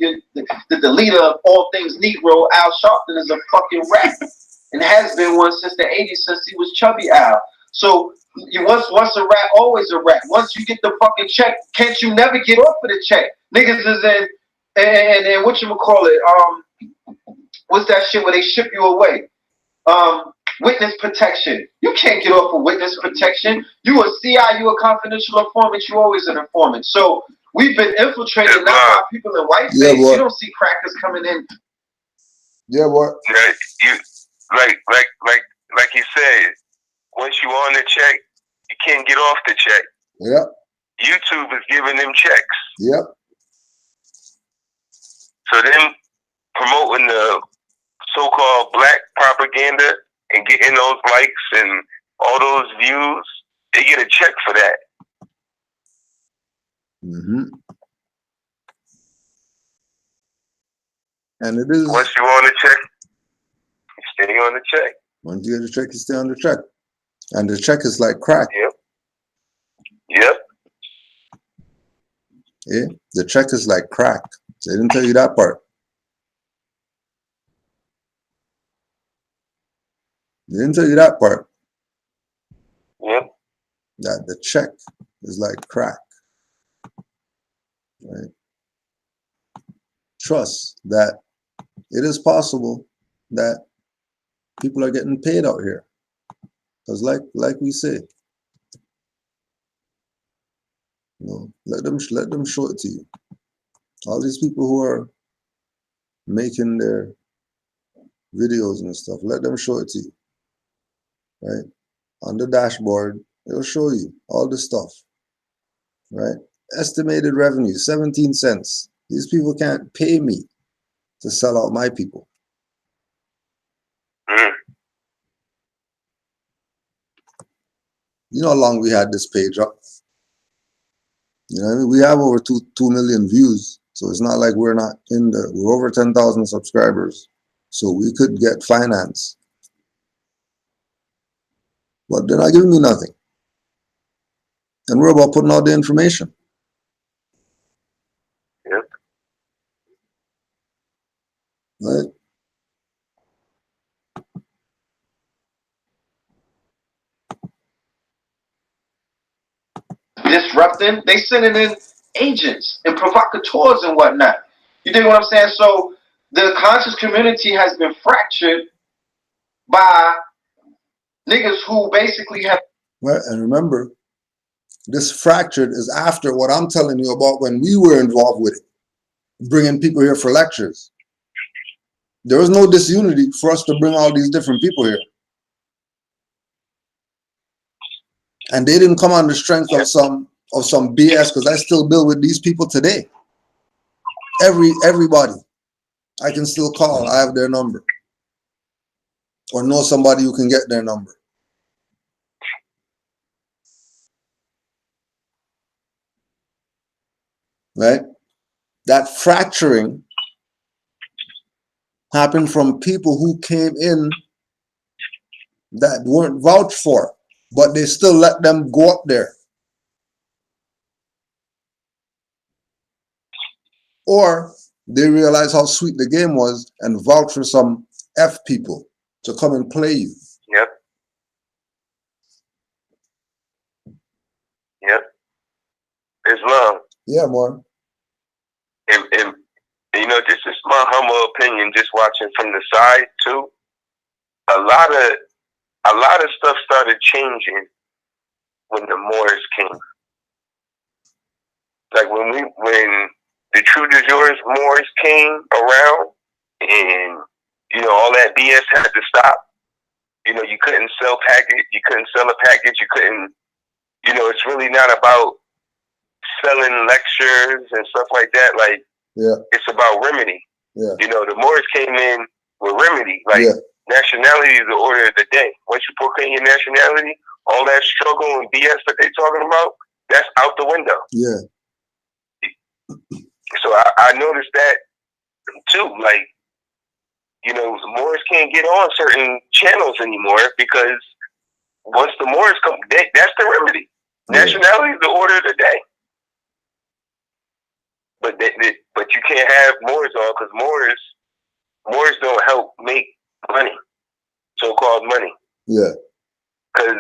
the leader of all things Negro, Al Sharpton, is a fucking rat, and has been one since the '80s, since he was Chubby Al. So you once a rat, always a rat. Once you get the fucking check, can't you never get off of the check? Niggas is in and whatchamacallit, what's that shit where they ship you away? Witness protection. You can't get off of witness protection. You a CI, you a confidential informant, you always an informant. So we've been infiltrated not by people in whiteface. Yeah, you don't see crackers coming in. Yeah, what? Yeah, you like you said, once you on the check, you can't get off the check. Yep. YouTube is giving them checks. Yep. So them promoting the so-called black propaganda and getting those likes and all those views, they get a check for that. Mm-hmm. And it is. Once you on the check, you stay on the check. Once you get the check, you stay on the check. And the check is like crack. Yep. Yep. Yeah, the check is like crack. They didn't tell you that part. They didn't tell you that part. Yep. That the check is like crack. Right? Trust that it is possible that people are getting paid out here. Because like we say, you know, let them show it to you. All these people who are making their videos and stuff, let them show it to you. Right? On the dashboard, it'll show you all the stuff. Right? Estimated revenue, 17 cents. These people can't pay me to sell out my people. You know how long we had this page up? You know what I mean? We have over 2 million views. So it's not like we're not in the, we're over 10,000 subscribers. So we could get finance. But they're not giving me nothing. And we're about putting out the information. Yep. Right? Disrupting, they sending in agents and provocateurs and whatnot. You dig what I'm saying? So the conscious community has been fractured by niggas who basically have. Right? And remember, this fractured is after what I'm telling you about when we were involved with it, bringing people here for lectures. There was no disunity for us to bring all these different people here. And they didn't come on the strength of some BS, because I still build with these people today. Everybody I can still call. I have their number. Or know somebody who can get their number. Right? That fracturing happened from people who came in that weren't vouched for, but they still let them go up there. Or they realized how sweet the game was and vouch for some F people to come and play you. Yep. Yep. Islam. Yeah, man. And you know, this is my humble opinion, just watching from the side too. A lot of stuff started changing when the Moors came. Like when the True de Jours Moors came around, and you know all that BS had to stop. You know, you couldn't sell a package. You couldn't. You know, it's really not about selling lectures and stuff like that. Like, yeah, it's about remedy. Yeah. You know, the Moors came in with remedy. Like, nationality is the order of the day. Once you proclaim your nationality, all that struggle and BS that they talking about, that's out the window. Yeah. So I noticed that too. Like, you know, the Moors can't get on certain channels anymore because once the Moors come, that's the remedy. Yeah. Nationality is the order of the day. But you can't have Moors on because Moors don't help make money, so-called money. Yeah. Because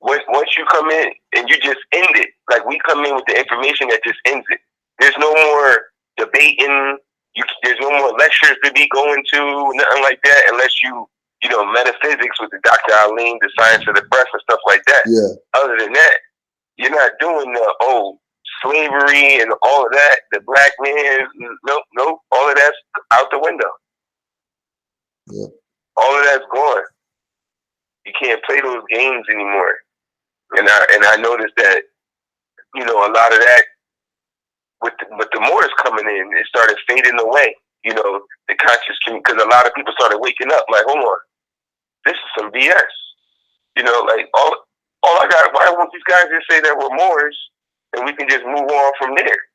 once you come in and you just end it, like we come in with the information that just ends it. There's no more debating. There's no more lectures to be going to, nothing like that, unless you know, metaphysics with the Dr. Alim, the science of the breath and stuff like that. Yeah. Other than that, you're not doing the slavery and all of that. The black man, nope, all of that's out the window. Yeah. All of that's gone. You can't play those games anymore. And I noticed that, you know, a lot of that with the Moors coming in, it started fading away. You know, the conscious, because a lot of people started waking up. Like, hold on, this is some BS. You know, like all I got. Why won't these guys just say that we're Moors and we can just move on from there?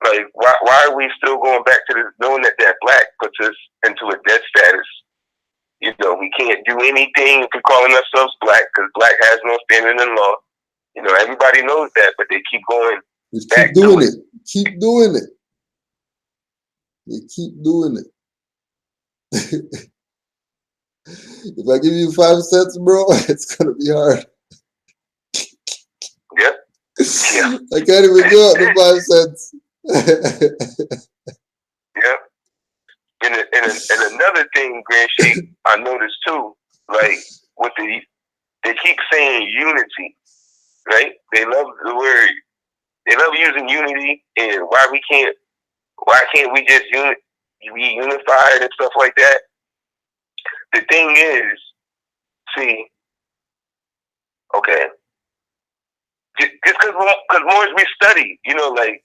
Like, why are we still going back to this, knowing that black puts us into a dead status? You know, we can't do anything if we're calling ourselves black because black has no standing in law. You know, everybody knows that, but they keep going. Just keep doing it. Keep doing it. They keep doing it. If I give you 5 cents, bro, it's gonna be hard. Yep. Yeah. I can't even give out the 5 cents. Yep. And another thing, Grand Sheik, I noticed too, like with they keep saying unity, right? They love the word. They love using unity, and why can't we just be unified and stuff like that? The thing is, see, okay, just because Moors we study, you know, like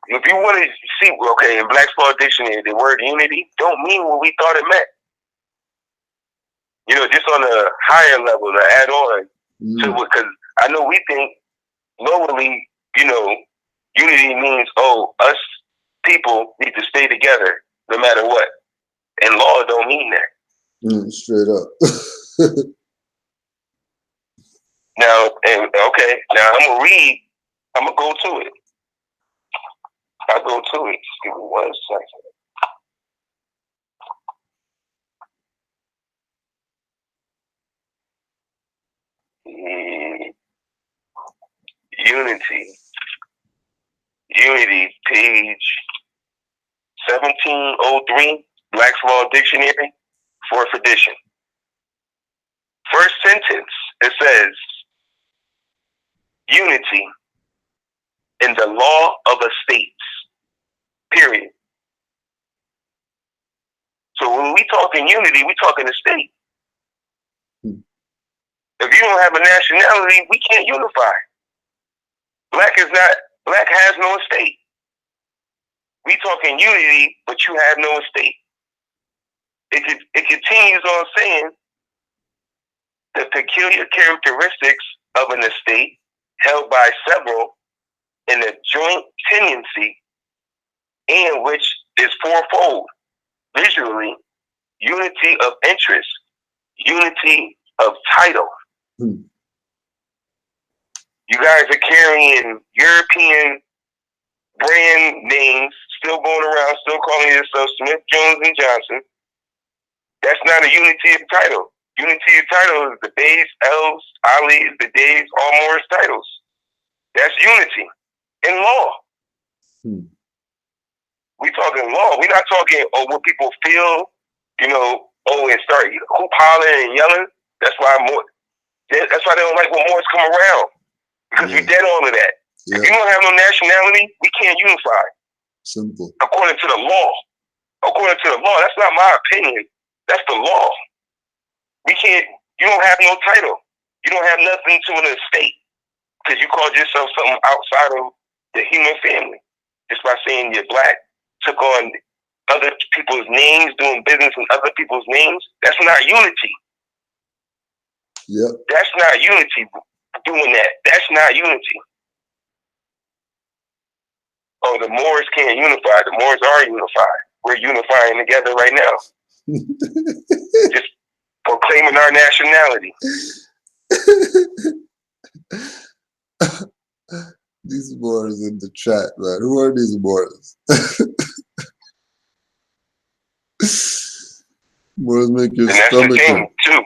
if you want to see, okay, in Black's Law Dictionary, the word unity don't mean what we thought it meant. You know, just on a higher level to add on to what, because I know we think lowly, you know, unity means, us people need to stay together no matter what. And law don't mean that. Straight up. Now, I'm gonna go to it. I'll go to it. Just give me 1 second. Unity, page 1703, Black's Law Dictionary, 4th edition. First sentence, it says, unity in the law of estates, period. So when we talking unity, we talking estate. If you don't have a nationality, we can't unify. Black has no estate. We talking unity, but you have no estate. It continues on saying the peculiar characteristics of an estate held by several in a joint tenancy and which is fourfold. Visually, unity of interest, unity of title. You guys are carrying European brand names, still going around, still calling yourself Smith, Jones, and Johnson. That's not a unity of title. Unity of title is the Bays, L's, Ali's, the Days, all Morris titles. That's unity in law. We talking law. We're not talking what people feel, you know, and start hoop hollering and yelling. That's why they don't like when Moors come around. Because we dead all of that. Yeah. If you don't have no nationality, we can't unify. Simple. According to the law. That's not my opinion. That's the law. You don't have no title. You don't have nothing to an estate. Because you called yourself something outside of the human family. Just by saying you're black, took on other people's names, doing business in other people's names, that's not unity. Yep. That's not unity. Doing that, that's not unity. Oh, the Moors can't unify. The Moors are unified. We're unifying together right now. Just proclaiming our nationality. These Moors in the chat, man. Who are these Moors? Moors make your And that's stomach the thing, hurt. too.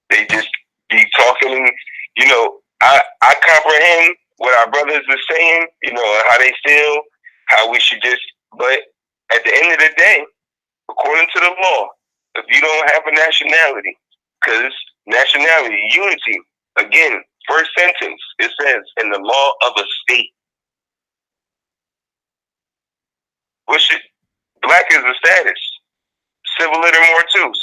They just be talking, you know, I comprehend what our brothers are saying, you know, how they feel, how we should just, but at the end of the day, according to the law, if you don't have a nationality, because nationality, unity, again, first sentence, it says, in the law of a state. Black is the status. Civil liter mortuus.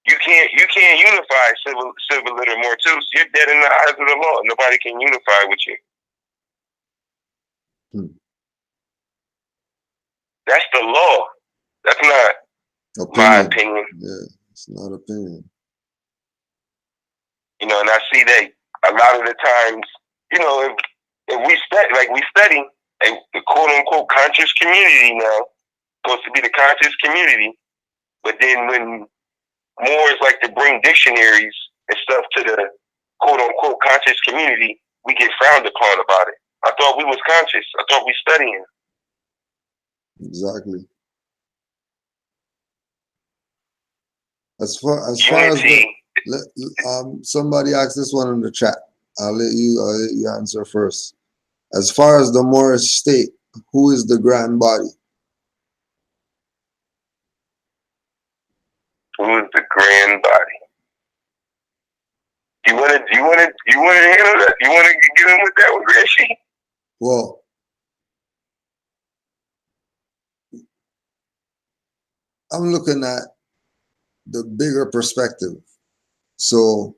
You can't unify civil liter mortuus. You're dead in the eyes of the law. Nobody can unify with you. That's the law. That's not my opinion. Yeah, it's not opinion. You know, and I see that a lot of the times, you know, if we study the quote unquote conscious community now, supposed to be the conscious community, but then when Moors like to bring dictionaries and stuff to the quote unquote conscious community, we get frowned upon about it. I thought we was conscious. I thought we studying. Exactly. As far as somebody asked this one in the chat. I'll let you answer first. As far as the Moorish state, who is the grand body? Who is the grand body? You want to handle that? You want to get in with that one, Gracie? Well, I'm looking at the bigger perspective. So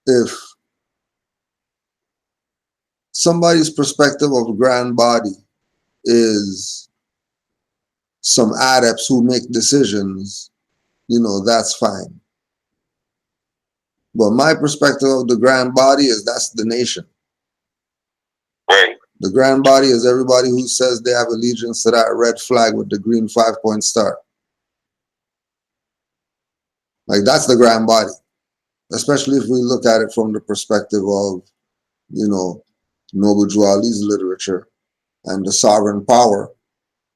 if somebody's perspective of grand body is some adepts who make decisions, you know, that's fine. But my perspective of the grand body is that's the nation. Right. The grand body is everybody who says they have allegiance to that red flag with the green 5-point star. Like, that's the grand body. Especially if we look at it from the perspective of, you know, Noble Drew Ali's literature and the sovereign power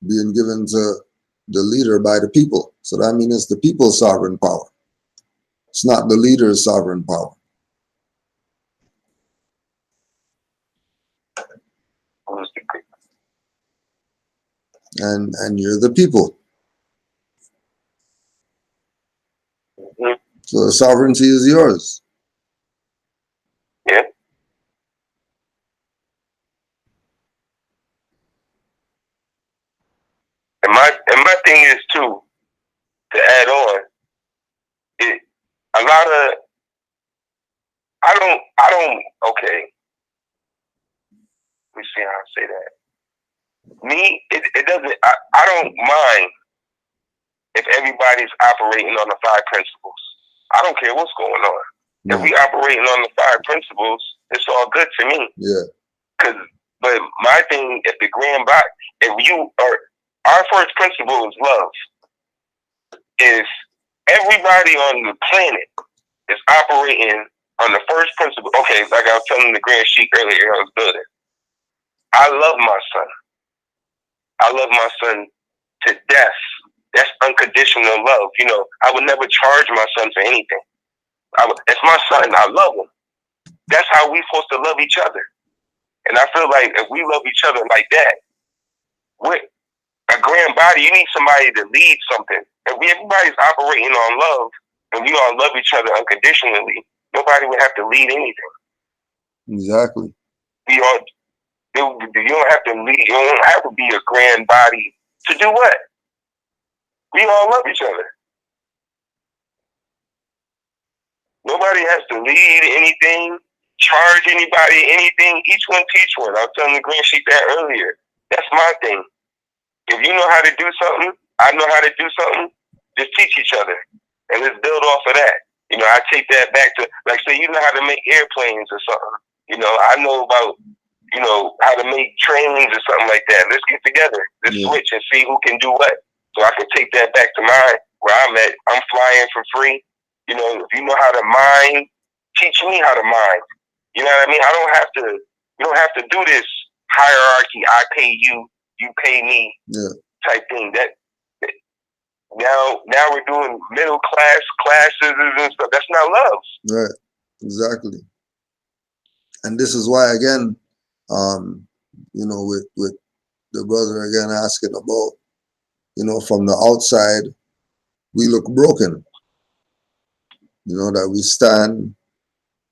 being given to the leader by the people. So that means it's the people's sovereign power. It's not the leader's sovereign power. And you're the people. Mm-hmm. So the sovereignty is yours. Yeah. And my thing is too, to add on, a lot of I don't okay. Let me see how I say that. Me, it doesn't I don't mind if everybody's operating on the 5 principles. I don't care what's going on. No. If we operating on the 5 principles, it's all good to me. Yeah. But my thing, if the grand body, if you are, our first principle is love. Is everybody on the planet is operating on the first principle. Okay, like I was telling the Grand Sheik earlier, I was building. I love my son. I love my son to death. That's unconditional love. You know, I would never charge my son for anything. It's my son. I love him. That's how we're supposed to love each other. And I feel like if we love each other like that, with a grand body, you need somebody to lead something. If everybody's operating on love and we all love each other unconditionally, nobody would have to lead anything. Exactly. You don't have to lead. You don't have to be a grand body to do what? We all love each other. Nobody has to lead anything. charge anybody anything. Each one teach one. I was telling the green sheep that earlier. That's my thing. If you know how to do something, I know how to do something. Just teach each other, and let's build off of that. You know, I take that back to, like, say you know how to make airplanes or something. You know, I know about, you know, how to make trains or something like that. Let's get together. Let's switch and see who can do what. So I can take that back to mine, where I'm at. I'm flying for free. You know, if you know how to mine, teach me how to mine. You know what I mean? I don't have to, you don't have to do this hierarchy. I pay you, you pay me type thing. Now we're doing middle class classes and stuff. That's not love. Right. Exactly. And this is why, again, you know, with the brother again asking about, you know, from the outside, we look broken. You know, that we stand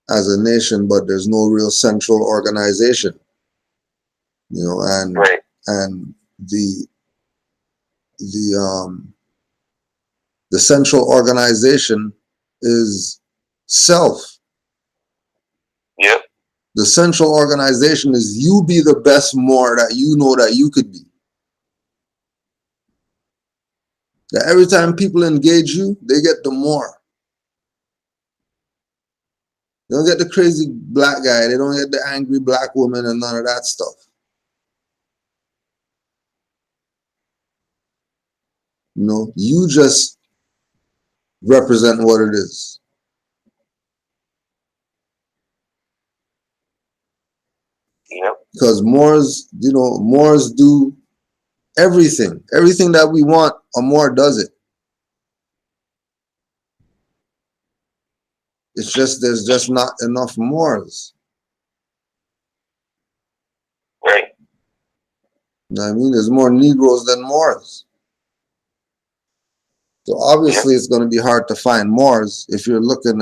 as a nation, but there's no real central organization. You know, and the central organization is self. Yep. The central organization is you be the best more that you know that you could be. That every time people engage you, they get the more. They don't get the crazy black guy. They don't get the angry black woman and none of that stuff. You know, you just represent what it is. Yep. Because Moors, you know, Moors do everything. Everything that we want, a Moor does it. It's just, there's just not enough Moors. Right. You know what I mean? There's more Negroes than Moors. So obviously it's going to be hard to find Moors if you're looking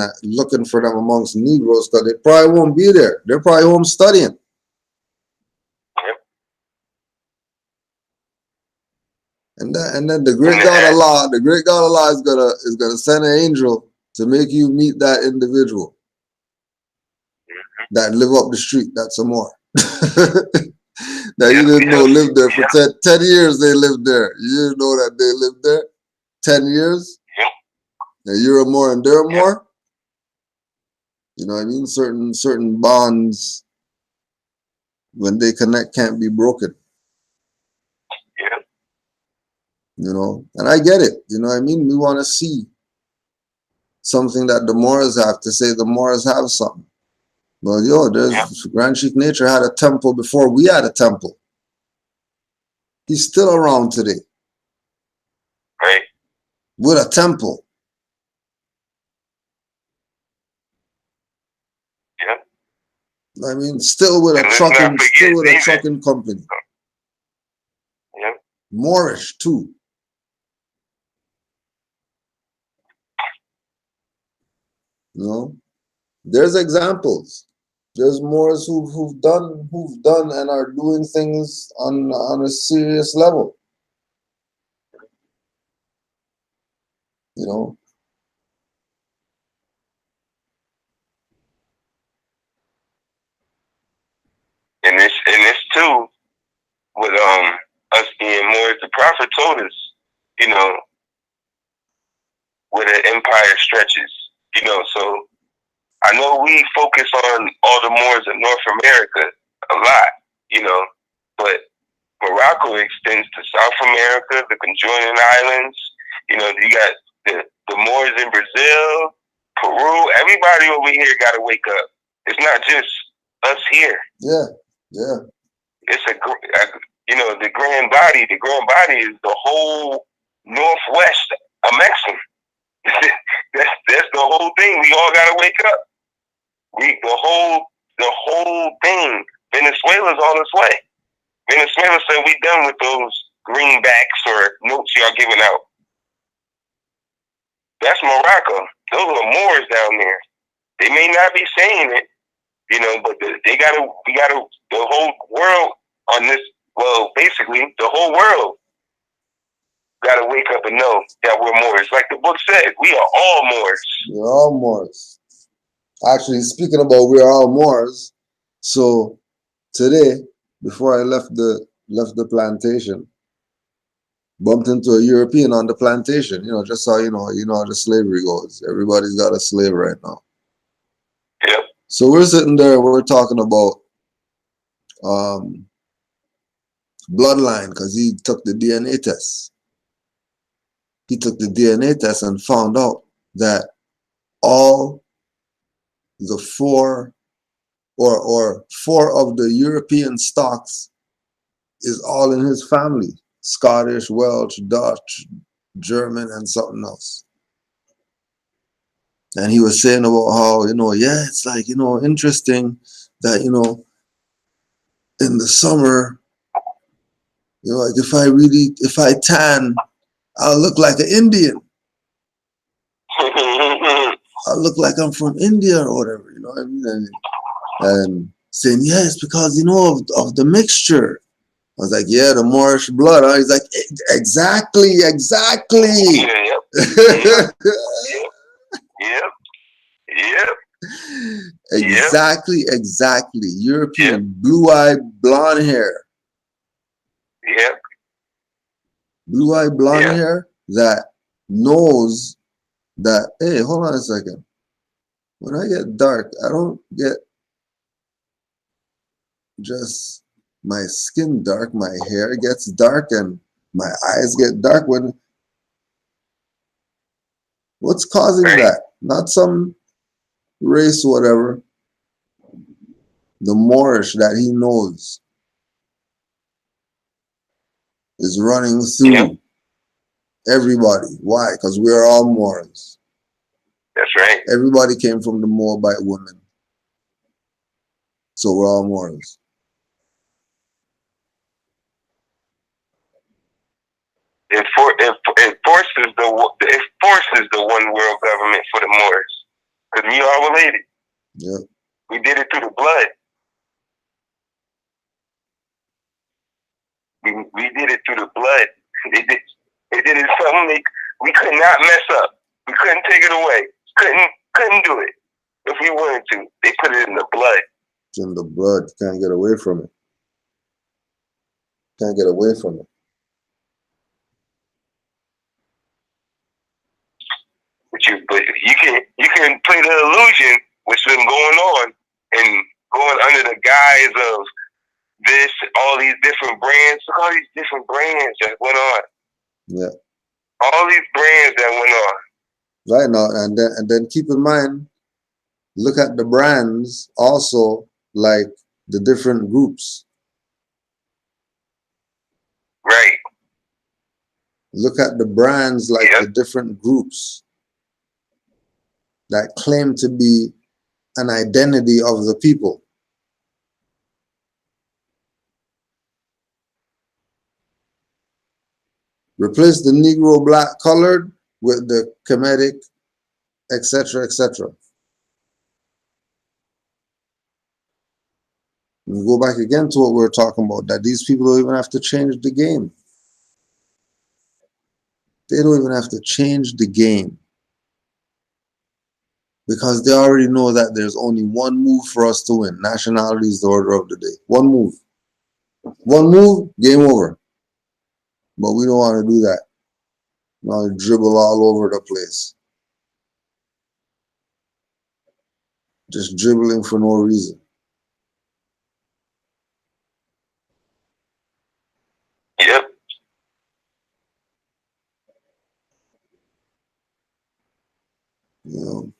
for them amongst Negroes, because they probably won't be there. They're probably home studying. And then the great God Allah is gonna send an angel to make you meet that individual that live up the street. That's a more that you didn't know lived there for 10 years. They lived there. You didn't know that they lived there 10 years. And you're a more and they're a more. You know what I mean? Certain bonds, when they connect, can't be broken. You know, and I get it. You know what I mean? We want to see something that the Moors have to say. The Moors have something. But yo, Grand Sheik Nature had a temple before we had a temple. He's still around today. Right. With a temple. Yeah. I mean, still with a trucking company. Yeah. Moorish too. You know, there's examples. There's Moors who've done and are doing things on a serious level. You know. And this too, with us being Moors, the Prophet told us, you know, where the empire stretches. You know, so I know we focus on all the Moors in North America a lot, you know, but Morocco extends to South America, the conjoining islands. You know, you got the Moors in Brazil, Peru. Everybody over here got to wake up. It's not just us here. Yeah. It's you know, the grand body. The grand body is the whole Northwest of Mexico. that's the whole thing. We all got to wake up. The whole thing. Venezuela's on its way. Venezuela said we done with those greenbacks or notes y'all giving out. That's Morocco. Those are Moors down there. They may not be saying it, you know, but we gotta, the whole world on this, well, basically, the whole world gotta wake up and know that we're Moors. Like the book said, we are all Moors. We're all Moors. Actually, speaking about we are all Moors, so today, before I left the plantation, bumped into a European on the plantation. You know, just so you know how the slavery goes. Everybody's got a slave right now. Yep. So we're sitting there, we're talking about um, bloodline because he took the DNA test. He took the DNA test and found out that all the four of the European stocks is all in his family. Scottish, Welsh, Dutch, German, and something else. And he was saying about how, yeah, it's like, interesting that, in the summer, like if I tan, I'll look like an Indian. I look like I'm from India or whatever, you know what I mean? And saying, yeah, it's because, of the mixture. I was like, yeah, the Moorish blood. Huh? He's like, exactly. Yep. Exactly. European, blue-eyed, blonde hair. Yep. Blue-eyed, blonde hair that knows that, hey, hold on a second. When I get dark, I don't get just my skin dark, my hair gets dark, and my eyes get dark. What's causing that? Not some race, whatever. The Moorish that he knows is running through everybody. Why? Because we're all Moors. That's right. Everybody came from the Moabite women. So we're all Moors. It forces the one world government for the Moors. Because we are related. Yeah. We did it through the blood. We did it through the blood. They did it something we could not mess up. We couldn't take it away. Couldn't do it. If we wanted to. They put it in the blood. It's in the blood. You can't get away from it. Can't get away from it. But you can play the illusion what's been going on and going under the guise of this, all these different brands. Look, all these different brands that went on. Yeah. All these brands that went on. Right now, and then keep in mind, look at the brands also, like the different groups. Right. Look at the brands like the different groups that claim to be an identity of the people. Replace the Negro, black, colored with the Kemetic, etc., etc. We go back again to what we were talking about, that these people don't even have to change the game. They don't even have to change the game. Because they already know that there's only one move for us to win. Nationality is the order of the day. One move. One move, game over. But we don't want to do that. We want to dribble all over the place. Just dribbling for no reason. Yep. You know.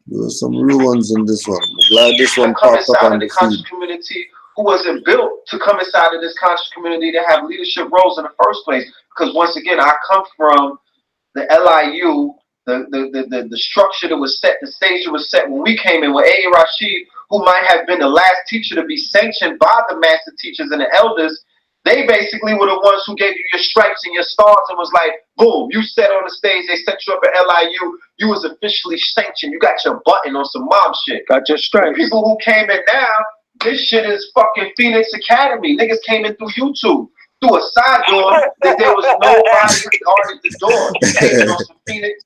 There were some real ones in this one. I'm glad this one popped up on the conscious community who wasn't built to come inside of this conscious community to have leadership roles in the first place. Because once again, I come from the LIU, the structure that was set, the stage that was set when we came in with A. Rashid, who might have been the last teacher to be sanctioned by the master teachers and the elders. They basically were the ones who gave you your stripes and your stars and was like, boom, you sat on the stage, they set you up at LIU, you was officially sanctioned, you got your button on some mob shit. Got your stripes. The people who came in now, this shit is fucking Phoenix Academy. Niggas came in through YouTube. through a side door that there was nobody guarding the door. Taking on some Phoenix.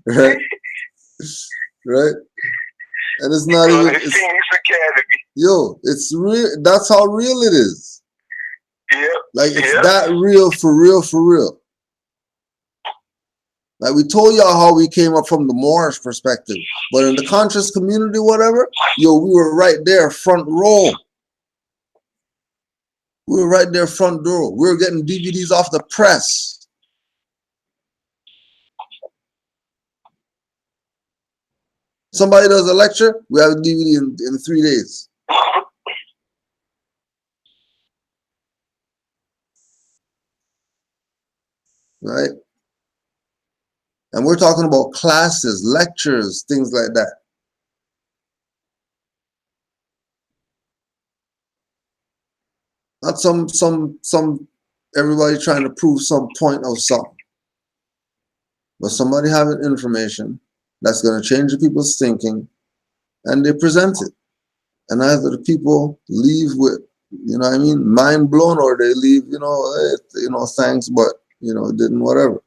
Right? Right? And it's not even. Yo, it's real. That's how real it is. Yeah. Like it's that real for real for real. Like we told y'all how we came up from the Moorish perspective, but in the conscious community, whatever, yo, we were right there, front row. We were right there, front row. We were getting DVDs off the press. Somebody does a lecture, we have a DVD in 3 days. Right? And we're talking about classes, lectures, things like that. Not some everybody trying to prove some point of something. But somebody having information that's going to change the people's thinking, and they present it. And either the people leave with, you know what I mean, mind blown, or they leave, thanks, but, it didn't, whatever.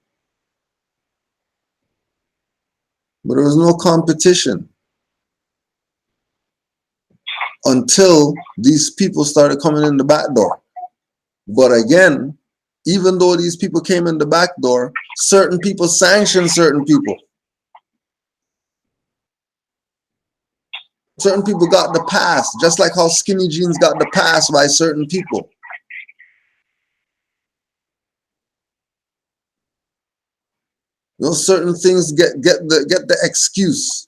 But there was no competition until these people started coming in the back door. But again, even though these people came in the back door, certain people sanctioned certain people. Certain people got the pass, just like how skinny jeans got the pass by certain people. Certain things get the excuse.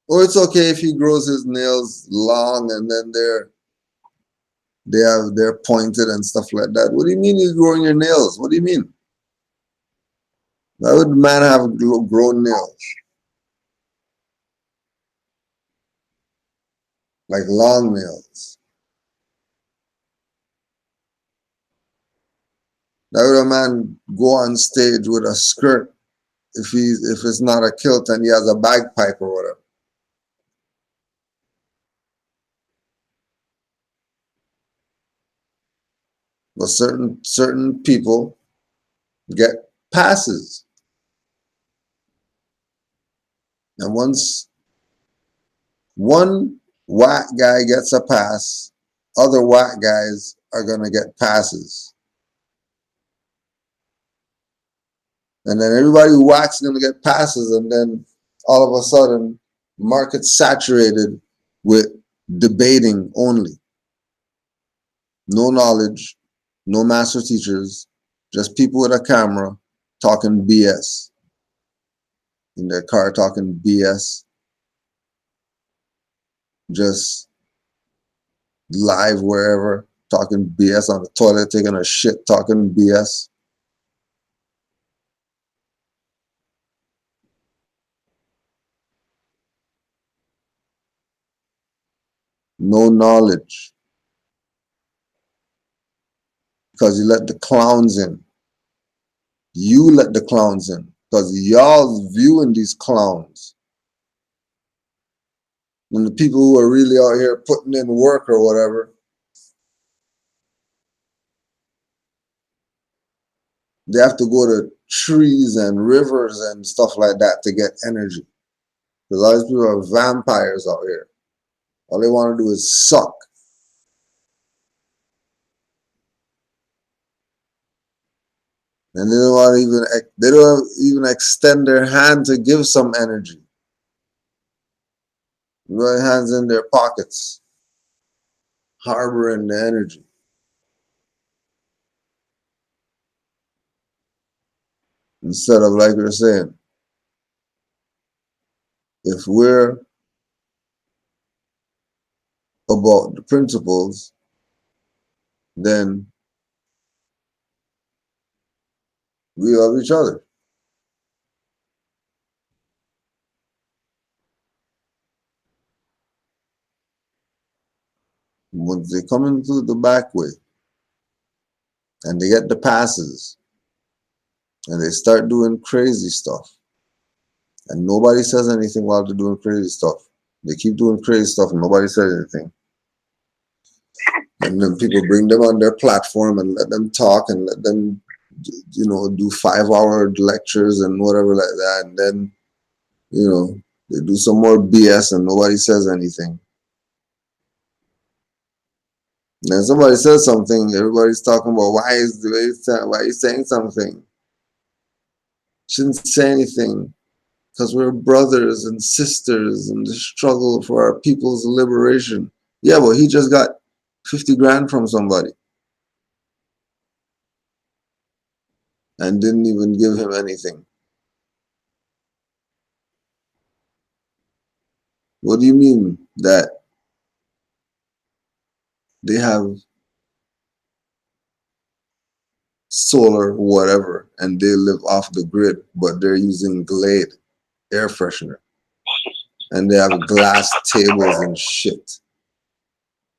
Or it's okay if he grows his nails long and then they're pointed and stuff like that. What do you mean you're growing your nails? What do you mean? Why would a man have grown nails? Like long nails. Why would a man go on stage with a skirt if it's not a kilt and he has a bagpipe or whatever? But certain people get passes. And once one whack guy gets a pass, other whack guys are going to get passes. And then everybody who whacks is going to get passes, and then all of a sudden, market saturated with debating only. No knowledge, no master teachers, just people with a camera talking BS. In their car talking BS. Just live wherever, talking BS, on the toilet, taking a shit, talking BS. No knowledge. Because you let the clowns in. You let the clowns in. Because y'all viewing these clowns. And the people who are really out here putting in work or whatever, they have to go to trees and rivers and stuff like that to get energy. Because all these people are vampires out here. All they want to do is suck. And they don't even extend their hand to give some energy. Right hands in their pockets, harboring the energy. Instead of, like we're saying, if we're about the principles, then we love each other. Once they come into the back way and they get the passes and they start doing crazy stuff and nobody says anything while they're doing crazy stuff. They keep doing crazy stuff and nobody says anything. And then people bring them on their platform and let them talk and let them, you know, do 5-hour lectures and whatever like that. And then, you know, they do some more BS and nobody says anything. And then somebody says something, everybody's talking about why he's saying something. Shouldn't say anything because we're brothers and sisters in the struggle for our people's liberation. Yeah, but he just got 50 grand from somebody and didn't even give him anything. What do you mean that they have solar whatever and they live off the grid, but they're using Glade air freshener and they have glass tables and shit?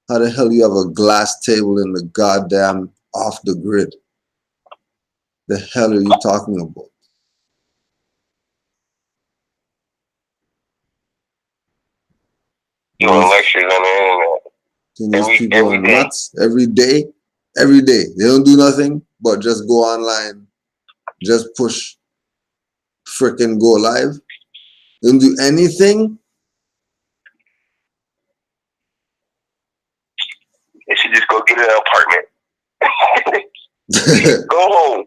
How the hell you have a glass table in the goddamn off the grid? The hell are you talking about? Doing lectures on the internet. These people are nuts every day. Every day. They don't do nothing but just go online, just push frickin' go live. They don't do anything. They should just go get an apartment. Go home.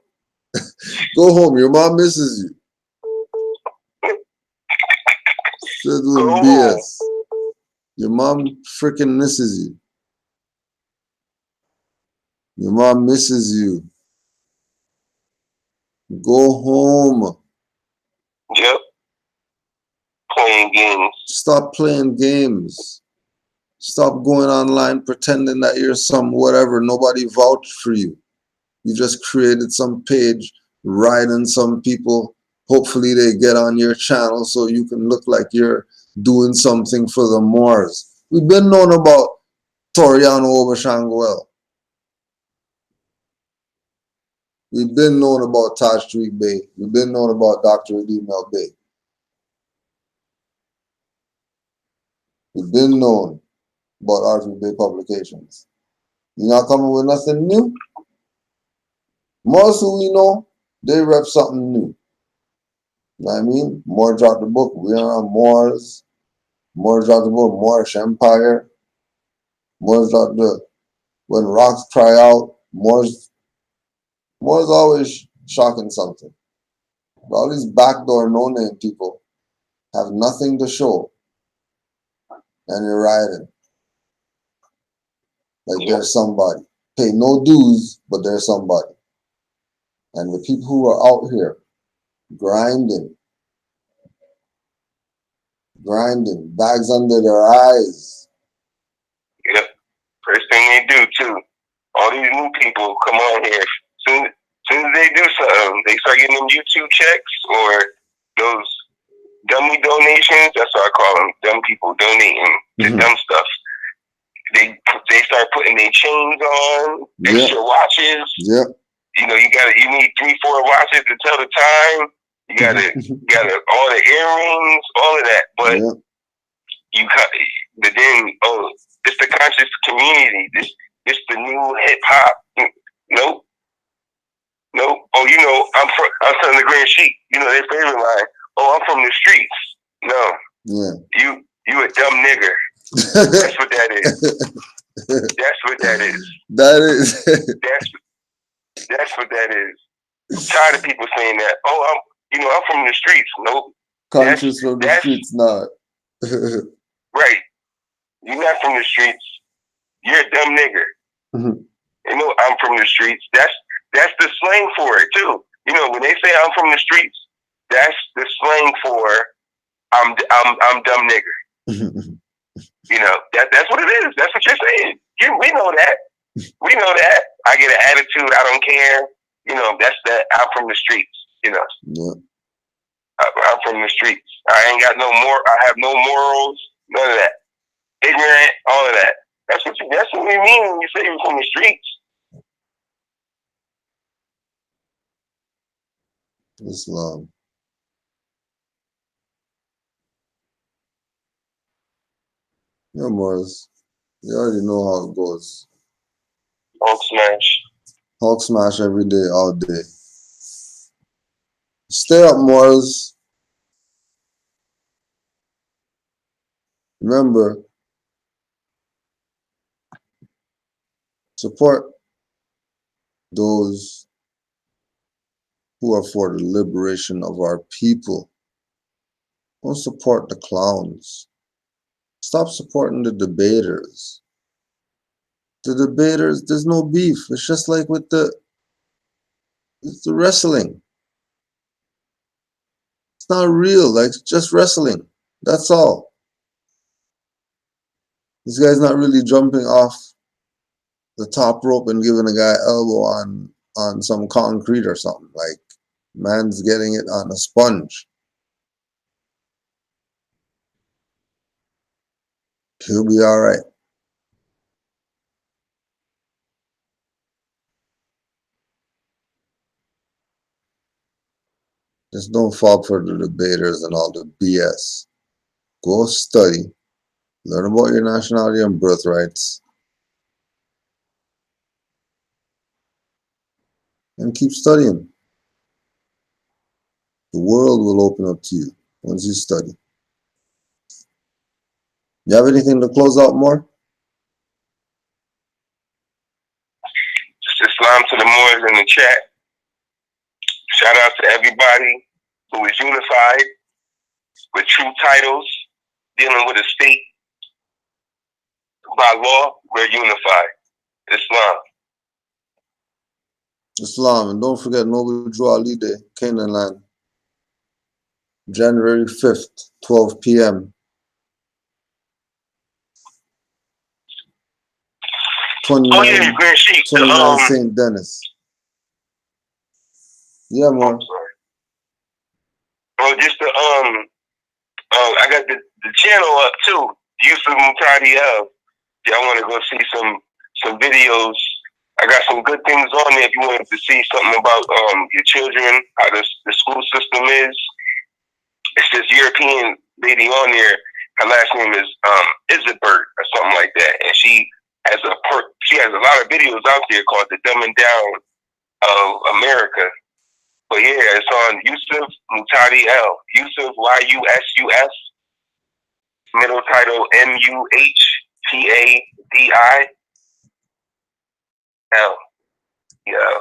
Go home. Your mom misses you. Still doing BS. Your mom freaking misses you. Your mom misses you. Go home. Yep. Playing games. Stop playing games. Stop going online pretending that you're some whatever. Nobody vouched for you. You just created some page, riding some people. Hopefully they get on your channel so you can look like you're doing something for the Moors. We've been known about Toriano Obashanguel. We've been known about Taj Tweed Bay. We've been known about Dr. Edemel Bay. We've been known about Arthur Bay Publications. You're not coming with nothing new? Moors who we know, they rep something new. You know what I mean? Moore dropped the book. We are on Moors. Moore dropped the book, Moorish Empire. Moore dropped the When Rocks Cry Out. Moore's always shocking something. But all these backdoor no-name people have nothing to show. And you're riding. Like there's somebody. Pay no dues, but there's somebody. And the people who are out here grinding, bags under their eyes. Yep. First thing they do too. All these new people come on here. Soon as they do something, they start getting them YouTube checks or those dummy donations. That's what I call them. Dumb people donating to dumb stuff. They start putting their chains on, extra watches. Yep. You know, you need 3-4 watches to tell the time. You gotta all the earrings, all of that. But but then it's the conscious community. This the new hip hop. Nope. Oh, you know, I'm from the Grand Sheik. You know their favorite line. Oh, I'm from the streets. No. Yeah. You a dumb nigger. That's what that is. That's what that is. That is. That's what that is. I'm tired of people saying that. Oh, I'm from the streets. Nope. Conscious from the streets, not. Right. You're not from the streets. You're a dumb nigger. You know, I'm from the streets. That's the slang for it too. You know, when they say I'm from the streets, that's the slang for I'm dumb nigger. You know, that's what it is. That's what you're saying. We know that. We know that. I get an attitude. I don't care. You know, that's that. I'm from the streets. You know. Yeah. I'm from the streets. I ain't got no more. I have no morals. None of that. Ignorant. All of that. That's what we mean when you say you're from the streets. Islam. Yeah, Morris. You already know how it goes. Hulk smash. Hulk smash every day, all day. Stay up, Moors. Remember, support those who are for the liberation of our people. Don't support the clowns. Stop supporting the debaters. The debaters, there's no beef. It's just like with the wrestling. It's not real, like just wrestling. That's all. This guy's not really jumping off the top rope and giving a guy elbow on some concrete or something. Like, man's getting it on a sponge. He'll be all right. Just don't fall for the debaters and all the BS. Go study. Learn about your nationality and birthrights. And keep studying. The world will open up to you once you study. You have anything to close out more? Just Islam to the Moors in the chat. Shout out to everybody who is unified with true titles, dealing with a state. By law, we're unified. Islam. Islam. And don't forget Noble Drew Ali Day, Canaanland. January 5th, 12 p.m. 29 St. Denis. Yeah, man. Oh, just the I got the channel up too. Yusuf Mutadi L. Y'all want to go see some videos? I got some good things on there. If you wanted to see something about your children, how the school system is. It's this European lady on there. Her last name is Isabert or something like that, and she has a lot of videos out there called "The Dumbing Down of America." But yeah, it's on Yusuf Mutadi L. Yusuf YUSUF. Middle title MUHTADI L. Yeah.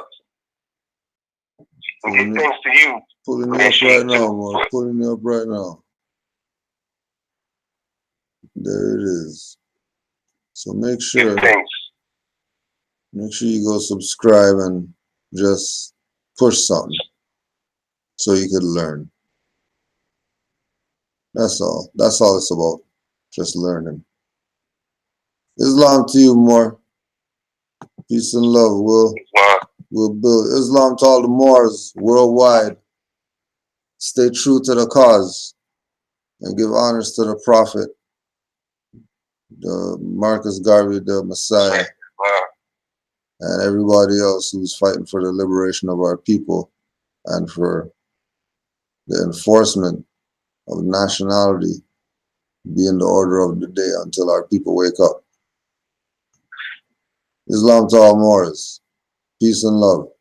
Good things to you. Pulling me up right now, man. Pulling me up right now. There it is. So make sure you go subscribe and just push something so you could learn. That's all. That's all it's about. Just learning. Islam to you, more. Peace and love. We'll build Islam to all the Moors worldwide. Stay true to the cause and give honors to the Prophet, the Marcus Garvey, the Messiah, and everybody else who's fighting for the liberation of our people and for the enforcement of nationality being the order of the day until our people wake up. Islam to all Moors. Peace and love.